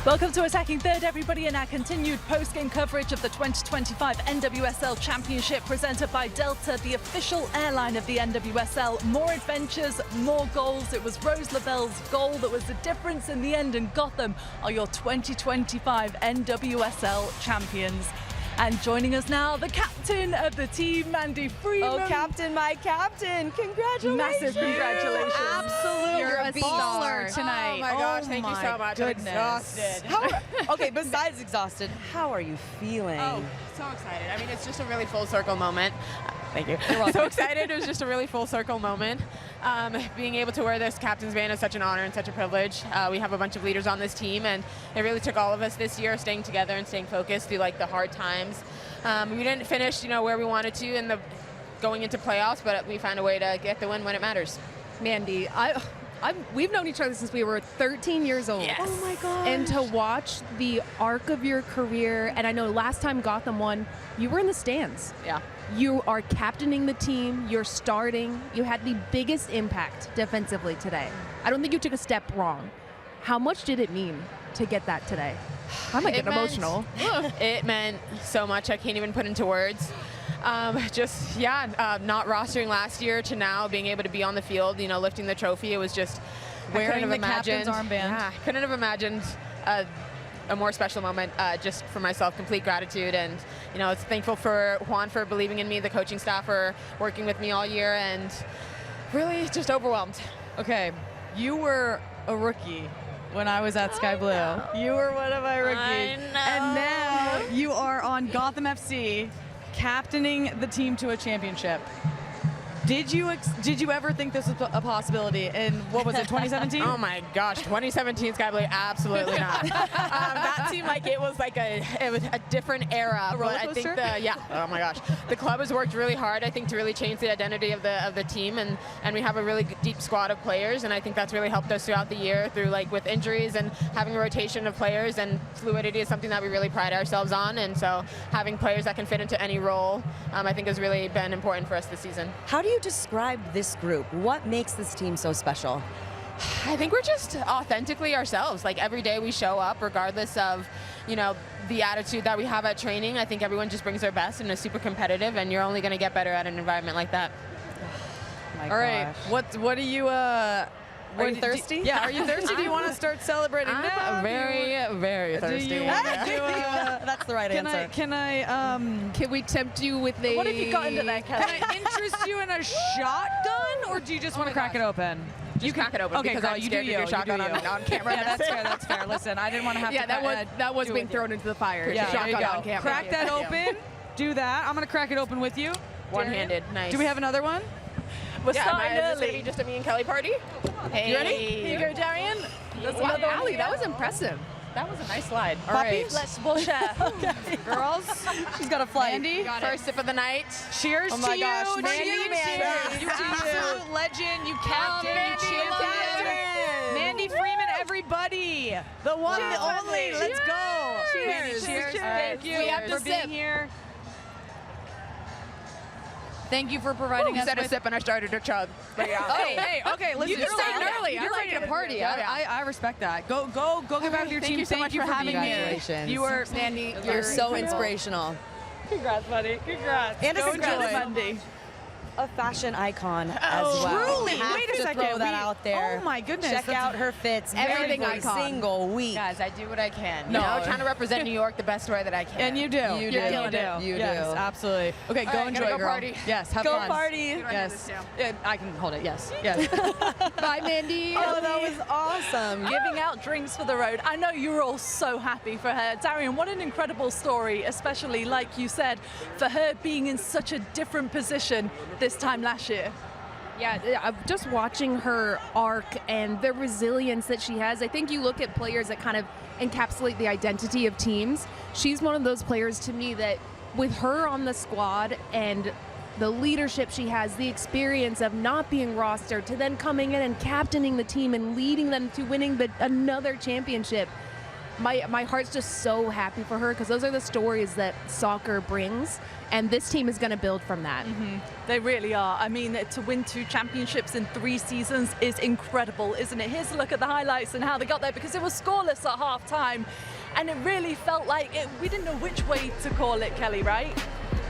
Welcome to Attacking Third, everybody, in our continued post-game coverage of the 2025 NWSL Championship presented by Delta, the official airline of the NWSL. More adventures, more goals. It was Rose Lavelle's goal that was the difference in the end, and Gotham are your 2025 NWSL champions. And joining us now, the captain of the team, Mandy Freeman. Oh, captain, my captain. Congratulations. Massive congratulations. Absolutely. You're a baller tonight. Oh my gosh, thank you so much. Goodness. I'm exhausted. Okay, besides exhausted, how are you feeling? Oh, so excited. I mean, it's just a really full circle moment. Thank you. You're welcome. So excited. It was just a really full circle moment. Being able to wear this captain's band is such an honor and such a privilege. We have a bunch of leaders on this team, and it really took all of us this year staying together and staying focused through like the hard times. We didn't finish, where we wanted to in the going into playoffs, but we found a way to get the win when it matters. Mandy, we've known each other since we were 13 years old. Yes. Oh my gosh. And to watch the arc of your career, and I know last time Gotham won, you were in the stands. Yeah. You are captaining the team, you're starting, you had the biggest impact defensively today. I don't think you took a step wrong. How much did it mean to get that today? I might get emotional. It meant so much I can't even put into words. Not rostering last year to now being able to be on the field, lifting the trophy. It was just wearing the captain's armband. Yeah, I couldn't have imagined a more special moment just for myself. Complete gratitude, and it's thankful for Juan for believing in me, the coaching staff for working with me all year, and really just overwhelmed. Okay, you were a rookie when I was at Sky Blue. You were one of my rookies. I know. And now you are on Gotham FC, captaining the team to a championship. Did you ever think this was a possibility in, what was it, 2017? Oh my gosh, 2017 Sky Blue, absolutely not. That seemed like it was a different era. A roller but I think coaster? oh my gosh. The club has worked really hard, I think, to really change the identity of the team, and we have a really deep squad of players, and I think that's really helped us throughout the year through with injuries and having a rotation of players, and fluidity is something that we really pride ourselves on, and so having players that can fit into any role, I think has really been important for us this season. How do you describe this group? What makes this team so special? I think we're just authentically ourselves. Every day we show up regardless of, the attitude that we have at training. I think everyone just brings their best and is super competitive, and you're only going to get better at an environment like that. All right, what do you Are you thirsty? Yeah, are you thirsty? Do you want to start celebrating now? I'm very, very thirsty. Do you want to do That's the right answer. Can we tempt you with a... What have you got into that, Kelley? Can I interest you in a shotgun, or do you just want to crack it open? You crack it open because I'm scared to do shotgun on camera. Yeah, that's fair. Listen, I didn't want to have to. that was being thrown into the fire. Yeah, there you shotgun go. on camera. Crack that open. Do that. I'm going to crack it open with you. One-handed. Nice. Do we have another one? We're starting is this early. going to be just a me and Kelley party? Hey. You ready? Here you go, Darian. Wow, Allie, that was impressive. That was a nice slide. All right. We'll share. Girls, she's got a flight. Mandy, first sip of the night. Cheers Oh my to you. gosh, Mandy, Cheers, Mandy. you absolute legend. You captain, Mandy, you champion. Mandy Freeman, everybody. The one, the only. Let's go. Cheers. Cheers. Cheers. Thank you We have to for being sip. here. Thank you for providing us Instead of with... sip and I started to chug. Hey, okay, listen. You started early. You're I ready like to it. party. Yeah. I respect that. Go get back to your Thank team. you so much for having me. Congratulations. You were, Mandy, You're so inspirational. Congrats, buddy. Congrats. And a Go congrats, enjoy. Mandy. A fashion icon as well. Truly. Have Wait a to second. throw that out there. Oh my goodness. Check out her fits Everything every icon. single week. Guys, I do what I can. No. Trying to represent New York the best way that I can. And you do. You do. You do. Yes, absolutely. Okay, go right, enjoy, gotta go girl. party. Yes, have Go fun. party. Yes. Yeah, I can hold it. Yes. Yes. Bye, Mandy. Oh, that was awesome. Giving out drinks for the road. I know you were all so happy for her. Darian, what an incredible story, especially, like you said, for her being in such a different position this time last year. Yeah, just watching her arc and the resilience that she has. I think you look at players that kind of encapsulate the identity of teams. She's one of those players to me that with her on the squad and the leadership she has, the experience of not being rostered to then coming in and captaining the team and leading them to winning another championship. my heart's just so happy for her because those are the stories that soccer brings, and this team is going to build from that. They really are. I mean, to win 2 championships in 3 seasons is incredible, isn't it? Here's a look at the highlights and how they got there, because it was scoreless at half-time, and it really felt like we didn't know which way to call it, Kelley, right?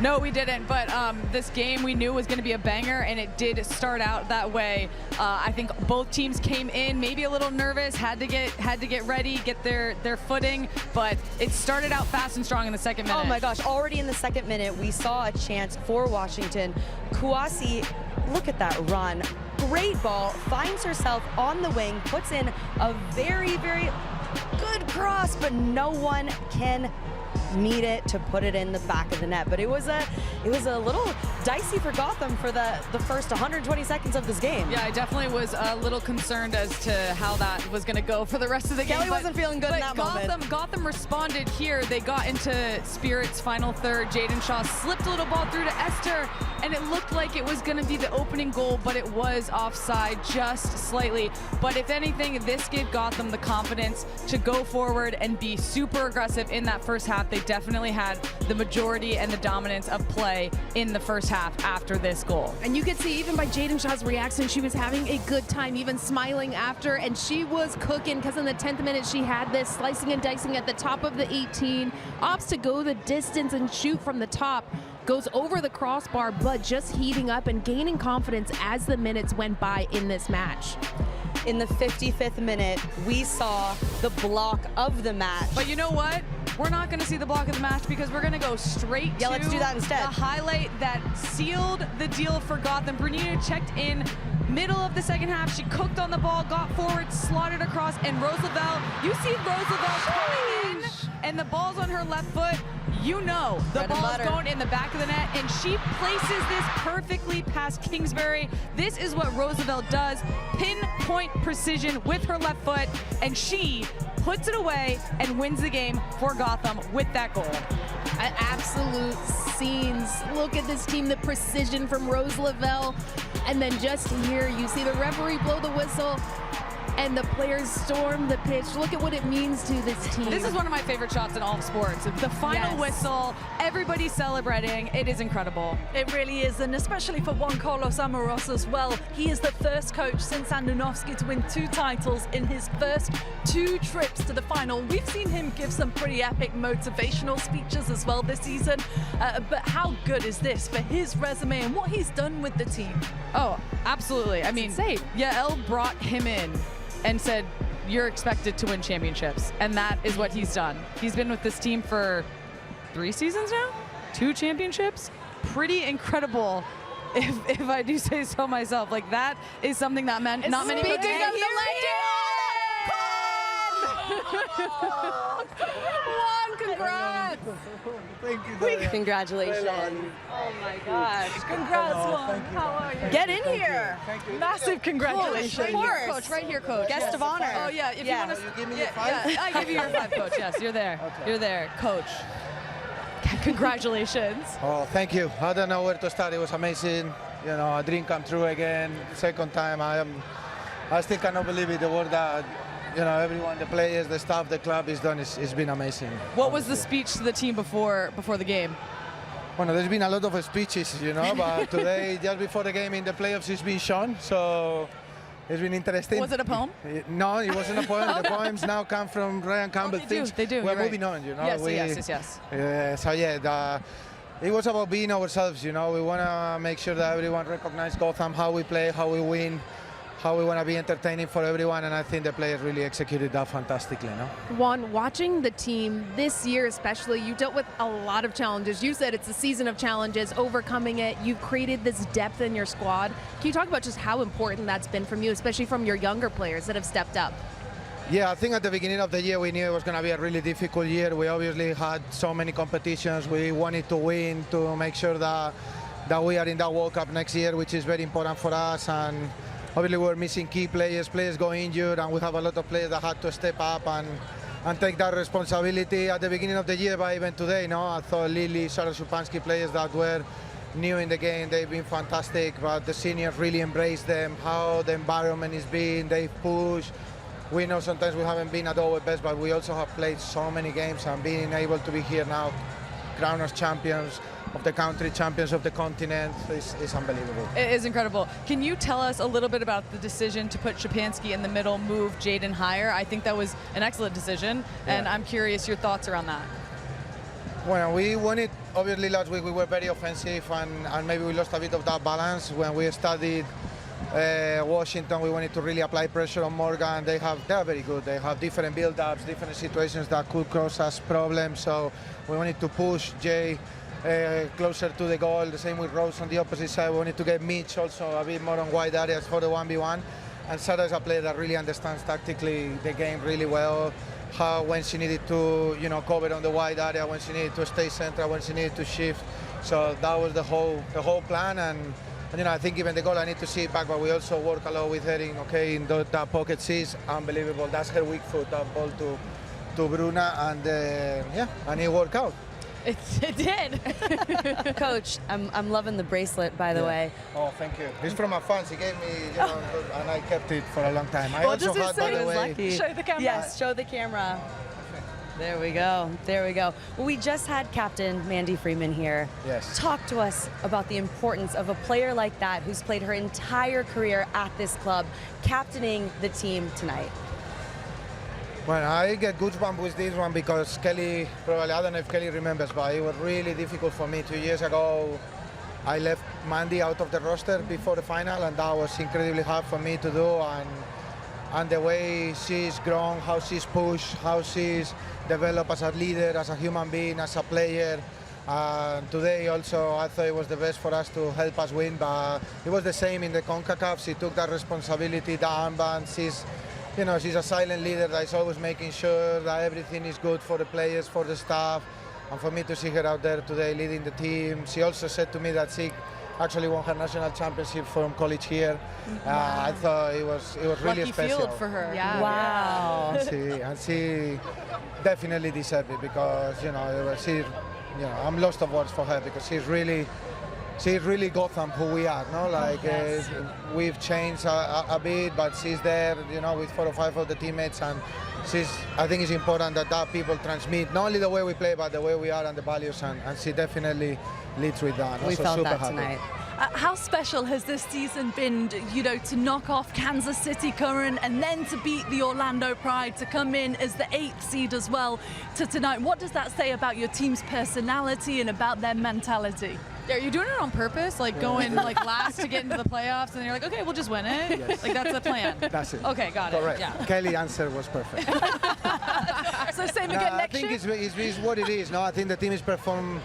No, we didn't, but this game we knew was going to be a banger, and it did start out that way. I think both teams came in maybe a little nervous, had to get ready, get their footing, but it started out fast and strong in the second minute. Oh my gosh, already in the second minute, we saw a chance for Washington. Kouassi, look at that run. Great ball, finds herself on the wing, puts in a very, very good cross, but no one can meet it to put it in the back of the net. But it was a little dicey for Gotham for the first 120 seconds of this game. Yeah, I definitely was a little concerned as to how that was going to go for the rest of the game. Kelley wasn't feeling good in that moment. Gotham responded here. They got into Spirit's final third. Jaden Shaw slipped a little ball through to Esther, and it looked like it was going to be the opening goal, but it was offside just slightly. But if anything, this gave Gotham the confidence to go forward and be super aggressive in that first half. They definitely had the majority and the dominance of play in the first half after this goal. And you could see even by Jaden Shaw's reaction, she was having a good time, even smiling after, and she was cooking because in the 10th minute she had this slicing and dicing at the top of the 18, opts to go the distance and shoot from the top, goes over the crossbar, but just heating up and gaining confidence as the minutes went by in this match. In the 55th minute, we saw the block of the match. But you know what? We're not going to see the block of the match because we're going to go straight to let's do that instead. The highlight that sealed the deal for Gotham. Brunino checked in middle of the second half. She cooked on the ball, got forward, slotted across, and Rose Lavelle, you see Rose Lavelle coming in, and the ball's on her left foot. You know the ball's going in the back of the net, and she places this perfectly past Kingsbury. This is what Roosevelt does, pinpoint precision with her left foot, and she puts it away and wins the game for Gotham with that goal. Absolute scenes. Look at this team, the precision from Rose Lavelle. And then just here, you see the referee blow the whistle and the players storm the pitch. Look at what it means to this team. This is one of my favorite shots in all of sports. The final whistle, everybody celebrating. It is incredible. It really is, and especially for Juan Carlos Amoros as well. He is the first coach since Andonovski to win 2 titles in his first 2 trips to the final. We've seen him give some pretty epic motivational speeches as well this season, but how good is this for his resume and what he's done with the team? Oh, absolutely. I mean, Yael brought him in and said, you're expected to win championships. And that is what he's done. He's been with this team for 3 seasons now? 2 championships? Pretty incredible, if I do say so myself. Like, that is something that not many people do. Juan, congrats! Thank you, Darian. Congratulations. Oh my gosh. Congrats, Juan. How are you? Get in here. Thank you. Massive congratulations. Right here, coach. Right here, coach. Guest of honor. Oh, yeah. If you want to give me your 5? I give you your 5, coach. Yes, you're there. Okay. You're there, coach. Congratulations. Oh, thank you. I don't know where to start. It was amazing. You know, a dream come true again. Second time. I still cannot believe it. The work that, you know, everyone, the players, the staff, the club has done, it's been amazing. What was the speech to the team before the game? Well, there's been a lot of speeches, you know, but today, just before the game in the playoffs, it's been shown. So it's been interesting. Was it a poem? No, it wasn't a poem. The poems now come from Ryan Campbell. They do. We're moving on, you know. Yes. So yeah, it was about being ourselves, you know. We want to make sure that everyone recognizes Gotham, how we play, how we win, how we want to be entertaining for everyone, and I think the players really executed that fantastically. No? Juan, watching the team this year especially, you dealt with a lot of challenges. You said it's a season of challenges, overcoming it. You've created this depth in your squad. Can you talk about just how important that's been from you, especially from your younger players that have stepped up? Yeah, I think at the beginning of the year we knew it was going to be a really difficult year. We obviously had so many competitions. We wanted to win to make sure that we are in that World Cup next year, which is very important for us. And obviously we're missing key players go injured, and we have a lot of players that had to step up and take that responsibility at the beginning of the year, but even today, no? I thought Lily, Sarah Supansky, players that were new in the game, they've been fantastic, but the seniors really embraced them, how the environment is being, they've pushed. we know sometimes we haven't been at our best, but we also have played so many games, and being able to be here now, crowned as champions of the country, champions of the continent, is unbelievable. It is incredible. Can you tell us a little bit about the decision to put Szczepanski in the middle, move Jaden higher? I think that was an excellent decision, and I'm curious your thoughts around that. Well, we won it, obviously last week we were very offensive, and maybe we lost a bit of that balance. When we studied Washington, we wanted to really apply pressure on Morgan. They are very good. They have different build-ups, different situations that could cause us problems. So we wanted to push Jay closer to the goal. The same with Rose on the opposite side. We wanted to get Mitch also a bit more on wide areas for the 1v1. And Sarah is a player that really understands tactically the game really well. How when she needed to, cover on the wide area, when she needed to stay central, when she needed to shift. So that was the whole plan. And I think even the goal, I need to see it back, but we also work a lot with her in that pocket. She's unbelievable. That's her weak foot, that ball to Bruna, and and it worked out. It did. Coach, I'm loving the bracelet, by the way. Oh, thank you. It's from my fans. He gave me, and I kept it for a long time. I also had, by the way. Show the camera. Yes, show the camera. There we go. There we go. Well, we just had Captain Mandy Freeman here. Yes. Talk to us about the importance of a player like that who's played her entire career at this club, captaining the team tonight. Well, I get goosebumps with this one because Kelley, probably, I don't know if Kelley remembers, but it was really difficult for me. 2 years ago, I left Mandy out of the roster before the final, and that was incredibly hard for me to do. And the way she's grown, how she's pushed, how she's developed as a leader, as a human being, as a player. Today also, I thought it was the best for us to help us win, but it was the same in the CONCACAF. She took that responsibility, the armband. She's a silent leader that is always making sure that everything is good for the players, for the staff, and for me to see her out there today leading the team. She also said to me that she actually won her national championship from college here. I thought it was really Lucky special. field for her. Yeah. Wow. And she definitely deserved it because I'm lost of words for her because she's really Gotham who we are, no? Like we've changed a bit, but she's there, with 4 or 5 of the teammates, and I think it's important that people transmit not only the way we play, but the way we are and the values, and she definitely leads with that. We felt super that happy. tonight. How special has this season been, to knock off Kansas City Current and then to beat the Orlando Pride, to come in as the 8th seed as well to tonight? What does that say about your team's personality and about their mentality? Are you doing it on purpose? Like going last to get into the playoffs, and you're like, okay, we'll just win it? Yes. Like that's the plan? That's it. Okay, got Correct. it. Yeah. Kelley's answer was perfect. So same again next year? I think it's what it is. No, I think the team is performed.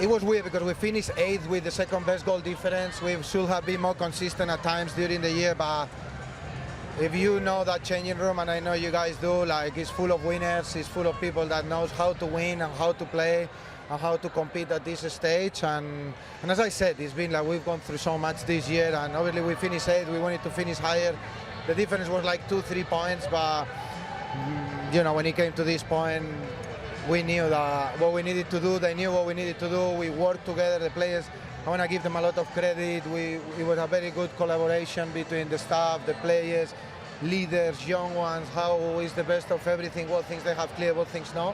It was weird because we finished 8th with the second best goal difference. We should have been more consistent at times during the year, but if you know that changing room, and I know you guys do, it's full of winners, it's full of people that knows how to win and how to play and how to compete at this stage. And as I said, it's been we've gone through so much this year, and obviously we finished 8th, we wanted to finish higher. The difference was 2-3 points, but when it came to this point, we knew that what we needed to do, they knew what we needed to do. We worked together, the players, I want to give them a lot of credit. It was a very good collaboration between the staff, the players, leaders, young ones, how is the best of everything, what things they have clear, what things no.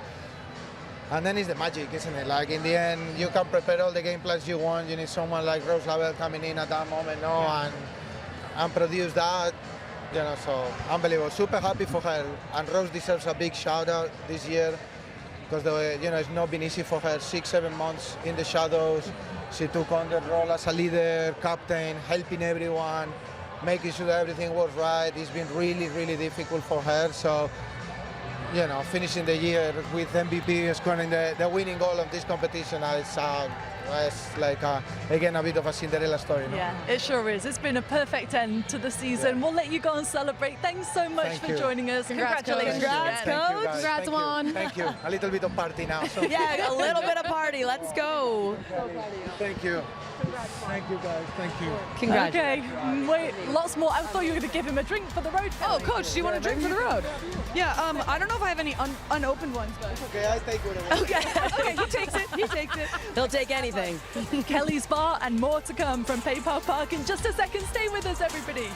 And then it's the magic, isn't it? In the end, you can prepare all the game plans you want. You need someone like Rose Lavelle coming in at that moment, and produce that. So unbelievable. Super happy for her. And Rose deserves a big shout out this year because it's not been easy for her. 6-7 months in the shadows. She took on the role as a leader, captain, helping everyone, making sure that everything was right. It's been really, really difficult for her. So, finishing the year with MVP, scoring the winning goal of this competition, it's again a bit of a Cinderella story. No? Yeah, it sure is. It's been a perfect end to the season. Yeah. We'll let you go and celebrate. Thanks so much for joining us. Congratulations. Congrats, Coach. Congrats, Juan. Thank you. A little bit of party now. So. Yeah, a little bit of party. Let's go. Thank you. Thank you, guys. Thank you. Congratulations. Okay, wait, lots more. I thought you were going to give him a drink for the road. Oh, Coach, do you want a drink for the road? Yeah, I don't know if I have any unopened ones, but... Okay, I take one. Okay, he takes it. He takes it. He'll take anything. Kelley's Bar and more to come from PayPal Park in just a second. Stay with us, everybody.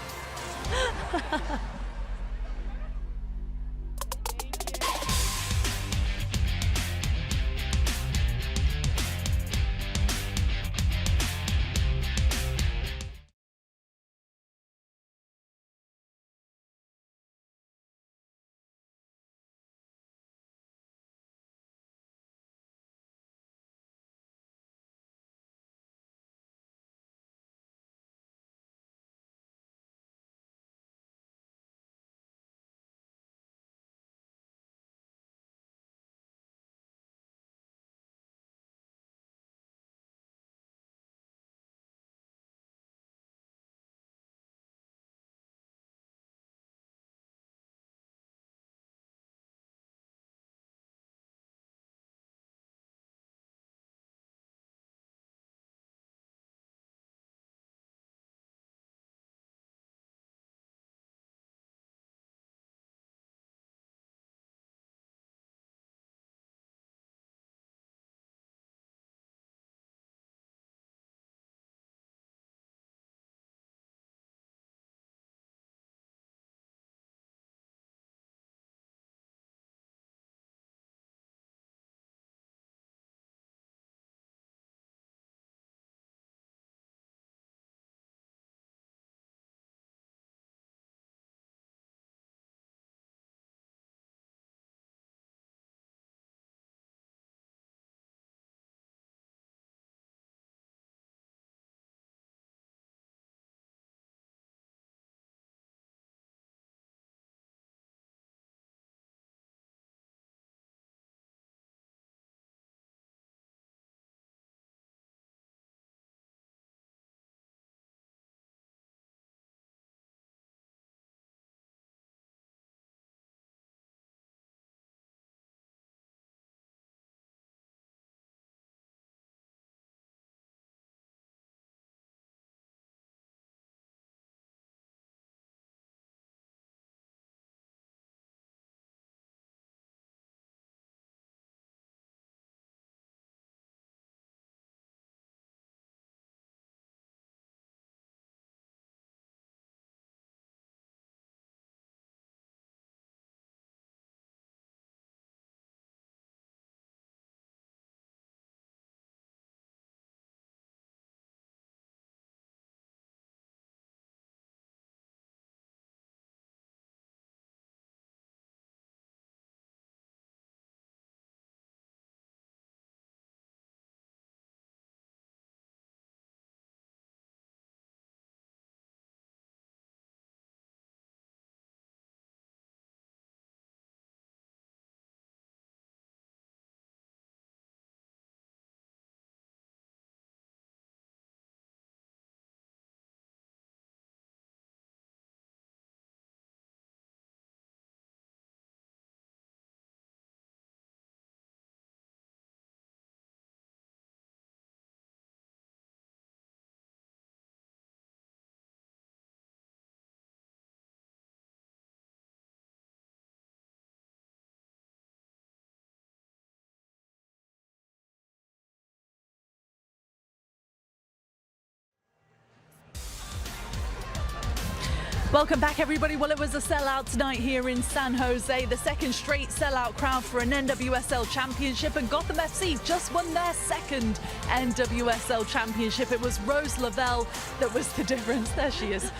Welcome back, everybody. Well, it was a sellout tonight here in San Jose. The second straight sellout crowd for an NWSL championship, and Gotham FC just won their second NWSL championship. It was Rose Lavelle that was the difference. There she is,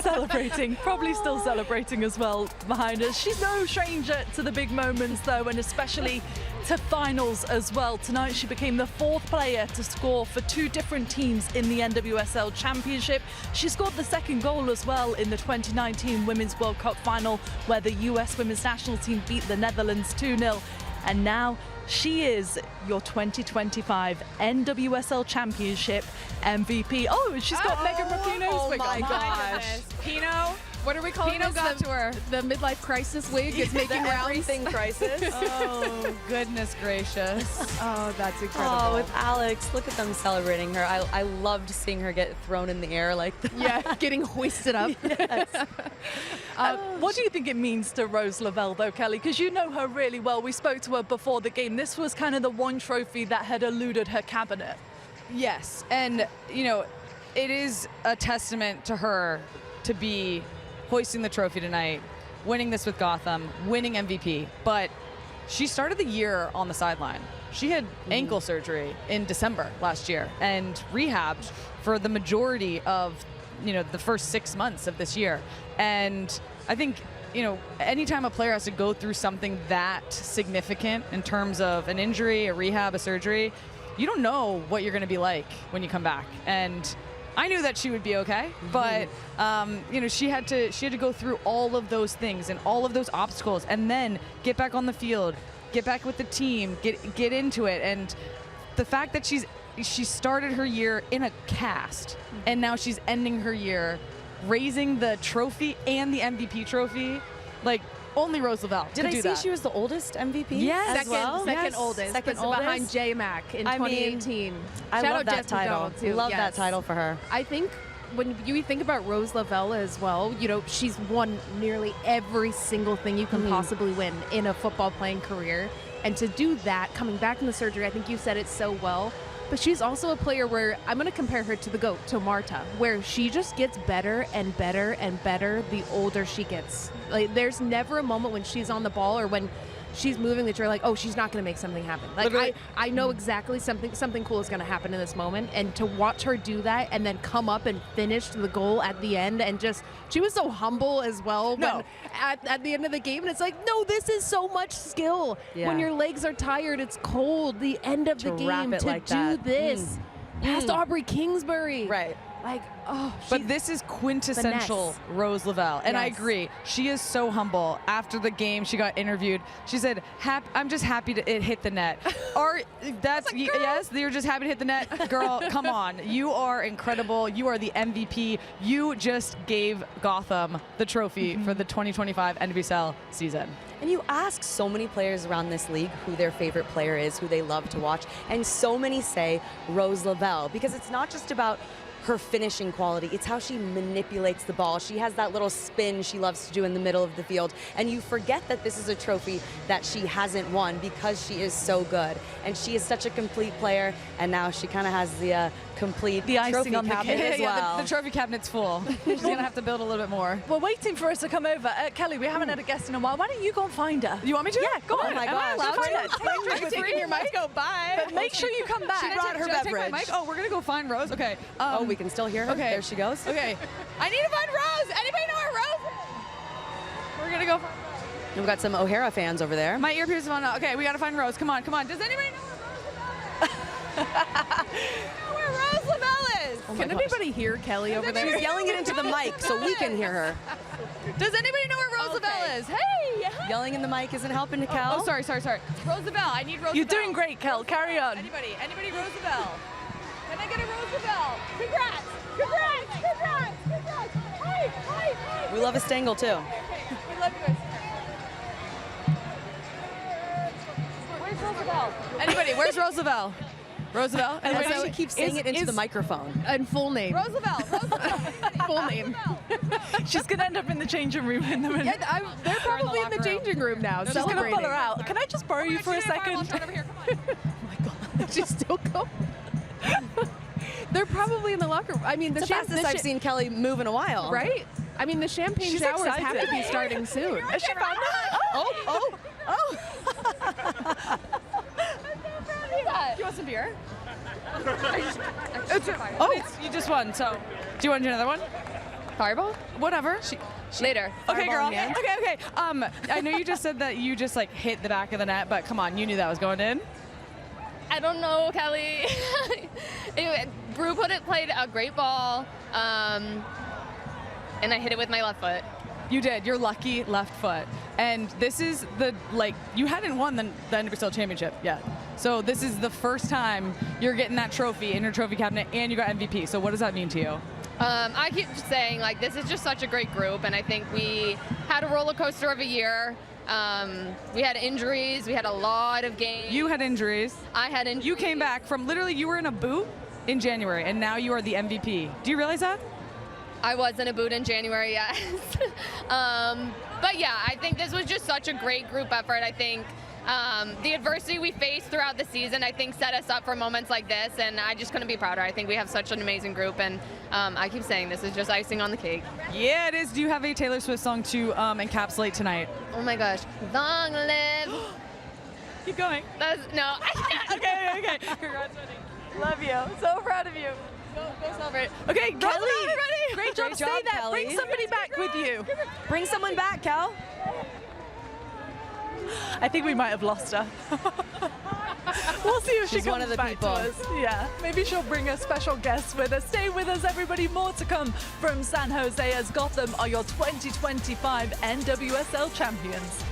celebrating, probably still celebrating as well behind us. She's no stranger to the big moments, though, and especially to finals as well. Tonight, she became the 4th player to score for 2 different teams in the NWSL championship. She scored the second goal as well in the 2019 Women's World Cup final, where the US women's national team beat the Netherlands 2-0. And now she is your 2025 NWSL Championship MVP. Oh, she's got Megan Rapinoe's wig on. Oh my gosh. Pino, what are we calling Pino this? got to her. The midlife crisis wig is making rounds. Everything crisis. Oh, goodness gracious. Oh, that's incredible. Oh, with Alex, look at them celebrating her. I loved seeing her get thrown in the air like that. Yeah, getting hoisted up. Yes. What do you think it means to Rose Lavelle, though, Kelley? Because you know her really well. We spoke to her before the game. This was kind of the one trophy that had eluded her cabinet. Yes, and, you know, it is a testament to her to be hoisting the trophy tonight, winning this with Gotham, winning MVP, but she started the year on the sideline. She had ankle surgery in December last year and rehabbed for the majority of, you know, the first 6 months of this year. And I think, you know, anytime a player has to go through something that significant in terms of an injury, a rehab, a surgery, you don't know what you're going to be like when you come back. And I knew that she would be okay, but you know, she had to go through all of those things and all of those obstacles, and then get back on the field, get back with the team, get into it. And the fact that she started her year in a cast, and now she's ending her year raising the trophy and the MVP trophy, like only Rose Lavelle Did could I do see that. she was the oldest MVP? Yes. as well? Second oldest. Second oldest. Behind J-Mac in 2018. I Shout love out that Jess title. McDonald, too. Love Yes. that title for her. I think when you think about Rose Lavelle as well, you know, she's won nearly every single thing you can possibly win in a football playing career. And to do that, coming back from the surgery, I think you said it so well. But she's also a player where I'm going to compare her to the GOAT, to Marta, where she just gets better and better and better the older she gets. Like, there's never a moment when she's on the ball or when she's moving that you're like, oh, she's not going to make something happen. Like, I know exactly something cool is going to happen in this moment. And to watch her do that and then come up and finish the goal at the end, and just, she was so humble as well. No. When at the end of the game, and it's like, no, this is so much skill. Yeah. When your legs are tired, it's cold, the end of the wrap game, it to like do that. this past Aubrey Kingsbury. Right. Like, oh, But this is quintessential finesse. Rose Lavelle. And I Yes. agree. She is so humble. After the game, she got interviewed. She said, I'm just happy it hit the net. Yes, you're just happy to hit the net? Girl, come on. You are incredible. You are the MVP. You just gave Gotham the trophy for the 2025 NWSL season. And you ask so many players around this league who their favorite player is, who they love to watch, and so many say Rose Lavelle, because it's not just about her finishing quality, it's how she manipulates the ball. She has that little spin she loves to do in the middle of the field, and you forget that this is a trophy that she hasn't won because she is so good. And she is such a complete player, and now she kind of has the complete The icing trophy on the cabinet cake. as well. The trophy cabinet's full. She's going to have to build a little bit more. We're waiting for us to come over. Kelley, we haven't had a guest in a while. Why don't you go and find her? You want me to? Yeah, go Oh on. my Am I gosh. allowed to? I'm taking your mic. Go, bye. But make sure you come back. Should I take my mic? Oh, we're going to go find Rose? Okay. Oh, we can still hear her? Okay. There she goes. Okay. I need to find Rose. Anybody know where Rose is? We're going to go find Rose. We've got some O'Hara fans over there. My earpiece is on. Okay, we got to find Rose. Come on, come on. Does anybody know where Rose Lavelle is? Can anybody hear Kelley over there? She's yelling it into the mic so we can hear her. Does anybody know where Rose Lavelle is? Hey! Yelling in the mic isn't helping, Cal. Oh, sorry. Rose Lavelle. I need Rose You're Lavelle. doing great, Kel. Carry on. Anybody Rose Lavelle? Can I get a Rose Lavelle? Congrats! Hi! We love a Stengel, too. We love you guys. Where's Rose Lavelle? Anybody, where's Rose Lavelle? Rose Lavelle? And Anybody? so she keeps saying it into the microphone. And full name. Rose Lavelle. Full name. She's going to end up in the changing room in a minute. Yeah, they're probably in the changing room now. She's going to celebrating. pull her out. Can I just borrow you for a second? Over here. Come on. She's still going. They're probably in the locker room. I mean, It's the fastest I've seen Kelley move in a while. Right? I mean, the champagne She's showers have excited. to be starting soon. Has she found it? Oh. Do you want some beer? You just won, so do you want to do another one? Fireball? Whatever. Later. Okay, girl. Fireball in hand. Okay. I know you just said that you just like hit the back of the net, but come on, you knew that was going in. I don't know, Kelley. Brew played a great ball, and I hit it with my left foot. You did. Your lucky left foot. And this is you hadn't won the NWSL championship yet. So this is the first time you're getting that trophy in your trophy cabinet, and you got MVP. So what does that mean to you? I keep saying, this is just such a great group, and I think we had a roller coaster of a year. We had injuries. We had a lot of games. You had injuries. I had injuries. You came back from you were in a boot in January, and now you are the MVP. Do you realize that? I was in a boot in January, yes. But yeah, I think this was just such a great group effort. I think the adversity we faced throughout the season, I think, set us up for moments like this, and I just couldn't be prouder. I think we have such an amazing group, and I keep saying this is just icing on the cake. Yeah, it is. Do you have a Taylor Swift song to encapsulate tonight? Oh my gosh. Long live. Keep going. No. Okay. Congrats, buddy. Love you. So proud of you. Go celebrate. Okay, Kelley, ready? great job. Say that. Kelley. Bring somebody back with you. Bring someone back, Cal. I think we might have lost her. We'll see if she She's comes one of the back people. to us. Yeah, maybe she'll bring a special guest with us. Stay with us, everybody. More to come from San Jose as Gotham are your 2025 NWSL champions.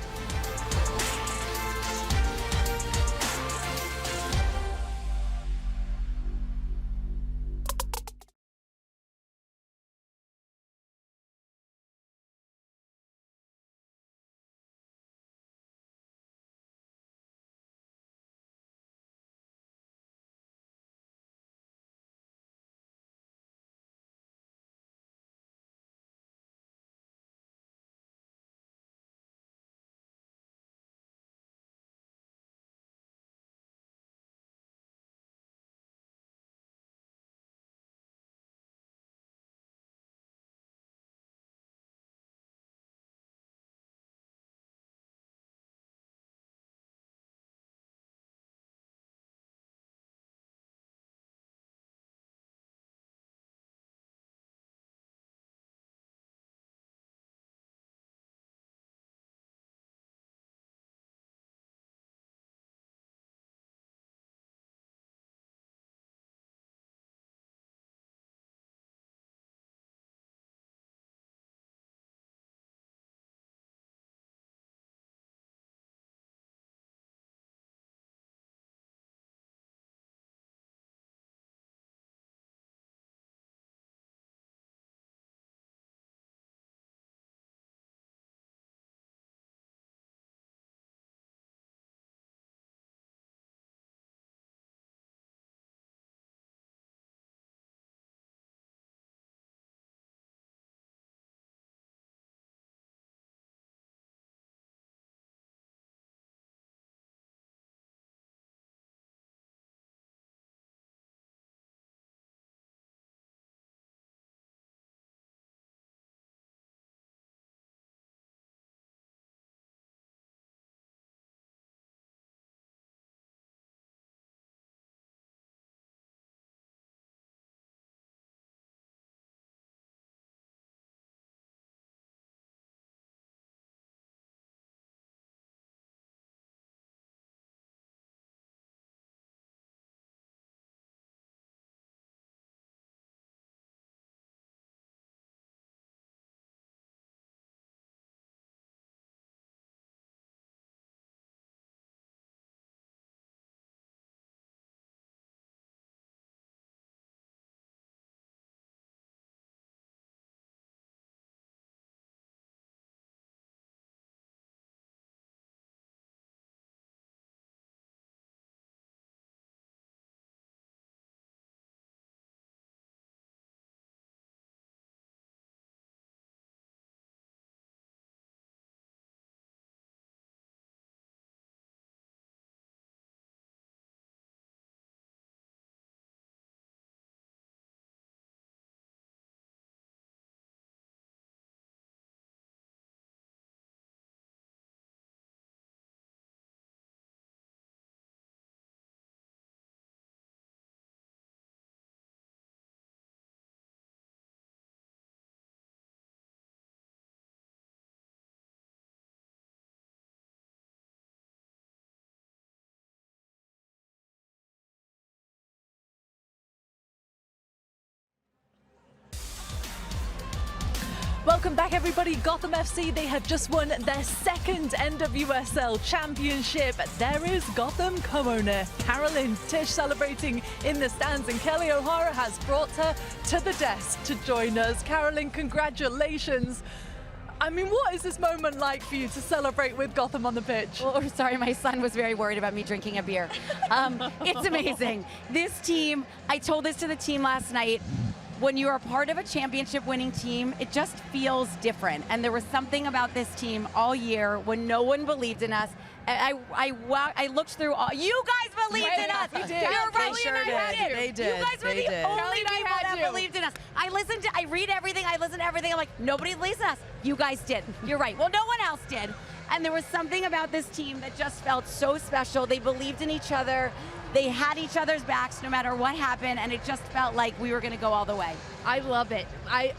Welcome back, everybody. Gotham FC, they have just won their second NWSL championship. There is Gotham co-owner Carolyn Tisch celebrating in the stands, and Kelley O'Hara has brought her to the desk to join us. Carolyn, congratulations. I mean, what is this moment like for you to celebrate with Gotham on the pitch? Well, sorry, my son was very worried about me drinking a beer. It's amazing. This team, I told this to the team last night, when you are part of a championship winning team, it just feels different. And there was something about this team all year when no one believed in us. I looked through all, you guys believed in us. We did. You're right. They sure did. They did. You guys were They the did. only people that believed in us. I read everything, I listen to everything. I'm like, nobody believes in us. You guys did. You're right. Well, no one else did. And there was something about this team that just felt so special. They believed in each other. They had each other's backs no matter what happened, and it just felt like we were going to go all the way. I love it. I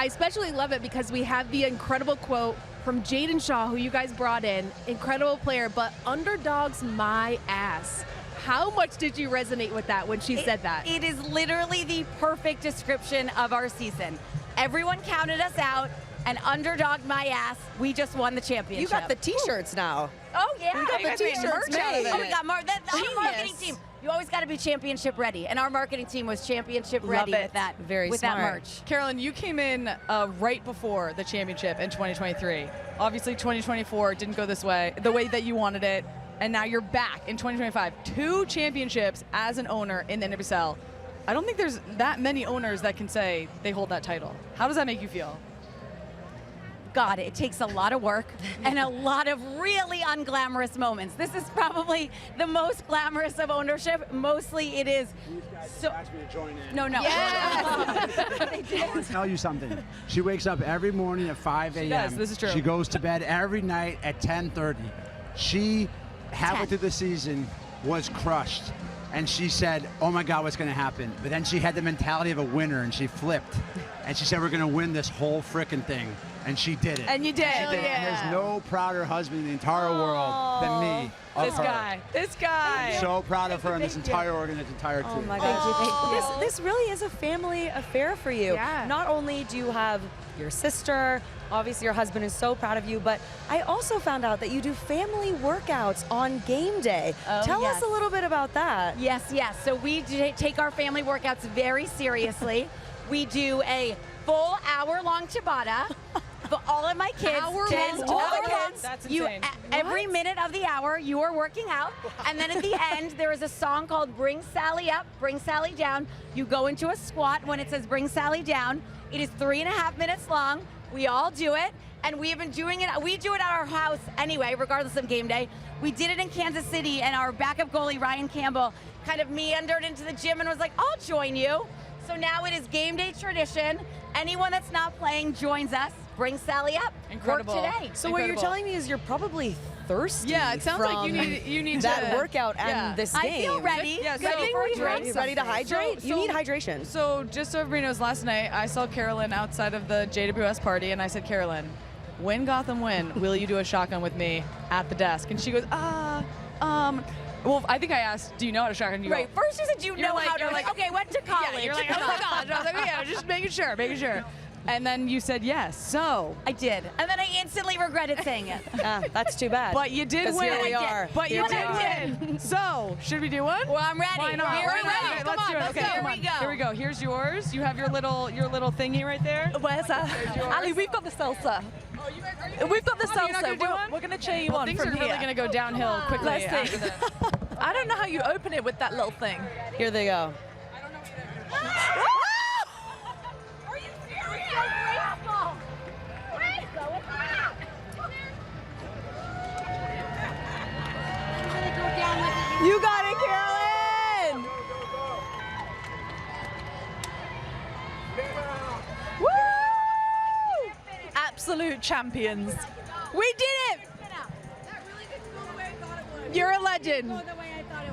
especially love it because we have the incredible quote from Jaden Shaw, who you guys brought in. Incredible player, but underdogs my ass. How much did you resonate with that when she said that? It is literally the perfect description of our season. Everyone counted us out and underdogged my ass. We just won the championship. You got the T-shirts now. Oh, yeah. We got the T-shirts made. Oh, we got our marketing team. You always got to be championship ready, and our marketing team was championship ready with that. That merch. Carolyn, you came in right before the championship in 2023. Obviously, 2024 didn't go this way, the way that you wanted it, and now you're back in 2025. 2 championships as an owner in the NWSL. I don't think there's that many owners that can say they hold that title. How does that make you feel? God, it takes a lot of work and a lot of really unglamorous moments. This is probably the most glamorous of ownership. Mostly it is so. Asked me to join in. No. I want to tell you something. She wakes up every morning at 5 a.m. She does. This is true. She goes to bed every night at 10:30. She, halfway through the season, was crushed. And she said, oh my God, what's going to happen? But then she had the mentality of a winner, and she flipped. And she said, we're going to win this whole frickin' thing. And she did it. And you did. She did it. And there's no prouder husband in the entire world than me. This guy. I'm so proud of her and this entire organization, this entire team. Oh my God. This really is a family affair for you. Yeah. Not only do you have your sister, obviously your husband is so proud of you, but I also found out that you do family workouts on game day. Tell us a little bit about that. Yes. So we take our family workouts very seriously. We do a full hour-long Tabata. For all of my kids, all the kids, that's insane. Every minute of the hour, you are working out. And then at the end, there is a song called Bring Sally Up, Bring Sally Down. You go into a squat when it says Bring Sally Down. It is 3.5 minutes long. We all do it. And we have been doing it. We do it at our house anyway, regardless of game day. We did it in Kansas City, and our backup goalie, Ryan Campbell, kind of meandered into the gym and was like, I'll join you. So now it is game day tradition. Anyone that's not playing joins us. Bring Sally up. Incredible. Work today. So what you're telling me is you're probably thirsty. Yeah, it sounds like you need that to, workout and this game. I feel ready. Yeah, ready for a drink. Ready to hydrate? You need hydration. So just so everybody knows, last night I saw Carolyn outside of the JWS party, and I said, Carolyn, when Gotham win, will you do a shotgun with me at the desk? And she goes, well, I think I asked, do you know how to shotgun? You Right. First you said you know how to. Like, okay, went to college. Yeah, you're like, I went to college. I was like, yeah, just making sure. And then you said yes. So I did, and then I instantly regretted saying it. That's too bad. But you did win. Here we are. But you did win. So should we do one? Well, I'm ready. Why not? Here we go. Okay, let's do it. Okay, Here we go. Here we go. Here's yours. You have your little thingy right there. Where's that? Ali, we've got the salsa. We've got the salsa. We're going to cheer you on things from are really going to go downhill quickly. Let's see. I don't know how you open it with that little thing. Here they go. You got it, Carolyn! Woo! Absolute champions. We did it! You're a legend.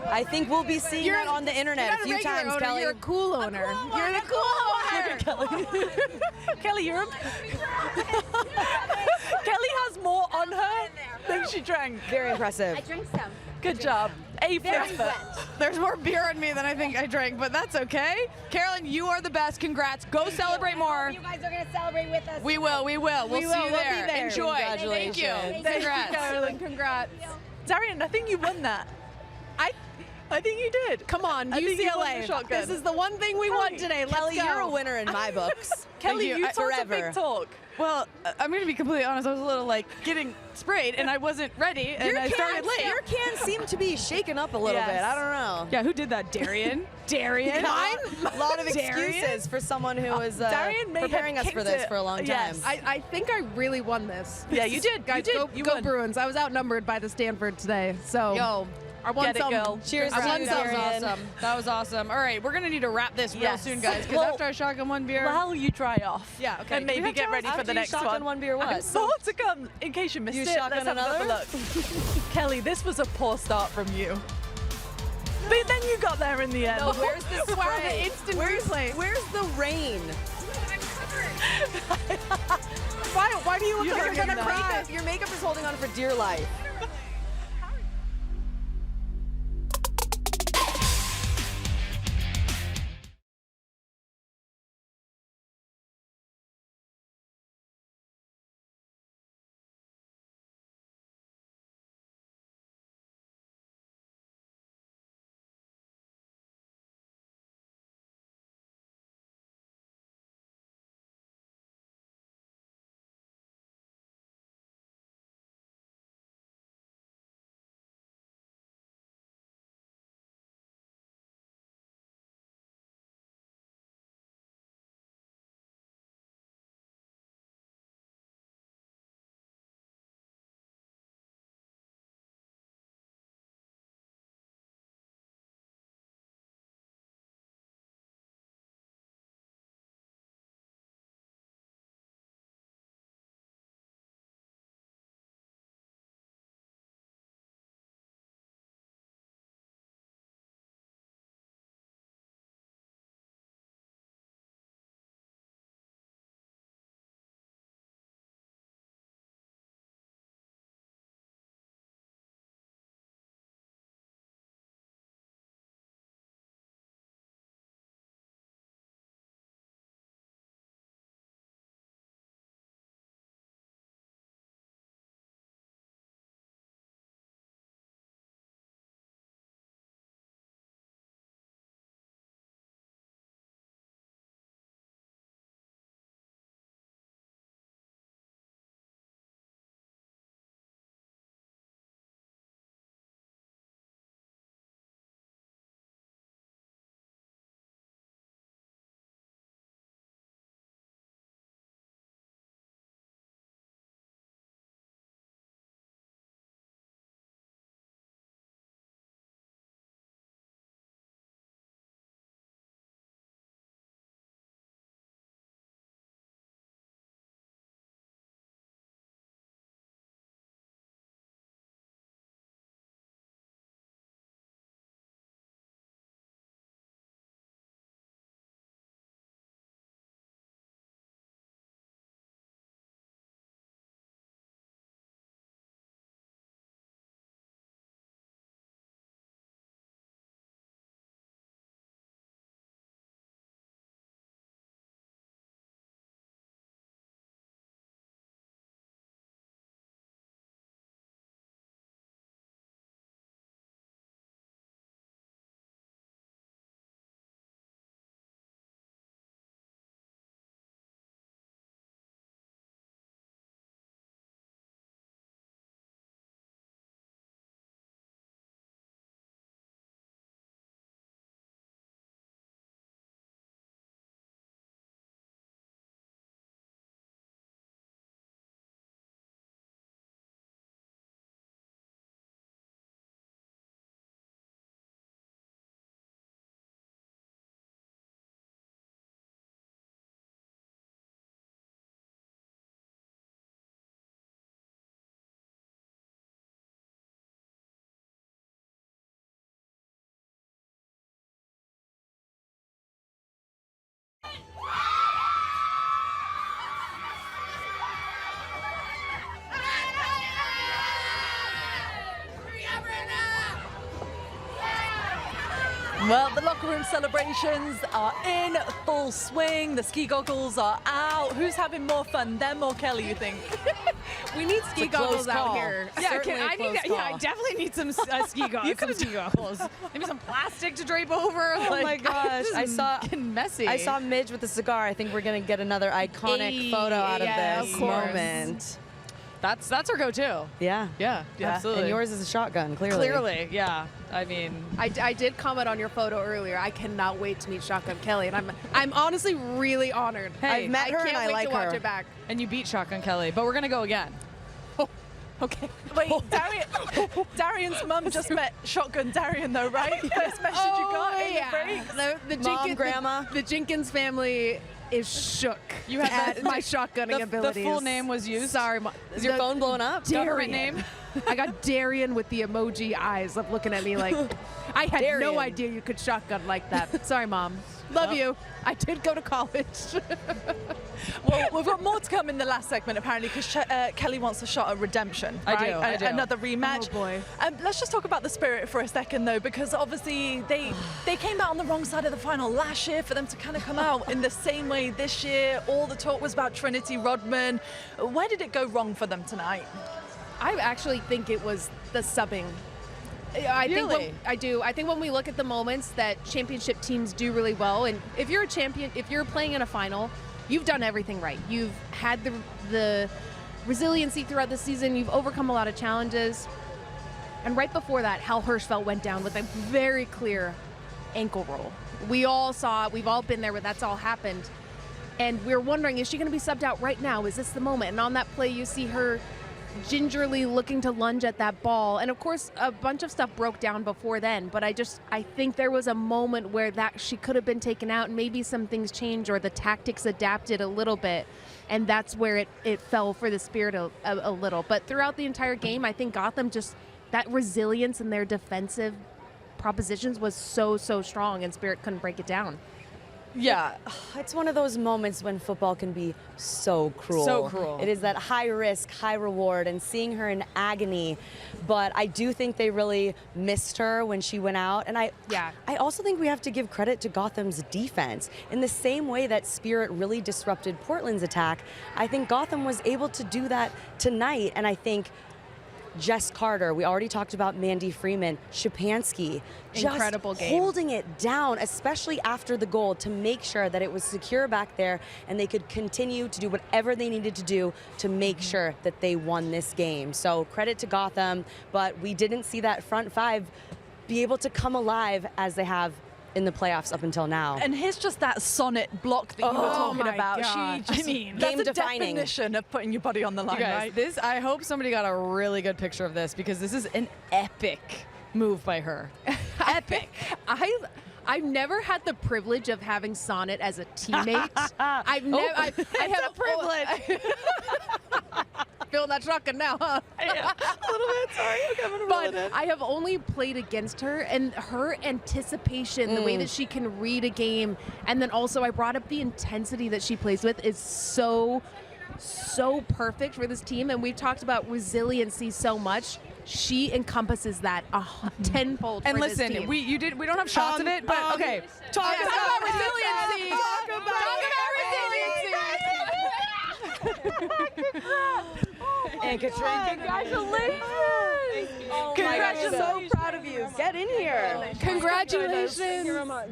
I think we'll be seeing that on the internet a few times, Kelley. You're a cool owner. You're the cool owner. Kelley, you're a... Kelley has more on her than she drank. Very impressive. I drank some. Good job. A Very flip. wet. There's more beer on me than I think I drank, but that's okay. Carolyn, you are the best. Congrats. Go celebrate more. You guys are going to celebrate with us. We will. We'll see you We'll be there. there. Enjoy. Congratulations. Thank you. Congrats. Carolyn. Congrats. Darian, I think you won that. I think you did. Come on, I think you won the UCLA. shotgun. This is the one thing we want today. Let's Kelley, go. you're a winner in my books. Kelley, you talked a forever. big talk. Well, I'm going to be completely honest. I was a little like getting sprayed, and I wasn't ready, and I started late. Your can seemed to be shaken up a little Yes. bit. I don't know. Yeah, who did that? Darian? Darian? Mine? A lot of Darian? excuses for someone who was Darian may have preparing us for kicked this it. for a long time. Yes. I think I really won this. Yeah, you did. Guys, You did. go, You go won. Bruins. I was outnumbered by the Stanford today. So Yo, I won get it, some. girl. Cheers I to won you, some. that was Darian. awesome. That was awesome. All right, we're going to need to wrap this real Yes. soon, guys, because Well, after I shotgun one beer. While you dry off. Yeah, okay. And Do we maybe have get to ready ask for After the you next shotgun one. one beer, what? More to come, in case you missed You it. shotgun Let's have another? another look. Kelley, this was a poor start from you. But then you got there in the end. No, where's the spray? Wow, the instant replay. Where's the rain? Why do you look like you're gonna cry? Your makeup is holding on for dear life. Well, the locker room celebrations are in full swing. The ski goggles are out. Who's having more fun, them or Kelley, you think? We need ski goggles out here. Yeah, I definitely need some ski goggles. You could ski goggles. Maybe some plastic to drape over. Oh my gosh! I saw getting messy. I saw Midge with a cigar. I think we're gonna get another iconic photo out of this moment. That's our go-to. Yeah. Yeah. Absolutely. And yours is a shotgun, clearly. Clearly, yeah. I mean, I did comment on your photo earlier. I cannot wait to meet Shotgun Kelley, and I'm honestly really honored. Hey, I've met her I can't and I wait like to watch her. it back. And you beat Shotgun Kelley, but we're gonna go again. Okay. Wait, Darian's mum just met Shotgun Darian, though, right? First message you got in the break. The Grandma. The Jenkins family is shook. You had at my shotgunning abilities. The full name was used. Sorry, is your phone blowing up? Government name. I got Darian with the emoji eyes of looking at me like I had no idea you could shotgun like that. Sorry, Mom. Love you. I did go to college. Well, we've got more to come in the last segment, apparently, because Kelley wants a shot at redemption. Right? I do. Another rematch. Oh, boy. Let's just talk about the Spirit for a second, though, because obviously they came out on the wrong side of the final last year. For them to kind of come out in the same way this year, all the talk was about Trinity Rodman. Where did it go wrong for them tonight? I actually think it was the subbing. I think when we look at the moments that championship teams do really well, and if you're a champion, if you're playing in a final, you've done everything right. You've had the resiliency throughout the season. You've overcome a lot of challenges. And right before that, Hal Hirschfeld went down with a very clear ankle roll. We all saw it. We've all been there where that's all happened. And we're wondering, is she going to be subbed out right now? Is this the moment? And on that play, you see her gingerly looking to lunge at that ball. And of course, a bunch of stuff broke down before then, but I think there was a moment where that she could have been taken out and maybe some things changed or the tactics adapted a little bit. And that's where it fell for the Spirit a little. But throughout the entire game, I think Gotham just, that resilience in their defensive propositions was so strong, and Spirit couldn't break it down. Yeah, it's one of those moments when football can be so cruel. So cruel. It is that high risk, high reward, and seeing her in agony. But I do think they really missed her when she went out. And I also think we have to give credit to Gotham's defense. In the same way that Spirit really disrupted Portland's attack, I think Gotham was able to do that tonight. And I think Jess Carter, we already talked about Mandy Freeman, Shapansky, incredible just game. Holding it down, especially after the goal, to make sure that it was secure back there and they could continue to do whatever they needed to do to make sure that they won this game. So credit to Gotham, but we didn't see that front five be able to come alive as they have in the playoffs up until now. And here's just that sonnet block that you were talking about. Gosh. That's game the defining definition of putting your body on the line, You guys, right? I hope somebody got a really good picture of this, because this is an epic move by her. Epic. I've never had the privilege of having Sonnet as a teammate. I have a privilege. Feeling that shotgun now, huh? Yeah, a little bit. Sorry. Okay, I'm gonna roll it in. I have only played against her, and her anticipation, the way that she can read a game, and then also I brought up the intensity that she plays with is so perfect for this team. And we've talked about resiliency so much. She encompasses that tenfold. And for listen, this team. we don't have shots of it, but okay. Talk about resiliency. Talk about resiliency. And Katrina, congratulations! Oh my gosh, I'm so proud of you. Get in here. Congratulations.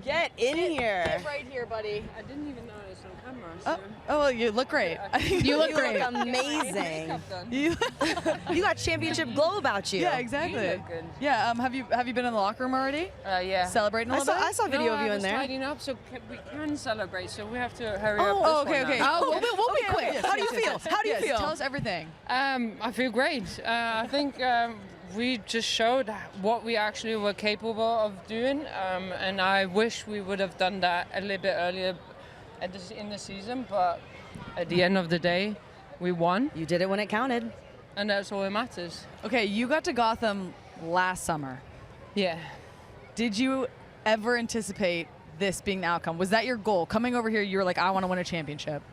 Get in here. Get right here, buddy. I didn't even know it was on camera. So. Oh, well, you look great. You look amazing. You got championship glow about you. Yeah, exactly. You look good. Yeah. Have you been in the locker room already? Yeah. Celebrating a little bit? I saw a video of you in there. Tidying up, so we can celebrate. So we have to hurry up. Oh, okay. Oh, we'll be quick. Yes, How do you feel? How do you feel? Tell us everything. I feel great. I think we just showed what we actually were capable of doing, and I wish we would have done that a little bit earlier in the season, but at the end of the day, we won. You did it when it counted. And that's all that matters. Okay, you got to Gotham last summer. Yeah. Did you ever anticipate this being the outcome? Was that your goal? Coming over here, you were like, I want to win a championship.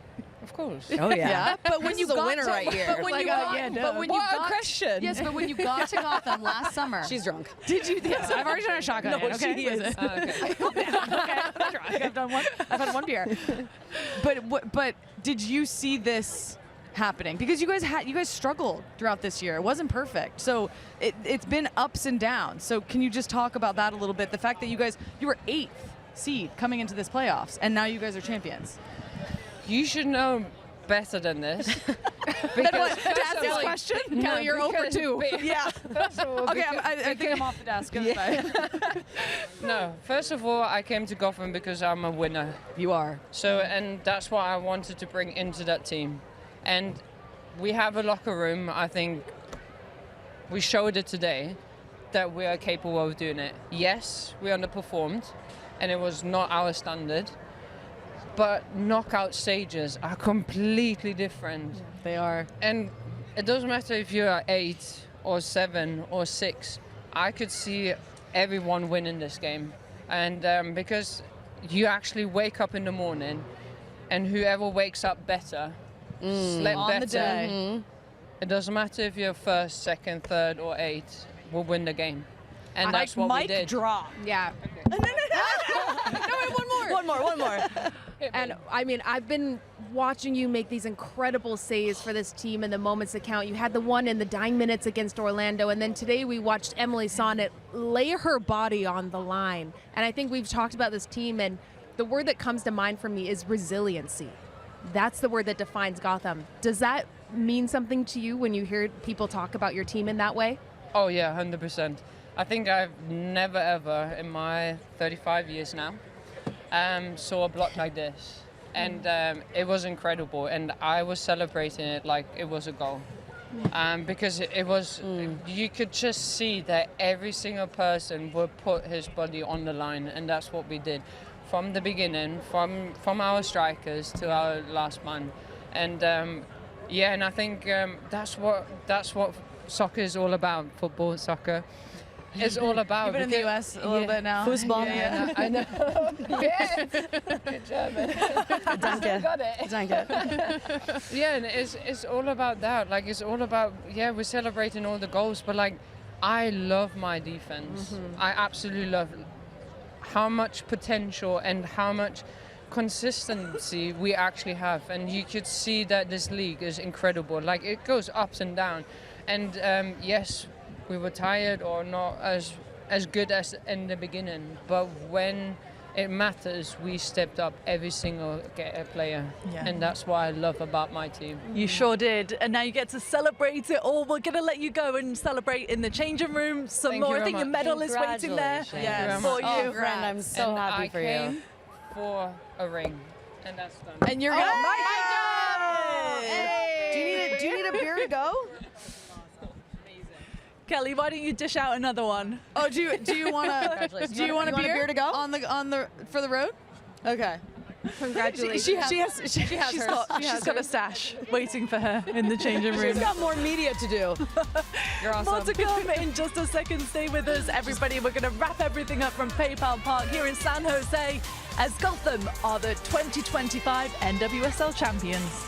Of course. Oh, yeah. Yeah, but when This you is a got winner to, right here. But when Like, you got, yeah, but when you what a got, question. yes, but when you got to Gotham last summer, She's drunk. did you? Yes, I've already done a shotgun. No, in, okay? she is. Okay, I'm drunk. I've had one beer. But did you see this happening? Because you guys struggled throughout this year. It wasn't perfect. So it's been ups and downs. So can you just talk about that a little bit? The fact that you were 8th seed coming into this playoffs, and now you guys are champions. You should know better than this. Then what? To ask this question, Kelley, you're over 2. Yeah. First of all, Okay, I think I'm off the desk. No, first of all, I came to Gotham because I'm a winner. You are. So, and that's what I wanted to bring into that team. And we have a locker room, I think we showed it today, that we are capable of doing it. Yes, we underperformed, and it was not our standard. But knockout stages are completely different. They are. And it doesn't matter if you're 8 or 7 or 6. I could see everyone winning this game. And because you actually wake up in the morning, and whoever wakes up better, slept On the better, day. it doesn't matter if you're 1st, 2nd, 3rd, or 8th, will win the game. And that's what we did. drop. Yeah. No, one more. And I mean, I've been watching you make these incredible saves for this team in the moments that count. You had the one in the dying minutes against Orlando, and then today we watched Emily Sonnet lay her body on the line. And I think we've talked about this team, and the word that comes to mind for me is resiliency. That's the word that defines Gotham. Does that mean something to you when you hear people talk about your team in that way? Oh yeah, 100%. I think I've never ever in my 35 years now saw a block like this, and it was incredible, and I was celebrating it like it was a goal, because it was, you could just see that every single person would put his body on the line, and that's what we did from the beginning, from our strikers to our last man, and yeah, and I think that's what soccer is all about. Football, soccer. It's all about. You've been in the US a little bit now. Football. Yeah, I know. Yes. Good German. Danke. Got it. Danke. Yeah, and it's all about that. Like, it's all about, yeah, we're celebrating all the goals, but like, I love my defense. I absolutely love how much potential and how much consistency we actually have, and you could see that this league is incredible. Like, it goes ups and down, and yes, we were tired or not as good as in the beginning, but when it matters, we stepped up every single player, and that's what I love about my team. You sure did, and now you get to celebrate it all. We're going to let you go and celebrate in the changing room some Thank you more. I very think your much. medal is waiting there Yes. for you. Oh, friend, I'm so happy I for you. came for a ring, and that's done. And you're going to Do you need a beer to go? Kelley, why don't you dish out another one? Oh, do you want to You want a beer to go? on the for the road? Okay. Congratulations. She's got a stash waiting for her in the changing room. She's got more media to do. You're awesome. More to come in just a second. Stay with us, everybody. We're going to wrap everything up from PayPal Park here in San Jose as Gotham are the 2025 NWSL champions.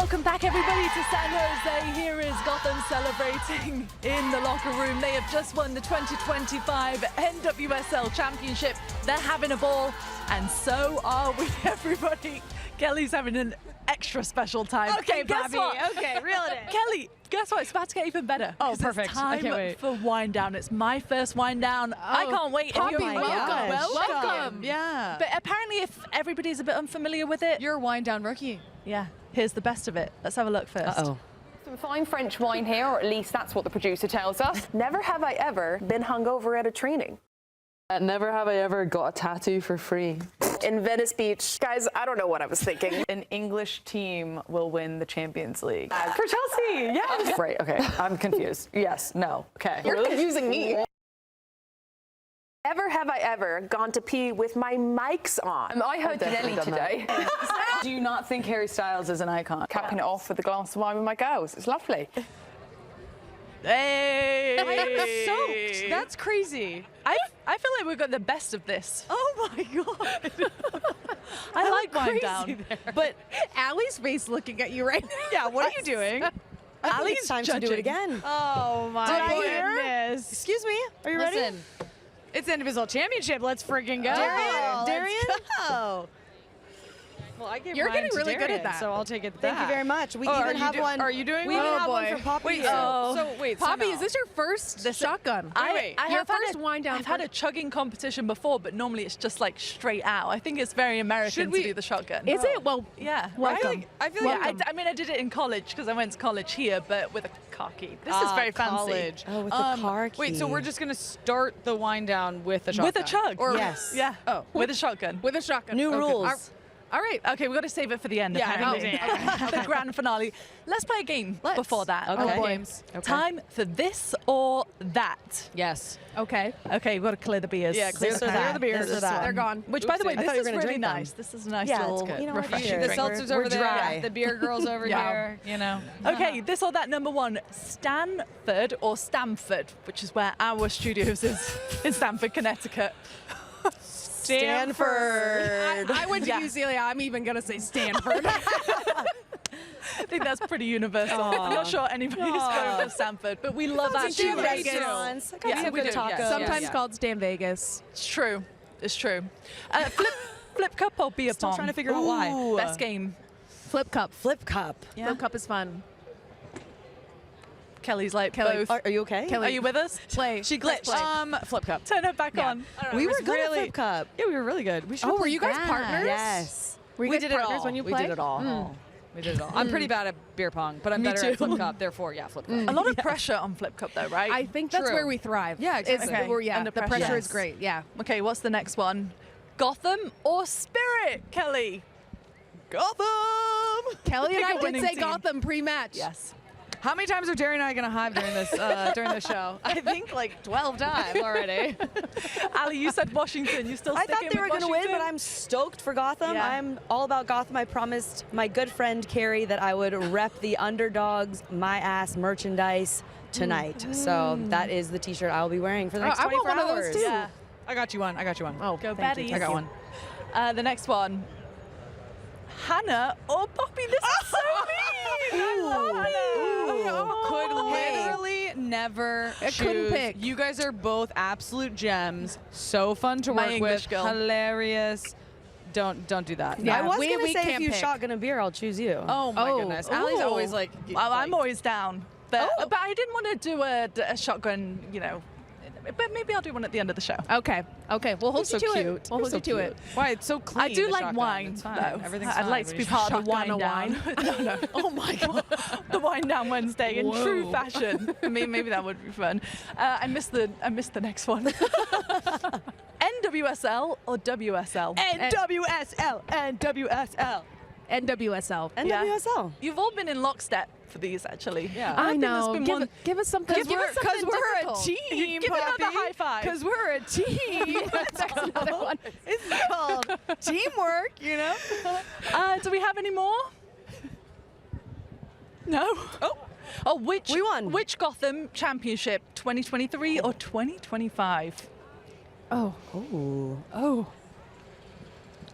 Welcome back, everybody, to San Jose. Here is Gotham celebrating in the locker room. They have just won the 2025 NWSL Championship. They're having a ball, and so are we, everybody. Kelley's having an extra special time. Okay, And guess Bobby. what? Okay, reel it in. Kelley, guess what? It's about to get even better. Oh, 'Cause perfect. It's time I can't wait. for wind down. It's my first wind down. I can't wait. Poppy, If you're- welcome. Yeah. But apparently, if everybody's a bit unfamiliar with it, you're a wind down rookie. Yeah. Here's the best of it. Let's have a look first. Some fine French wine here, or at least that's what the producer tells us. Never have I ever been hungover at a training. Never have I ever got a tattoo for free. In Venice Beach. Guys, I don't know what I was thinking. An English team will win the Champions League. For Chelsea, yes. Right, okay, I'm confused. Yes, no, okay. You're confusing me. Never have I ever gone to pee with my mics on. I heard Nelly today. Do you not think Harry Styles is an icon? Capping it off with a glass of wine with my girls. It's lovely. Hey! I am soaked. That's crazy. I feel like we've got the best of this. Oh my god. I like wind down. But Allie's face looking at you right now. Yeah, what are you doing? I think it's time to do it again. Oh my Did I hear? goodness. Excuse me. Are you ready? Listen, it's the NWSL Championship. Let's freaking go. Darian? Go. Well, I You're getting really good at that. so I'll take it. Thank you very much. We even have one. Are you doing We one? even have Oh, one boy. for Poppy. Wait, here. so wait, Poppy, is this your first shotgun? I your have first had wind down. I've had a chugging competition before, but normally it's just like straight out. I think it's very American to do the shotgun. Is it? Well, yeah. welcome. I feel like I mean, I did it in college because I went to college here, but with a car key. This is very fancy. College. Oh, with the car key. Wait, so we're just gonna start the wind down with a shotgun? With a chug. Or, Yes. Yeah. Oh, With a shotgun. With a shotgun. New Okay. rules. All right. Okay, we've got to save it for the end. Yeah, apparently. The grand finale. Let's play a game before that. Okay. games. Okay. Time for this or that. Yes. Okay. Okay, we've got to clear the beers. Yeah, clear This the or beers. that. Clear the beers. This or that. They're gone. Which, by the way, I thought this you is were gonna really drink them. nice. This is a nice Yeah, little it's, you know what, refreshing cheers. The drink. seltzers We're over there. dry. The beer girls over Yeah. here. You know. Okay, this or that number one, Stanford or Stamford, which is where our studios is in Stamford, Connecticut. Stanford. I went to Yeah. UCLA. I'm even gonna say Stanford. I think that's pretty universal. I'm not sure anybody's going to Stanford, but we love our Stan studios. Vegas. Yeah, we do. tacos. Sometimes called Stan Vegas. It's true. It's true. Flip cup or beer Still pong? trying to figure out why. Ooh. Best game. Flip cup. Flip cup. Yeah. Flip cup is fun. Kelly's like Kelly, both. Are you okay? Are you with us? Play. She glitched. Flip cup. Turn it back Yeah. on. We were good at Flip Cup. Yeah, we were really good. We should. Oh, were you guys partners? Yes. Were you We guys did it partners all. when you We played? did it all. We did it all. I'm pretty bad at beer pong, but I'm Me better at too. flip cup. Therefore, yeah, flip cup. A lot of pressure on Flip Cup though, right? I think that's True. where we thrive. Yeah, It's- exactly. we're- yeah, Under the pressure. pressure Yes. is great. Yeah. Okay, what's the next one? Gotham or Spirit, Kelly? Gotham! Kelly and Pick a I did winning say team. Gotham pre-match. Yes. How many times are Darian and I gonna hive during this show? I think like 12 times already. Ali, you said Washington. You still I sticking thought they were with going to win, Washington? but I'm stoked for Gotham. Yeah. I'm all about Gotham. I promised my good friend Carrie that I would rep the underdogs, my ass merchandise tonight. So that is the T-shirt I will be wearing for the next I want 24 one of hours. those too. Yeah. I got you one. Oh, Go thank you. Baddies. I got one. The next one. Hannah or Poppy? This is so mean. I love Hannah. Could Hey. literally never I choose. couldn't pick. You guys are both absolute gems. So fun to My work English with. girl. Hilarious. Don't do that. Yeah. I was we going to say if can't you pick. shotgun a beer, I'll choose you. Oh my Oh. goodness. Allie's Ooh. always like. Well, I'm like- always down. But I didn't want to do a shotgun, you know. But maybe I'll do one at the end of the show. Okay. Okay. We'll hold so you to cute. it. We'll hold So you to it. cute. Why? It's so clean. I do the like shotgun. wine, It's fine. though. Everything's I'd fine. like to We be just part of the shotgun wine a down. no. Oh my god, the wine down Wednesday in true fashion. I mean, maybe that would be fun. I missed the next one. NWSL or WSL? NWSL, NWSL. NWSL. NWSL. You've all been in lockstep for these, actually. Yeah. I think there's know. been Give, one- give us something. Give us something we're a difficult. team. Give another Poppy. high five. Because we're a team. That's another one. It's called teamwork, you know? Do we have any more? No. Oh, which We won. Which Gotham Championship? 2023 or 2025? Oh. Ooh. Oh.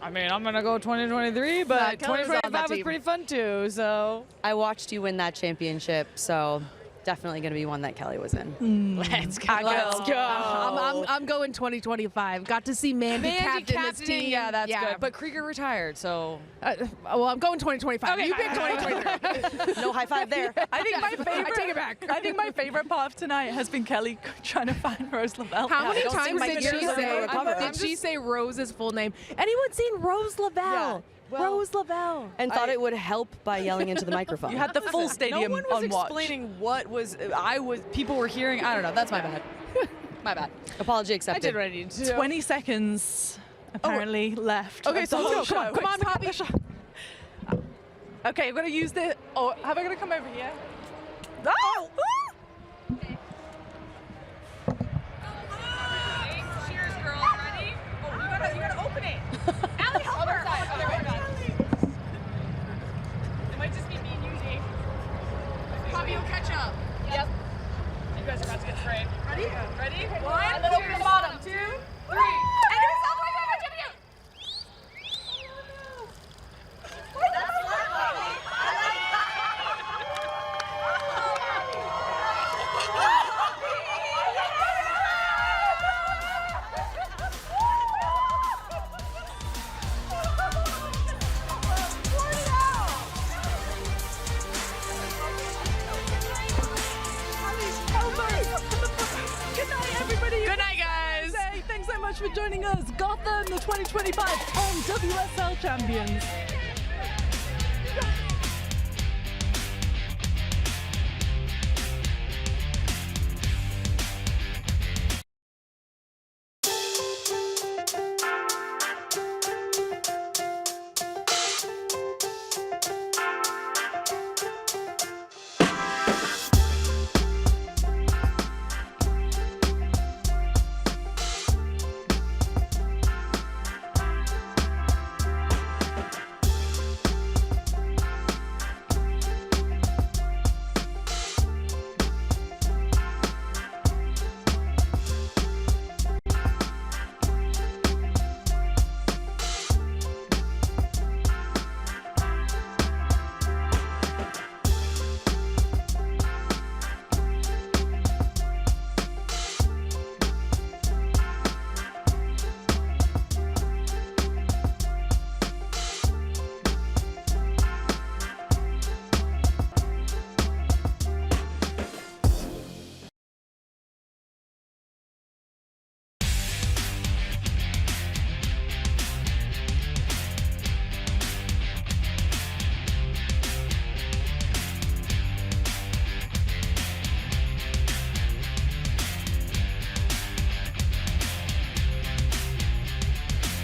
I mean, I'm going to go 2023, but 2025 was pretty fun too, so. I watched you win that championship, so definitely going to be one that Kelley was in. Let's go. Let's go. I'm going 2025. Got to see Mandy captain this team. Yeah, that's good. But Krieger retired, so. Well, I'm going 2025. Okay. You pick 2023. No high five there. I think my favorite. I take it back. I think my favorite part of tonight has been Kelley trying to find Rose Lavelle. How many times did she say Rose's full name? Anyone seen Rose Lavelle? Rose Lavelle. And thought it would help by yelling into the microphone. You had the full stadium no one was on watch. explaining what was people were hearing. I don't know. That's my bad. My bad. Apology I accepted. did what I needed to do. 20 seconds apparently left. Okay, of so the whole let's go. show. Come on, Poppy. Okay, I'm gonna use the. Oh, have I gonna come over here? Oh! Cheers, girl. Ready? Oh, you gotta open it. Allie, help her. It might just be me and you, Jake. Poppy will catch up. Yep. You guys are about to get sprayed. Ready? Ready? One, And then open the bottom. 2, 3. And here's all the way back, champion. Good night, everybody. Good night, guys. Hey, thanks so much for joining us. Gotham, the 2025 NWSL champions.